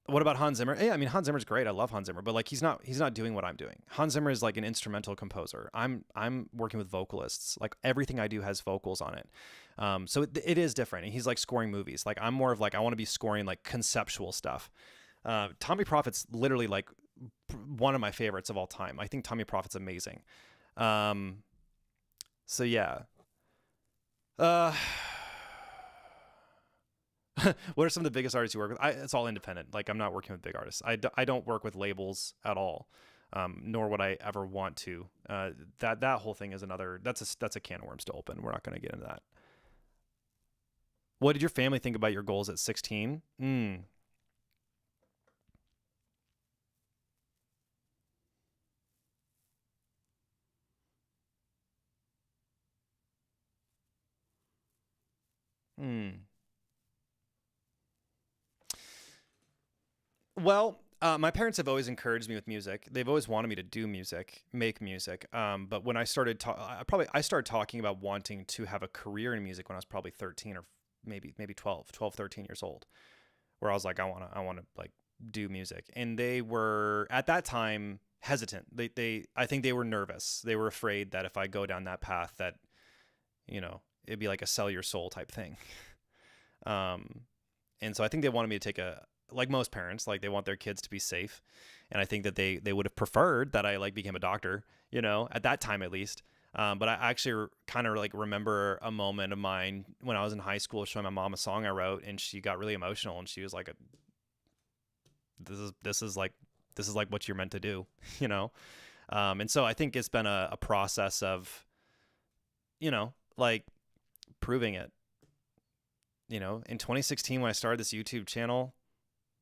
A: What about Hans Zimmer? Yeah, I mean, Hans Zimmer's great. I love Hans Zimmer, but like he's not doing what I'm doing. Hans Zimmer is like an instrumental composer. I'm working with vocalists. Like everything I do has vocals on it. So it is different. And he's like scoring movies. Like I'm more of like, I want to be scoring like conceptual stuff. Tommy Prophet's literally like one of my favorites of all time. I think Tommy Prophet's amazing. So yeah. What are some of the biggest artists you work with? It's all independent. Like I'm not working with big artists. I don't work with labels at all, nor would I ever want to. That whole thing is that's a can of worms to open. We're not going to get into that. What did your family think about your goals at 16? Well, my parents have always encouraged me with music. They've always wanted me to do music, make music. But when I started, I started talking about wanting to have a career in music when I was probably 13 or maybe 12, 13 years old, where I was like, I want to like do music. And they were at that time hesitant. I think they were nervous. They were afraid that if I go down that path that, it'd be like a sell your soul type thing. And so I think they wanted me to take like most parents, like they want their kids to be safe. And I think that they would have preferred that I like became a doctor, at that time at least. But I actually kind of like remember a moment of mine when I was in high school showing my mom a song I wrote, and she got really emotional, and she was like, this is like what you're meant to do, you know? And so I think it's been a process of, you know, like proving it. You know, in 2016 when I started this YouTube channel,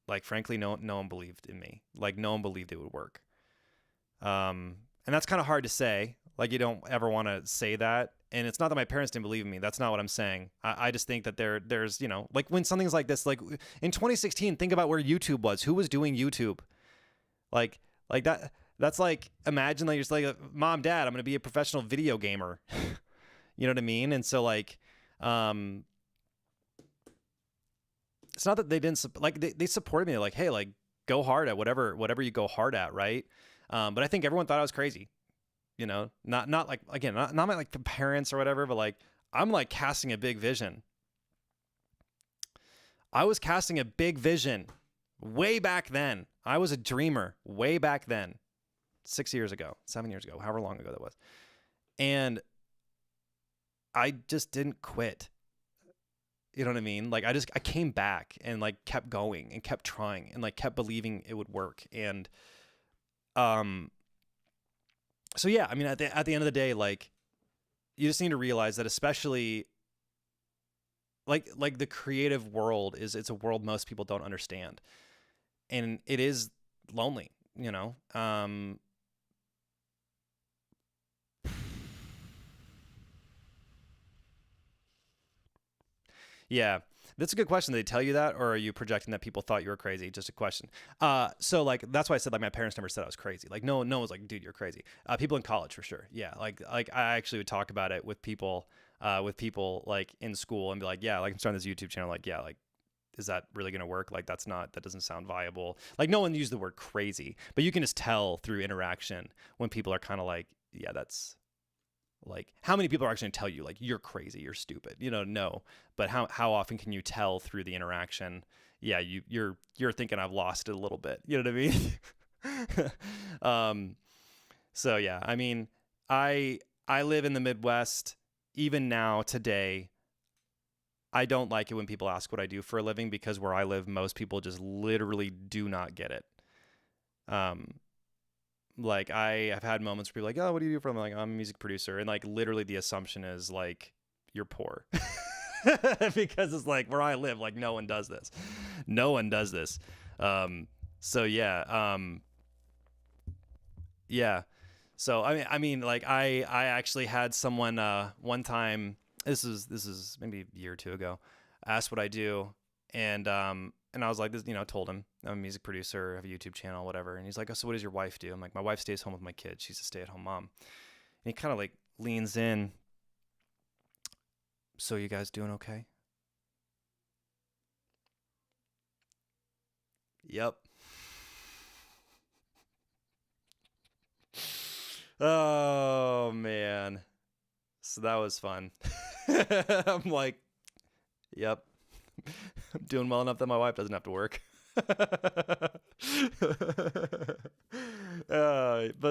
A: like frankly, no one believed in me. Like no one believed it would work. And that's kind of hard to say. Like you don't ever want to say that. And it's not that my parents didn't believe in me. That's not what I'm saying. I just think that there's, you know, like when something's like this, like in 2016, think about where YouTube was. Who was doing YouTube? Like that. That's like, imagine like you're just like, Mom, Dad, I'm going to be a professional video gamer. You know what I mean? And so like, it's not that they didn't like they supported me. They're like, hey, like go hard at whatever you go hard at, right? But I think everyone thought I was crazy. You know, not like again, not like the parents or whatever, but like I'm like casting a big vision. I was casting a big vision way back then. I was a dreamer way back then, 6 years ago, 7 years ago, however long ago that was, and I just didn't quit. You know what I mean? Like I came back and like kept going and kept trying and like kept believing it would work. And, so yeah, I mean, at the end of the day, like you just need to realize that especially like the creative world it's a world most people don't understand. And it is lonely, you know? Yeah, that's a good question. Did they tell you that, or are you projecting that people thought you were crazy? Just a question. So like that's why I said like my parents never said I was crazy. Like no one was like, dude, you're crazy. People in college for sure. Yeah, like I actually would talk about it with people like in school and be like, yeah, like I'm starting this YouTube channel. Like yeah, like is that really gonna work? Like that doesn't sound viable. Like no one used the word crazy, but you can just tell through interaction when people are kind of like, yeah, that's. Like how many people are actually going to tell you like you're crazy, you're stupid, you know? No, but how often can you tell through the interaction? Yeah, you're thinking I've lost it a little bit. You know what I mean? So yeah, I mean, I live in the Midwest. Even now today, I don't like it when people ask what I do for a living because where I live, most people just literally do not get it. Like I have had moments where people are like, oh, what do you do for a living? Like, I'm a music producer. And like literally the assumption is like, you're poor because it's like where I live, like no one does this. No one does this. So yeah. Yeah. So, I mean, like I actually had someone, one time, this is maybe a year or two ago, asked what I do. And I was like, this, you know, told him I'm a music producer, I have a YouTube channel, whatever. And he's like, oh, so what does your wife do? I'm like, my wife stays home with my kids. She's a stay-at-home mom. And he kind of like leans in. So you guys doing okay? Yep. Oh man. So that was fun. I'm like, yep. I'm doing well enough that my wife doesn't have to work. But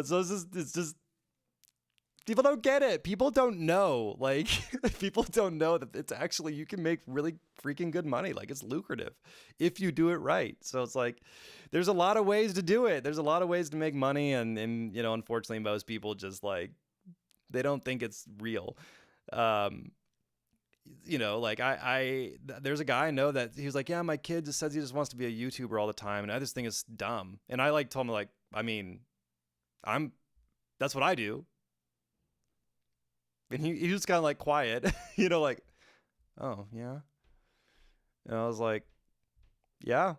A: so it's just people don't get it. People don't know. Like people don't know that it's actually you can make really freaking good money. Like it's lucrative if you do it right. So it's like there's a lot of ways to do it. There's a lot of ways to make money, and you know, unfortunately, most people just like they don't think it's real. You know, like there's a guy I know that he was like, yeah, my kid just says he just wants to be a YouTuber all the time. And I just think it's dumb. And I like told him like, I mean, that's what I do. And he was kind of like quiet, you know, like, oh yeah. And I was like, yeah.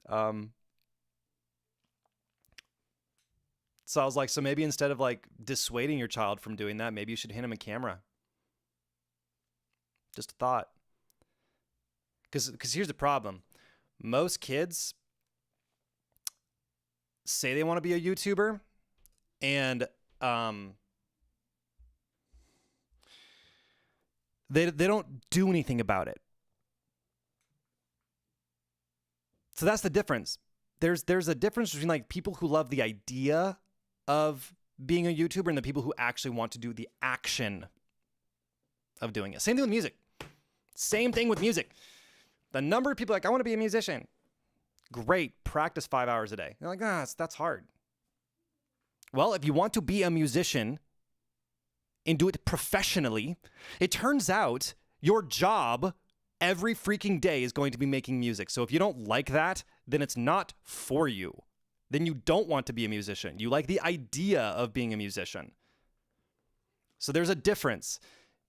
A: So I was like, so maybe instead of like dissuading your child from doing that, maybe you should hand him a camera. Just a thought. Because here's the problem. Most kids say they want to be a YouTuber and they don't do anything about it. So that's the difference. There's a difference between like people who love the idea of being a YouTuber and the people who actually want to do the action of doing it. Same thing with music. Same thing with music. The number of people like, I want to be a musician. Great. Practice 5 hours a day. You're like, that's hard. Well, if you want to be a musician and do it professionally, it turns out your job every freaking day is going to be making music. So if you don't like that, then it's not for you. Then you don't want to be a musician. You like the idea of being a musician. So there's a difference.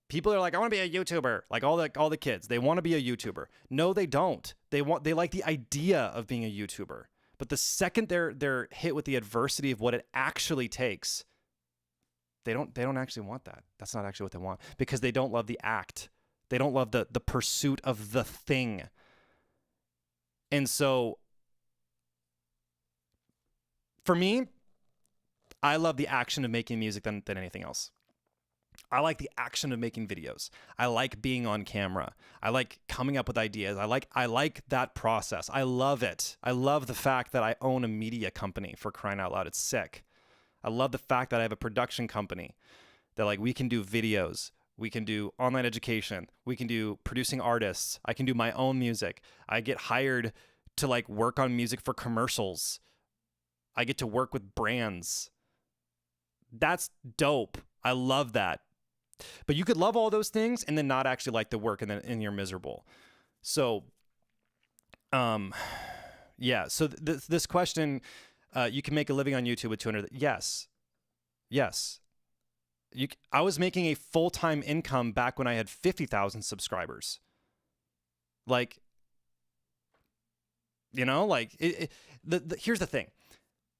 A: People are like, I want to be a YouTuber. Like all the kids, they want to be a YouTuber. No, they don't. They like the idea of being a YouTuber. But the second they're hit with the adversity of what it actually takes, they don't actually want that. That's not actually what they want, because they don't love the act. They don't love the pursuit of the thing. And so for me, I love the action of making music than anything else. I like the action of making videos. I like being on camera. I like coming up with ideas. I like that process. I love it. I love the fact that I own a media company, for crying out loud. It's sick. I love the fact that I have a production company that like we can do videos, we can do online education, we can do producing artists. I can do my own music. I get hired to like work on music for commercials. I get to work with brands. That's dope. I love that. But you could love all those things and then not actually like the work, and you're miserable. So, yeah. So this question, you can make a living on YouTube with 200. Yes. I was making a full-time income back when I had 50,000 subscribers. Like, you know, like here's the thing.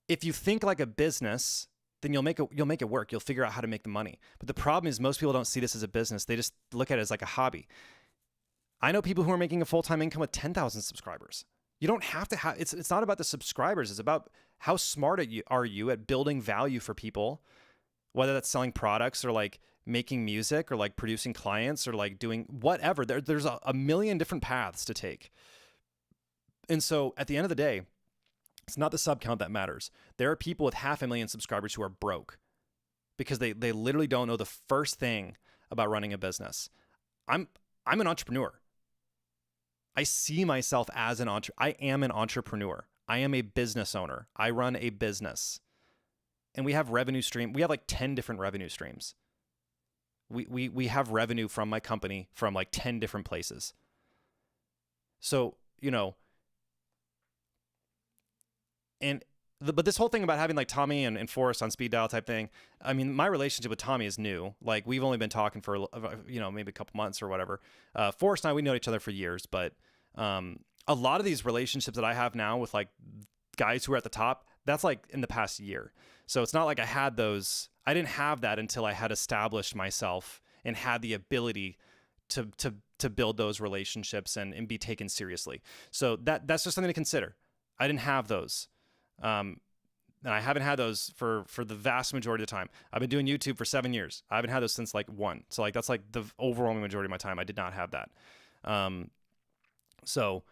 A: If you think like a business, then you'll make it work. You'll figure out how to make the money. But the problem is most people don't see this as a business. They just look at it as like a hobby. I know people who are making a full-time income with 10,000 subscribers. You don't have to have, it's not about the subscribers. It's about how smart are you at building value for people, whether that's selling products or like making music or like producing clients or like doing whatever. There's a million different paths to take. And so at the end of the day, it's not the sub count that matters. There are people with 500,000 subscribers who are broke because they literally don't know the first thing about running a business. I'm an entrepreneur. I see myself as I am an entrepreneur. I am a business owner. I run a business. And we have revenue stream. We have like 10 different revenue streams. We have revenue from my company from like 10 different places. So, you know, but this whole thing about having like Tommy and Forrest on speed dial type thing, I mean, my relationship with Tommy is new. Like we've only been talking for, you know, maybe a couple months or whatever. Forrest and I, we know each other for years, but a lot of these relationships that I have now with like guys who are at the top, that's like in the past year. So it's not like I didn't have that until I had established myself and had the ability to build those relationships and be taken seriously. So that's just something to consider. I didn't have those. And I haven't had those for the vast majority of the time. I've been doing YouTube for 7 years. I haven't had those since like 1. So like, that's like the overwhelming majority of my time. I did not have that. So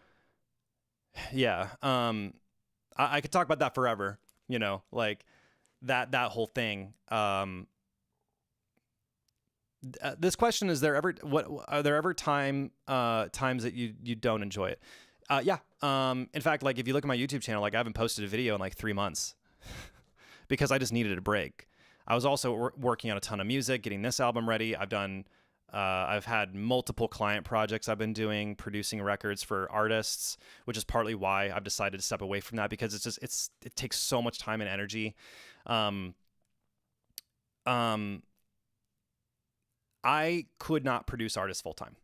A: yeah, I could talk about that forever, you know, like that whole thing. This question, are there ever times that you don't enjoy it? Yeah. In fact, like if you look at my YouTube channel, like I haven't posted a video in like 3 months because I just needed a break. I was also working on a ton of music, getting this album ready. I've had multiple client projects I've been doing, producing records for artists, which is partly why I've decided to step away from that, because it takes so much time and energy. I could not produce artists full time.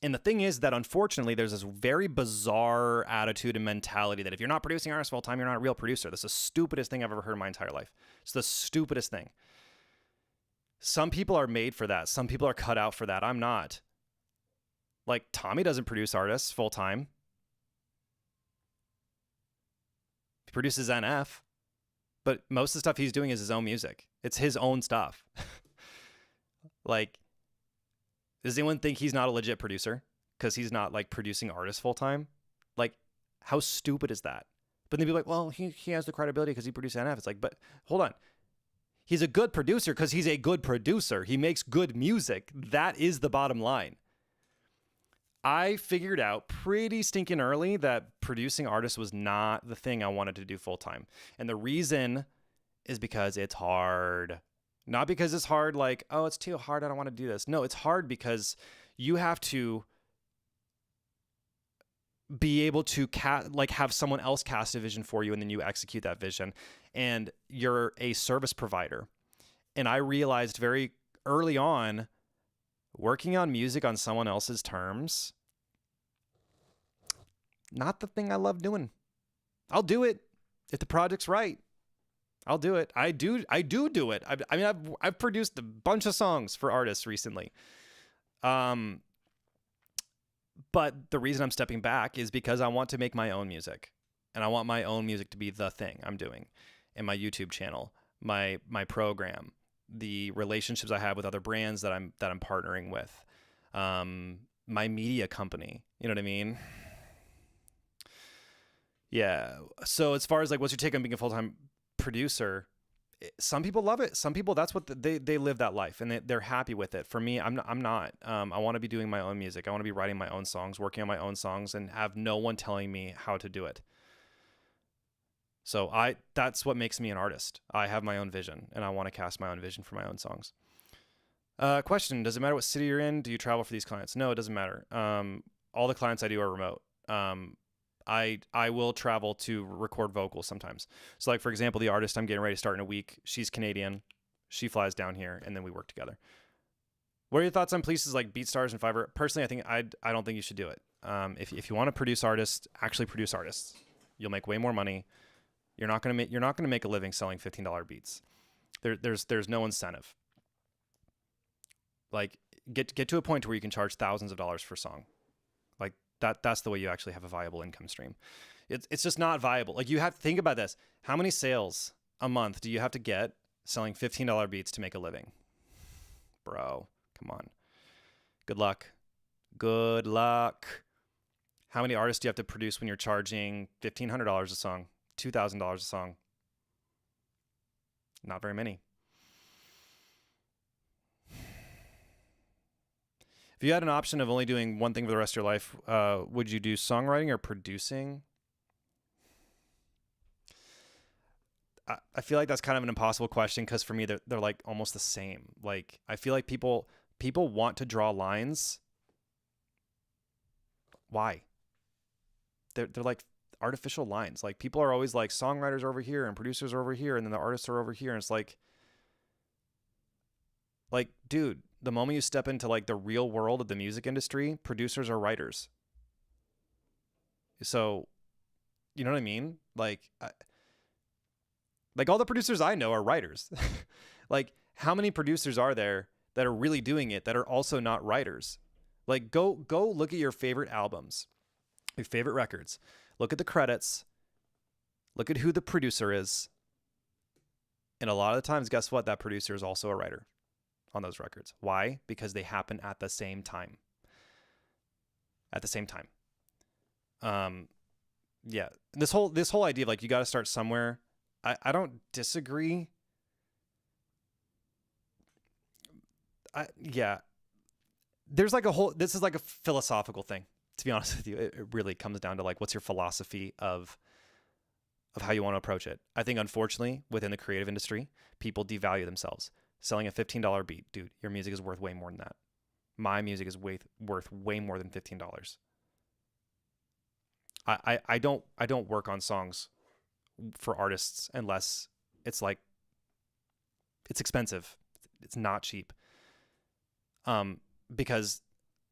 A: And the thing is that unfortunately, there's this very bizarre attitude and mentality that if you're not producing artists full time, you're not a real producer. That's the stupidest thing I've ever heard in my entire life. It's the stupidest thing. Some people are made for that. Some people are cut out for that. I'm not. Like Tommy doesn't produce artists full time. He produces NF, but most of the stuff he's doing is his own music. It's his own stuff. Like, does anyone think he's not a legit producer because he's not like producing artists full time? Like, how stupid is that? But then people are like, well, he has the credibility because he produced NF. It's like, but hold on. He's a good producer because he's a good producer. He makes good music. That is the bottom line. I figured out pretty stinking early that producing artists was not the thing I wanted to do full time. And the reason is because it's hard. Not because it's hard like, oh, it's too hard, I don't want to do this. No, it's hard because you have to be able to have someone else cast a vision for you, and then you execute that vision. And you're a service provider. And I realized very early on, working on music on someone else's terms, not the thing I love doing. I'll do it if the project's right. I'll do it. I do do it. I've produced a bunch of songs for artists recently. But the reason I'm stepping back is because I want to make my own music, and I want my own music to be the thing I'm doing, and my YouTube channel, my program, the relationships I have with other brands that I'm partnering with, my media company. You know what I mean? Yeah. So as far as like, what's your take on being a full-time producer? Some people love it. Some people, that's what they live that life, and they're happy with it. For me, I'm not. I want to be doing my own music. I want to be writing my own songs, working on my own songs, and have no one telling me how to do it. So that's what makes me an artist. I have my own vision, and I want to cast my own vision for my own songs. Question: does it matter what city you're in? Do you travel for these clients? No, it doesn't matter. All the clients I do are remote. I will travel to record vocals sometimes. So like, for example, the artist I'm getting ready to start in a week, she's Canadian. She flies down here, and then we work together. What are your thoughts on places like BeatStars and Fiverr? Personally, I don't think you should do it. If you want to produce artists, actually produce artists. You'll make way more money. You're not gonna make a living selling $15 beats. There's no incentive. Like, get to a point where you can charge thousands of dollars for a song. Like that's the way you actually have a viable income stream. It's just not viable. Like, you have to think about this. How many sales a month do you have to get selling $15 beats to make a living? Bro, come on. Good luck. Good luck. How many artists do you have to produce when you're charging $1,500 a song, $2,000 a song? Not very many. If you had an option of only doing one thing for the rest of your life, would you do songwriting or producing? I feel like that's kind of an impossible question, because for me, they're like almost the same. Like, I feel like people want to draw lines. Why? They're like artificial lines. Like, people are always like, songwriters are over here and producers are over here, and then the artists are over here, and it's like, dude, the moment you step into like the real world of the music industry, producers are writers. So, you know what I mean? Like all the producers I know are writers. Like, how many producers are there that are really doing it that are also not writers? Like, go look at your favorite albums, your favorite records. Look at the credits. Look at who the producer is. And a lot of the times, guess what? That producer is also a writer on those records. Why? Because they happen at the same time. Yeah. This whole idea of like, you got to start somewhere. I don't disagree. There's like this is like a philosophical thing, to be honest with you. It really comes down to like, what's your philosophy of how you want to approach it. I think, unfortunately, within the creative industry, people devalue themselves. Selling a $15 beat, dude, your music is worth way more than that. My music is worth way more than $15. I don't work on songs for artists unless it's like, it's expensive. It's not cheap. Because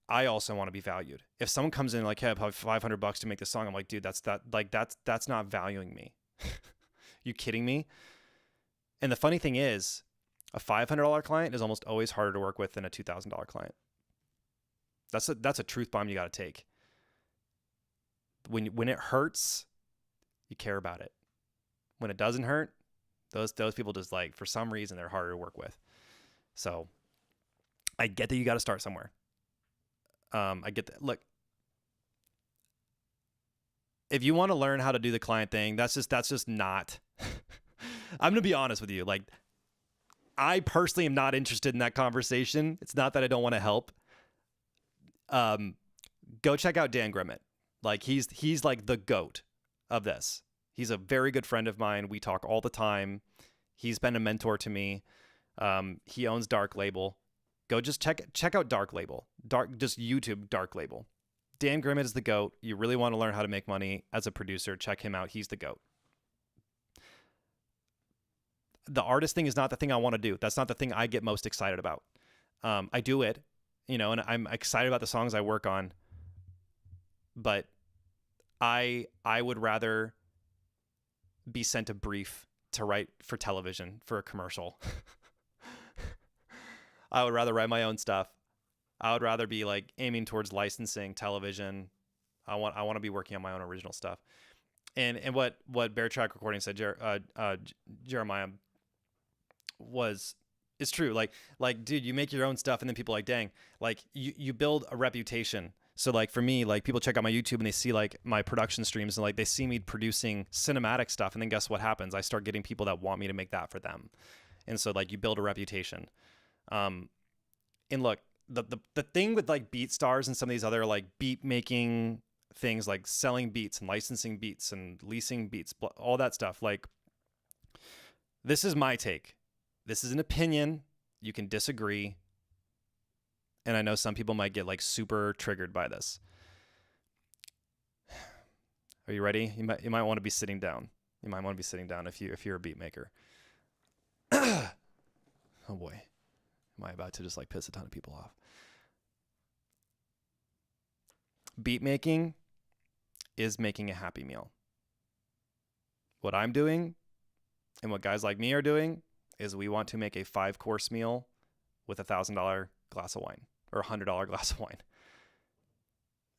A: I also want to be valued. If someone comes in like, hey, I have $500 to make this song, I'm like, dude, that's not valuing me. You kidding me? And the funny thing is, a $500 client is almost always harder to work with than a $2,000 client. That's a truth bomb you got to take. When it hurts, you care about it. When it doesn't hurt, those people just, like, for some reason, they're harder to work with. So I get that you got to start somewhere. I get that. Look, if you want to learn how to do the client thing, that's just not. I'm gonna be honest with you. Like, I personally am not interested in that conversation. It's not that I don't want to help. go check out Dan Grimmett. Like he's like the GOAT of this. He's a very good friend of mine. We talk all the time. He's been a mentor to me. He owns Dark Label. Go just check out Dark Label. Just YouTube Dark Label. Dan Grimmett is the GOAT. You really want to learn how to make money as a producer, check him out. He's the GOAT. The artist thing is not the thing I want to do. That's not the thing I get most excited about. I do it, and I'm excited about the songs I work on. But I would rather be sent a brief to write for television for a commercial. I would rather write my own stuff. I would rather be like aiming towards licensing television. I want to be working on my own original stuff. And what Bear Track Recording said, Jeremiah, is true. Like, dude, you make your own stuff and then people are like, dang, like you build a reputation. So like for me, like people check out my YouTube and they see like my production streams and like they see me producing cinematic stuff. And then guess what happens? I start getting people that want me to make that for them. And so like you build a reputation. And look, the thing with like BeatStars and some of these other like beat making things, like selling beats and licensing beats and leasing beats, all that stuff. Like, this is my take. This is an opinion. You can disagree. And I know some people might get like super triggered by this. Are you ready? You might want to be sitting down. You might want to be sitting down if you're a beat maker. Oh boy. Am I about to just like piss a ton of people off? Beat making is making a happy meal. What I'm doing and what guys like me are doing is we want to make a 5-course meal with $1,000 glass of wine or $100 glass of wine.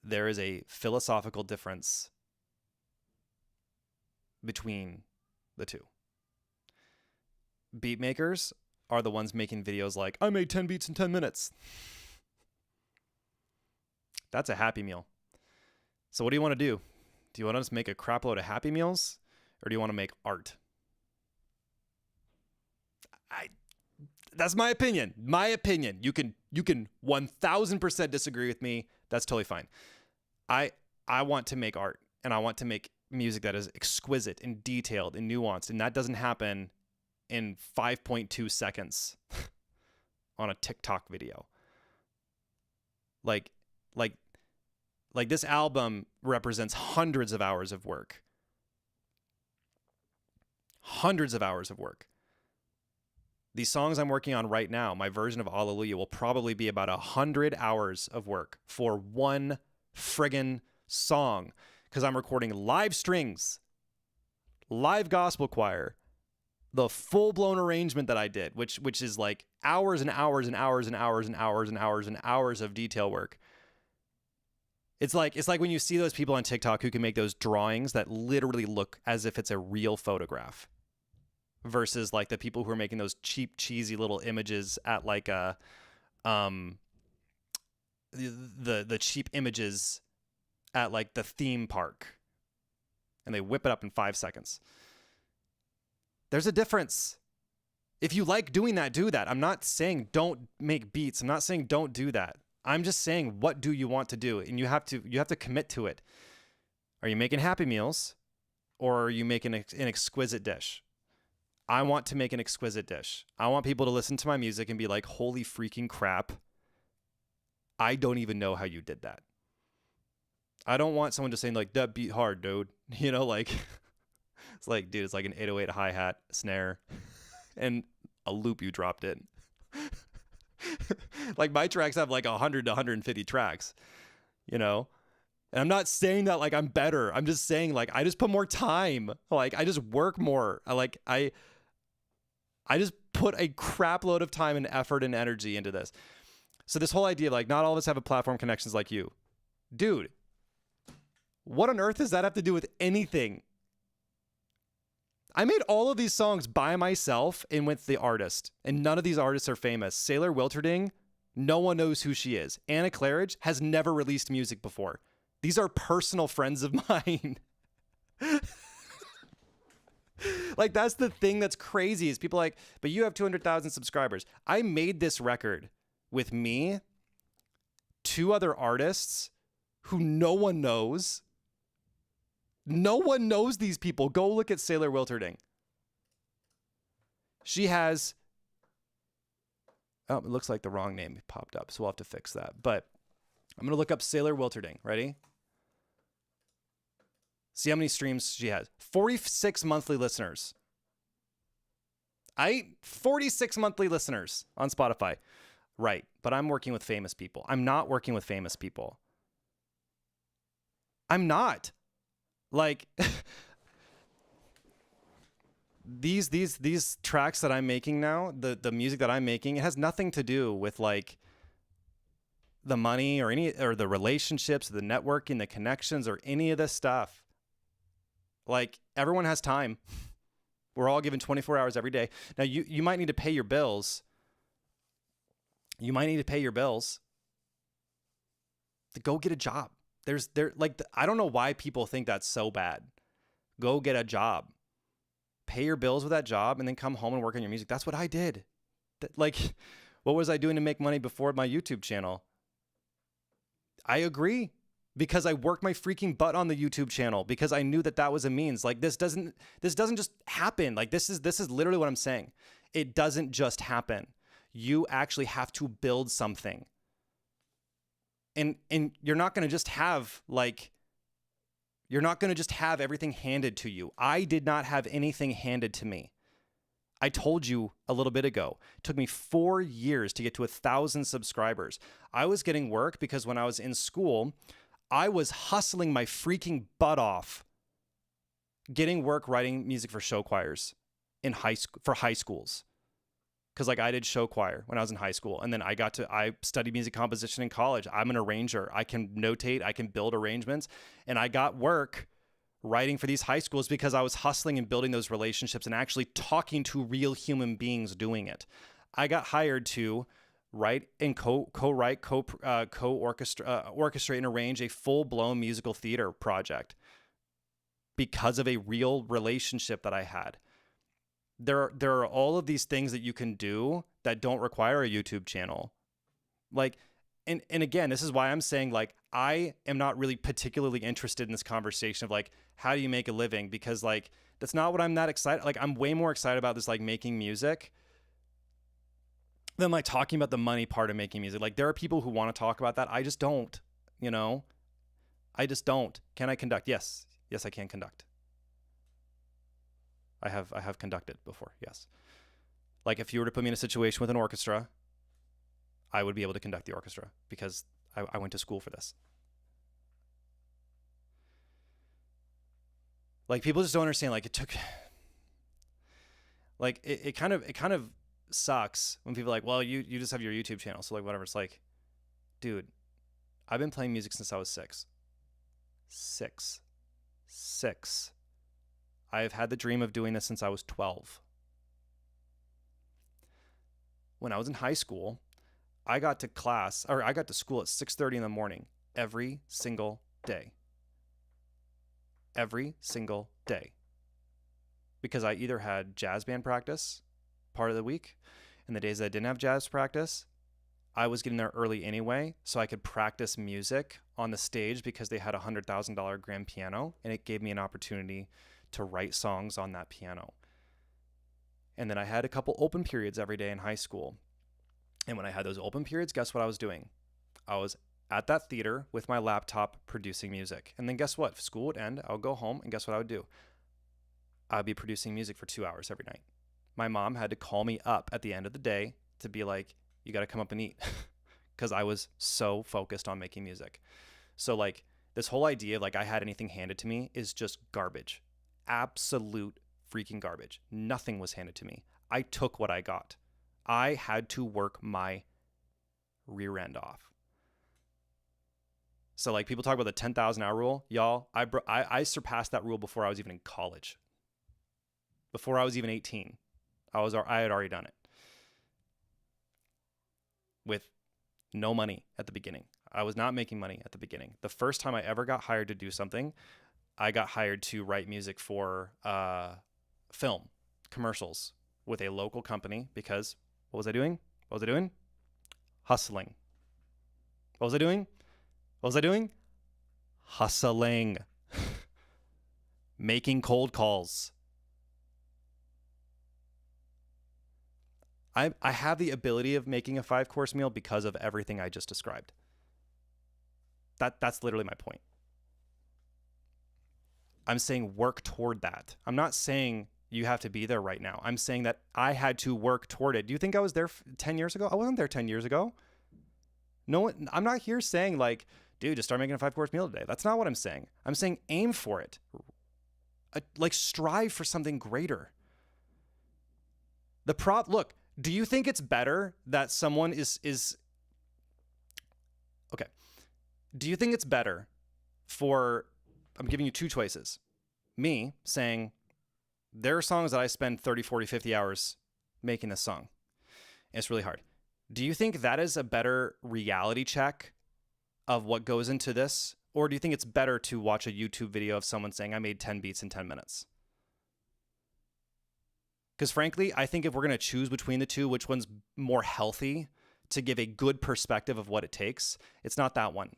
A: There is a philosophical difference between the two. Beat makers are the ones making videos like, I made 10 beats in 10 minutes. That's a happy meal. So what do you want to do? Do you want to just make a crap load of happy meals, or do you want to make art? That's my opinion. My opinion. You can 1000% disagree with me. That's totally fine. I want to make art, and I want to make music that is exquisite and detailed and nuanced, and that doesn't happen in 5.2 seconds on a TikTok video. Like this album represents hundreds of hours of work. Hundreds of hours of work. These songs I'm working on right now, my version of Hallelujah, will probably be about 100 hours of work for one friggin' song, because I'm recording live strings, live gospel choir, the full-blown arrangement that I did, which is like hours and hours and hours and hours and hours and hours and hours of detail work. It's like when you see those people on TikTok who can make those drawings that literally look as if it's a real photograph, versus like the people who are making those cheap, cheesy little images at like the cheap images at like the theme park, and they whip it up in 5 seconds. There's a difference. If you like doing that, do that. I'm not saying don't make beats. I'm not saying don't do that. I'm just saying, what do you want to do? And you have to commit to it. Are you making happy meals, or are you making an exquisite dish? I want to make an exquisite dish. I want people to listen to my music and be like, holy freaking crap, I don't even know how you did that. I don't want someone just saying like, that beat hard, dude. You know, like, it's like, dude, it's like an 808 hi-hat, snare, and a loop you dropped in. Like, my tracks have like 100 to 150 tracks, you know? And I'm not saying that like I'm better. I'm just saying like I just put more time. Like, I just work more. I just put a crap load of time and effort and energy into this. So this whole idea of like, not all of us have a platform connections like you. Dude, what on earth does that have to do with anything? I made all of these songs by myself and with the artist, and none of these artists are famous. Sailor Wilterding, no one knows who she is. Anna Claridge has never released music before. These are personal friends of mine. Like, that's the thing that's crazy, is people like, but you have 200,000 subscribers. I made this record with me, 2 other artists, who no one knows. No one knows these people. Go look at Sailor Wilterding. She has, oh, it looks like the wrong name popped up, so we'll have to fix that. But I'm going to look up Sailor Wilterding. Ready? See how many streams she has. 46 monthly listeners. 46 monthly listeners on Spotify. Right, but I'm working with famous people. I'm not working with famous people. I'm not. Like, these tracks that I'm making now, the music that I'm making, it has nothing to do with like the money or the relationships, the networking, the connections, or any of this stuff. Like, everyone has time. We're all given 24 hours every day. Now, you might need to pay your bills. You might need to pay your bills to go get a job. I don't know why people think that's so bad. Go get a job, pay your bills with that job, and then come home and work on your music. That's what I did. Like, what was I doing to make money before my YouTube channel? I agree, because I worked my freaking butt on the YouTube channel because I knew that was a means. Like, this doesn't just happen. Like, this is literally what I'm saying. It doesn't just happen. You actually have to build something. And you're not going to just have everything handed to you. I did not have anything handed to me. I told you a little bit ago, it took me 4 years to get to 1,000 subscribers. I was getting work because when I was in school, I was hustling my freaking butt off, getting work writing music for show choirs for high schools. Because like I did show choir when I was in high school, and then I studied music composition in college. I'm an arranger. I can notate, I can build arrangements, and I got work writing for these high schools because I was hustling and building those relationships and actually talking to real human beings doing it. I got hired to write and orchestrate and arrange a full-blown musical theater project because of a real relationship that I had. There are all of these things that you can do that don't require a YouTube channel. Like, and again, this is why I'm saying, like, I am not really particularly interested in this conversation of like, how do you make a living? Because like, that's not what I'm that excited. Like, I'm way more excited about this, like making music, than like talking about the money part of making music. Like, there are people who want to talk about that. I just don't, I just don't. Can I conduct? Yes, I can conduct. I have conducted before, yes. Like, if you were to put me in a situation with an orchestra, I would be able to conduct the orchestra because I went to school for this. Like, people just don't understand. Like, it took, like, it kind of sucks when people are like, well, you just have your YouTube channel, so like whatever. It's like, dude, I've been playing music since I was six. I've had the dream of doing this since I was 12. When I was in high school, I got to school at 6:30 in the morning every single day. Every single day. Because I either had jazz band practice part of the week, and the days that I didn't have jazz practice, I was getting there early anyway, so I could practice music on the stage because they had a $100,000 grand piano, and it gave me an opportunity to write songs on that piano. And then I had a couple open periods every day in high school. And when I had those open periods, guess what I was doing? I was at that theater with my laptop producing music. And then guess what? If school would end, I would go home, and guess what I would do? I'd be producing music for 2 hours every night. My mom had to call me up at the end of the day to be like, you got to come up and eat, because I was so focused on making music. So like, this whole idea of like I had anything handed to me is just garbage. Absolute freaking garbage. Nothing was handed to me. I took what I got. I had to work my rear end off. So like, people talk about the 10,000 hour rule. Y'all, I surpassed that rule before I was even in college. Before I was even 18. I had already done it. With no money at the beginning. I was not making money at the beginning. The first time I ever got hired to do something, I got hired to write music for film commercials with a local company because what was I doing? Hustling. What was I doing? hustling, making cold calls. I have the ability of making a 5-course meal because of everything I just described. That's literally my point. I'm saying work toward that. I'm not saying you have to be there right now. I'm saying that I had to work toward it. Do you think I was there 10 years ago? I wasn't there 10 years ago. No, I'm not here saying like, dude, just start making a 5-course meal today. That's not what I'm saying. I'm saying aim for it. Like strive for something greater. Look, do you think it's better that someone is okay? Do you think it's better for, I'm giving you two choices. Me saying, there are songs that I spend 30, 40, 50 hours making this song. And it's really hard. Do you think that is a better reality check of what goes into this? Or do you think it's better to watch a YouTube video of someone saying, I made 10 beats in 10 minutes? Because frankly, I think if we're going to choose between the two, which one's more healthy to give a good perspective of what it takes, it's not that one.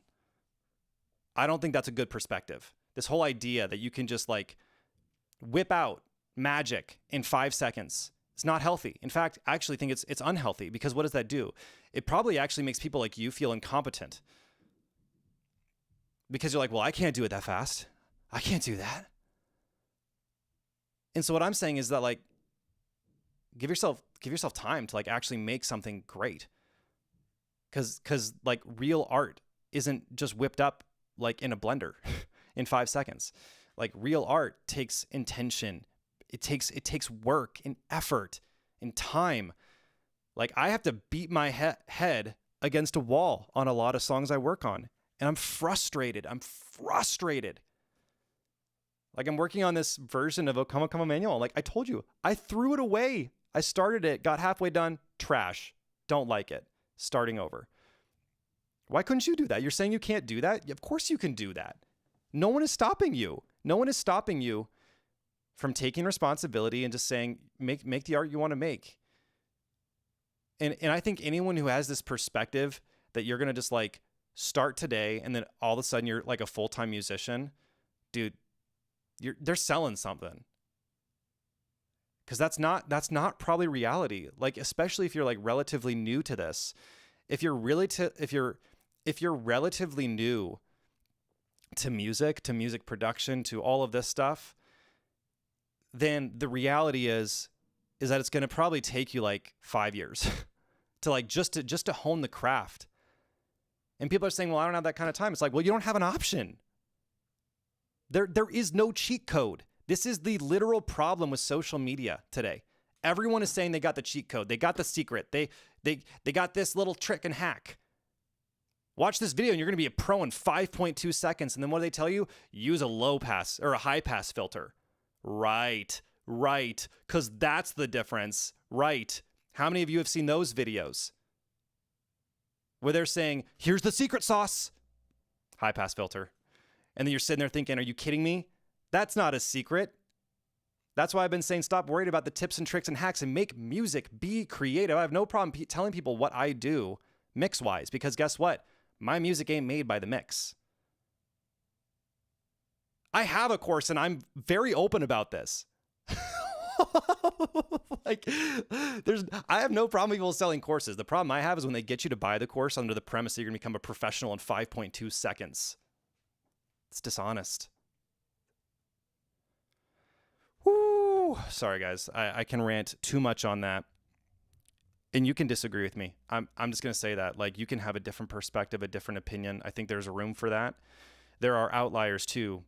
A: I don't think that's a good perspective. This whole idea that you can just like whip out magic in 5 seconds, it's not healthy. In fact, I actually think it's unhealthy, because what does that do? It probably actually makes people like you feel incompetent. Because you're like, well, I can't do it that fast. I can't do that. And so what I'm saying is that like, give yourself time to like actually make something great. Cause like real art isn't just whipped up like in a blender in 5 seconds. Like real art takes intention. It takes work and effort and time. Like I have to beat my head against a wall on a lot of songs I work on. And I'm frustrated. Like I'm working on this version of Okama Kama Manual. Like I told you, I threw it away. I started it, got halfway done, trash. Don't like it. Starting over. Why couldn't you do that? You're saying you can't do that? Of course you can do that. No one is stopping you. No one is stopping you from taking responsibility and just saying, make the art you want to make. And I think anyone who has this perspective that you're going to just like start today and then all of a sudden you're like a full-time musician, dude, they're selling something. Because that's not probably reality. Like, especially if you're like relatively new to this. If you're relatively new to music production, to all of this stuff, then the reality is that it's going to probably take you like 5 years to like just to hone the craft. And people are saying, well, I don't have that kind of time. It's like, well, you don't have an option. There is no cheat code. This is the literal problem with social media today. Everyone is saying they got the cheat code. They got the secret. They got this little trick and hack. Watch this video and you're going to be a pro in 5.2 seconds. And then what do they tell you? Use a low pass or a high pass filter. Right. Because that's the difference. Right. How many of you have seen those videos where they're saying, here's the secret sauce, high pass filter. And then you're sitting there thinking, are you kidding me? That's not a secret. That's why I've been saying stop worried about the tips and tricks and hacks and make music. Be creative. I have no problem telling people what I do mix-wise, because guess what? My music ain't made by the mix. I have a course and I'm very open about this. Like, I have no problem with people selling courses. The problem I have is when they get you to buy the course under the premise that you're going to become a professional in 5.2 seconds. It's dishonest. Woo! Sorry, guys. I can rant too much on that. And you can disagree with me. I'm just going to say that. Like, you can have a different perspective, a different opinion. I think there's a room for that. There are outliers too.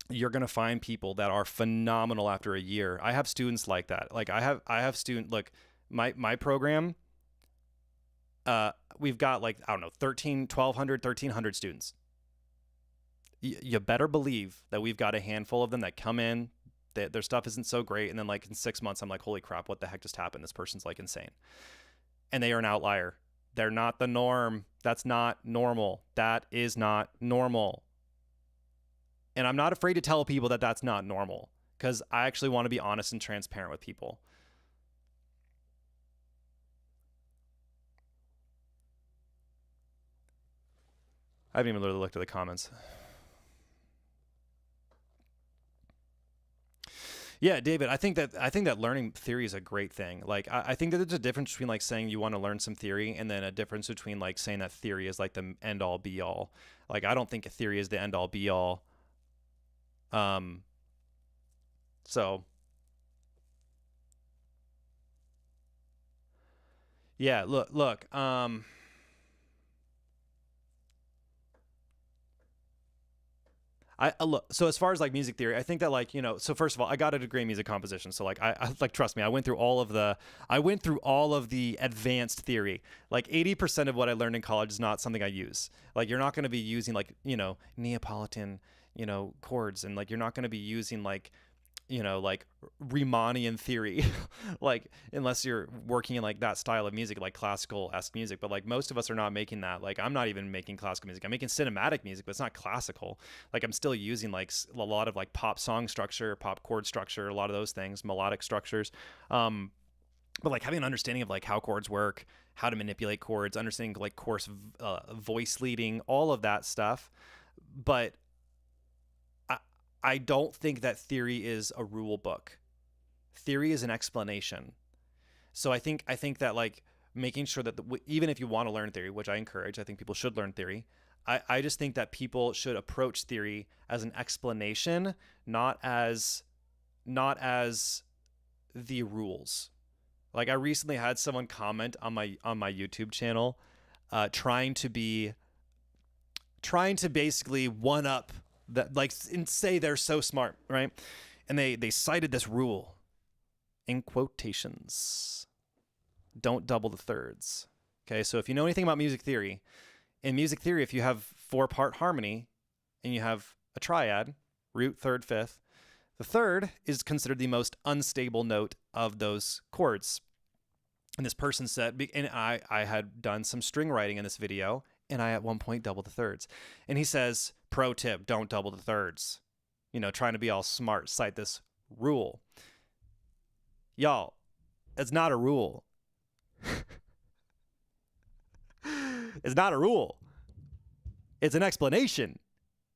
A: You're going to find people that are phenomenal after a year. I have students like that. Like I have student, look, my program, we've got like, I don't know, 1,200 students. You better believe that we've got a handful of them that come in, their stuff isn't so great. And then like in 6 months, I'm like, holy crap, what the heck just happened? This person's like insane. And they are an outlier. They're not the norm. That's not normal. That is not normal. And I'm not afraid to tell people that that's not normal, because I actually want to be honest and transparent with people. I haven't even really looked at the comments. Yeah, David, I think that learning theory is a great thing. Like I think that there's a difference between like saying you want to learn some theory and then a difference between like saying that theory is like the end all be all. Like I don't think a theory is the end all be all. Um so yeah, look, look, so as far as like music theory, I think that like, so first of all, I got a degree in music composition. So like I like trust me, I went through all of the advanced theory. Like 80% of what I learned in college is not something I use. Like you're not going to be using like, Neapolitan, chords, and like you're not going to be using like like Riemannian theory, like unless you're working in like that style of music, like classical-esque music. But like most of us are not making that. Like I'm not even making classical music. I'm making cinematic music, but it's not classical. Like I'm still using like a lot of like pop song structure, pop chord structure, a lot of those things, melodic structures. But like having an understanding of like how chords work, how to manipulate chords, understanding like coarse voice leading, all of that stuff. But I don't think that theory is a rule book. Theory is an explanation. So I think that like making sure that even if you want to learn theory, which I encourage, I think people should learn theory. I just think that people should approach theory as an explanation, not as the rules. Like I recently had someone comment on my YouTube channel, trying to basically one up that, like, and say they're so smart, right? And they cited this rule in quotations: don't double the thirds. Okay, so if you know anything about music theory, in music theory, if you have 4-part harmony and you have a triad, root, third, fifth, the third is considered the most unstable note of those chords. And this person said, and I had done some string writing in this video, and I at one point doubled the thirds. And he says, pro tip, don't double the thirds. Trying to be all smart, cite this rule. Y'all, it's not a rule. It's not a rule. It's an explanation.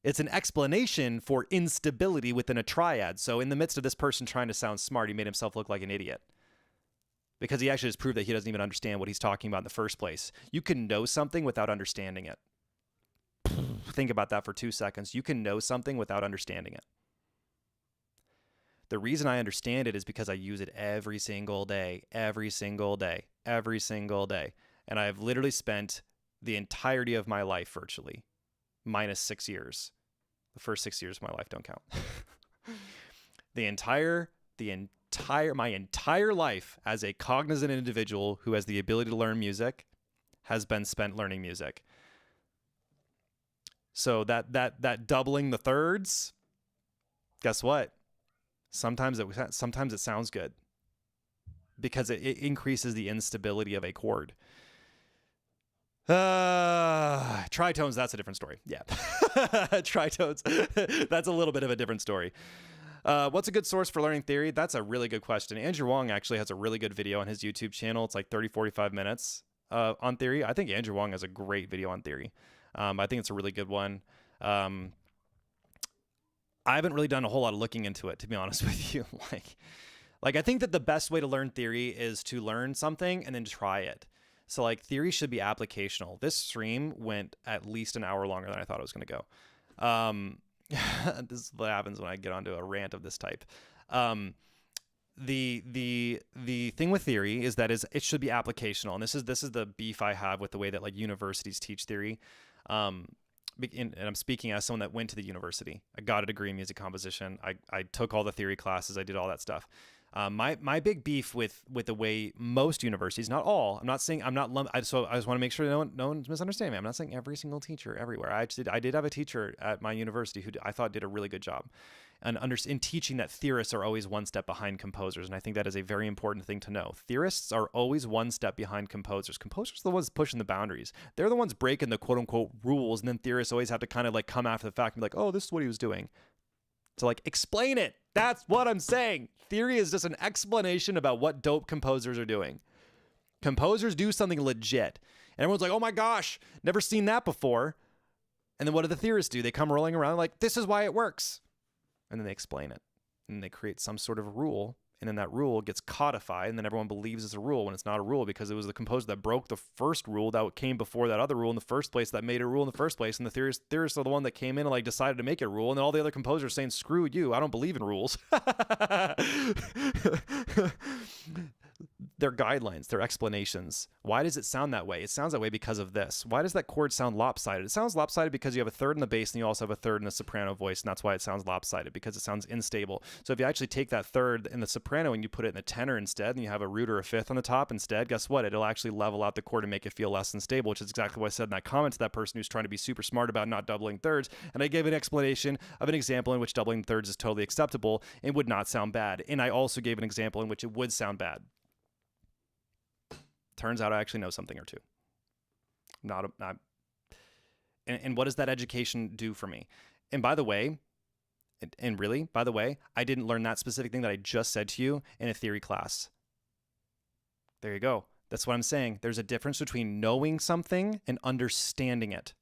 A: It's an explanation for instability within a triad. So in the midst of this person trying to sound smart, he made himself look like an idiot, because he actually just proved that he doesn't even understand what he's talking about in the first place. You can know something without understanding it. Think about that for 2 seconds. You can know something without understanding it. The reason I understand it is because I use it every single day. And I've literally spent the entirety of my life virtually, minus 6 years. The first 6 years of my life don't count. My entire life as a cognizant individual who has the ability to learn music has been spent learning music. So that doubling the thirds, guess what? Sometimes it sounds good because it increases the instability of a chord. Tritones, that's a different story. Yeah. Tritones, that's a little bit of a different story. What's a good source for learning theory? That's a really good question. Andrew Wong actually has a really good video on his YouTube channel. It's like 30-45 minutes on theory. I think Andrew Wong has a great video on theory. I think it's a really good one. I haven't really done a whole lot of looking into it, to be honest with you. Like I think that the best way to learn theory is to learn something and then try it. So like theory should be applicational. This stream went at least an hour longer than I thought it was going to go. This is what happens when I get onto a rant of this type. The thing with theory is that it should be applicational, and this is the beef I have with the way that like universities teach theory. And I'm speaking as someone that went to the university. I got a degree in music composition. I took all the theory classes. I did all that stuff. My big beef with the way most universities, not all, so I just want to make sure no one's misunderstanding me. I'm not saying every single teacher everywhere. I did have a teacher at my university who I thought did a really good job in teaching that theorists are always one step behind composers. And I think that is a very important thing to know. Theorists are always one step behind composers. Composers are the ones pushing the boundaries. They're the ones breaking the quote unquote rules. And then theorists always have to kind of like come after the fact and be like, oh, this is what he was doing. So like, explain it. That's what I'm saying. Theory is just an explanation about what dope composers are doing. Composers do something legit. And everyone's like, oh my gosh, never seen that before. And then what do the theorists do? They come rolling around like, this is why it works. And then they explain it. and they create some sort of rule, and then that rule gets codified, and then everyone believes it's a rule when it's not a rule, because it was the composer that broke the first rule that came before that other rule in the first place that made it a rule in the first place, and the theorists are the one that came in and like decided to make it a rule, and then all the other composers saying, screw you, I don't believe in rules. Their guidelines, their explanations. Why does it sound that way? It sounds that way because of this. Why does that chord sound lopsided? It sounds lopsided because you have a third in the bass and you also have a third in the soprano voice, and that's why it sounds lopsided, because it sounds unstable. So if you actually take that third in the soprano and you put it in the tenor instead, and you have a root or a fifth on the top instead, guess what? It'll actually level out the chord and make it feel less unstable, which is exactly what I said in that comment to that person who's trying to be super smart about not doubling thirds. And I gave an explanation of an example in which doubling thirds is totally acceptable and would not sound bad. And I also gave an example in which it would sound bad. Turns out I actually know something or two. And what does that education do for me? And by the way, I didn't learn that specific thing that I just said to you in a theory class. There you go. That's what I'm saying. There's a difference between knowing something and understanding it.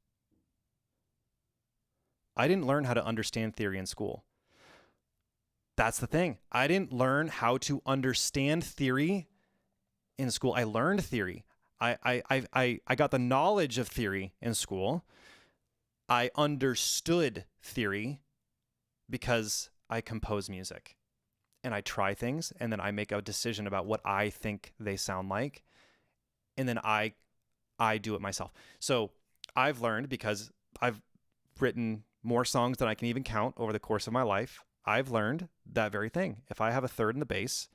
A: I didn't learn how to understand theory in school. That's the thing. I didn't learn how to understand theory in school. I learned theory. I got the knowledge of theory in school. I understood theory because I compose music and I try things, and then I make a decision about what I think they sound like, and then I do it myself. So I've learned, because I've written more songs than I can even count over the course of my life. I've learned that very thing. If I have a third in the bass,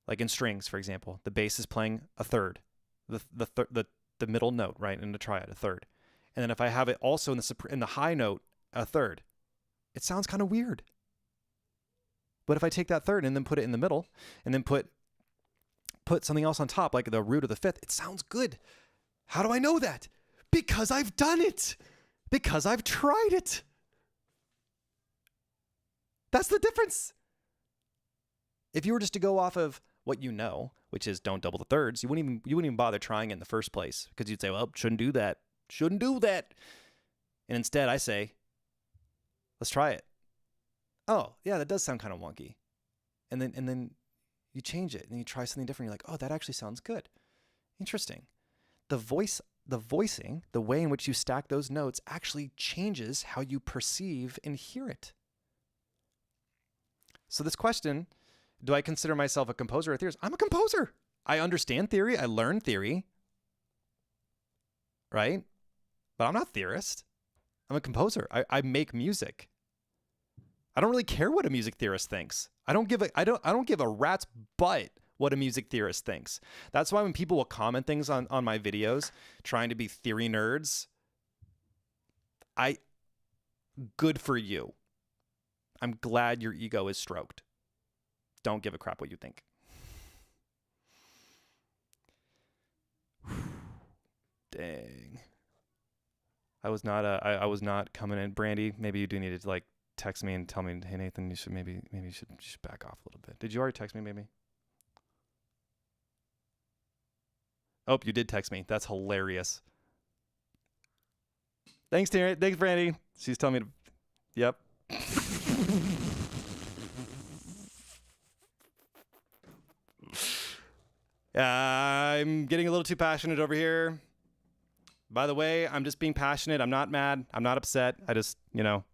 A: like in strings, for example, the bass is playing a third, the middle note, right, in the triad, a third. And then if I have it also in the high note, a third, it sounds kind of weird. But if I take that third and then put it in the middle, and then put something else on top, like the root of the fifth, it sounds good. How do I know that? Because I've done it. Because I've tried it. That's the difference. If you were just to go off of what you know, which is don't double the thirds, you wouldn't even bother trying it in the first place, because you'd say, well, shouldn't do that. And instead I say, let's try it. Oh, yeah, that does sound kind of wonky. And then you change it and you try something different. You're like, oh, that actually sounds good. Interesting. The voicing, the way in which you stack those notes actually changes how you perceive and hear it. So this question, do I consider myself a composer or a theorist? I'm a composer. I understand theory. I learn theory. Right? But I'm not a theorist. I'm a composer. I make music. I don't really care what a music theorist thinks. I don't give a rat's butt what a music theorist thinks. That's why when people will comment things on my videos trying to be theory nerds, good for you. I'm glad your ego is stroked. Don't give a crap what you think. Dang. I was not coming in. Brandy, maybe you do need to like text me and tell me, hey Nathan, you should maybe you should back off a little bit. Did you already text me maybe? Oh, you did text me. That's hilarious. Thanks, Terry. Thanks, Brandy. She's telling me to, yep. I'm getting a little too passionate over here. By the way, I'm just being passionate. I'm not mad. I'm not upset. I just, I don't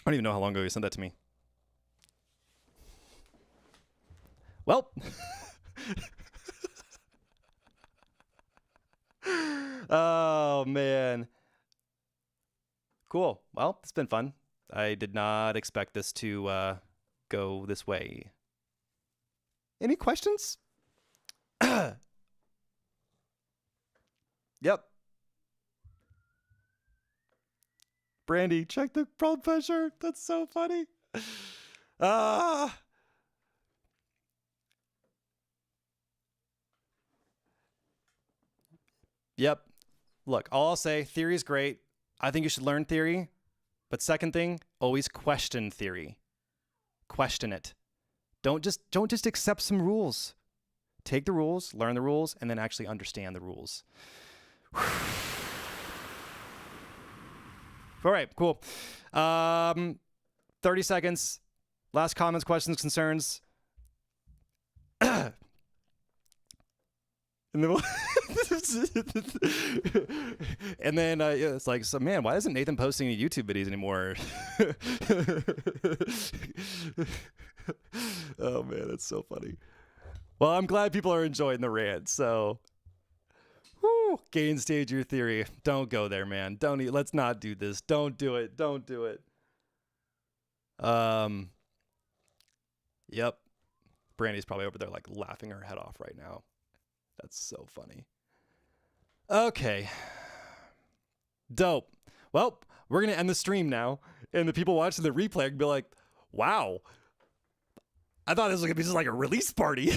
A: even know how long ago you sent that to me. Well, oh man. Cool. Well, it's been fun. I did not expect this to go this way. Any questions? Yep. Brandy, check the blood pressure. That's so funny. Yep. Look, all I'll say, theory is great. I think you should learn theory. But second thing, always question theory. Question it. Don't just accept some rules. Take the rules, learn the rules, and then actually understand the rules. All right, cool. 30 seconds. Last comments, questions, concerns. And then, and then it's like, so man, why isn't Nathan posting any YouTube videos anymore? Oh man, that's so funny. Well, I'm glad people are enjoying the rant. So, gain stage your theory. Don't go there, man. Let's not do this. Don't do it. Don't do it. Yep. Brandy's probably over there like laughing her head off right now. That's so funny. Okay. Dope. Well, we're going to end the stream now. And the people watching the replay can be like, wow, I thought this was going to be just like a release party.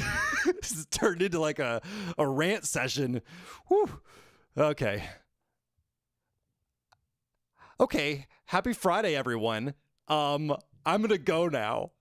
A: This turned into like a rant session. Whew. Okay. Okay. Happy Friday, everyone. I'm going to go now.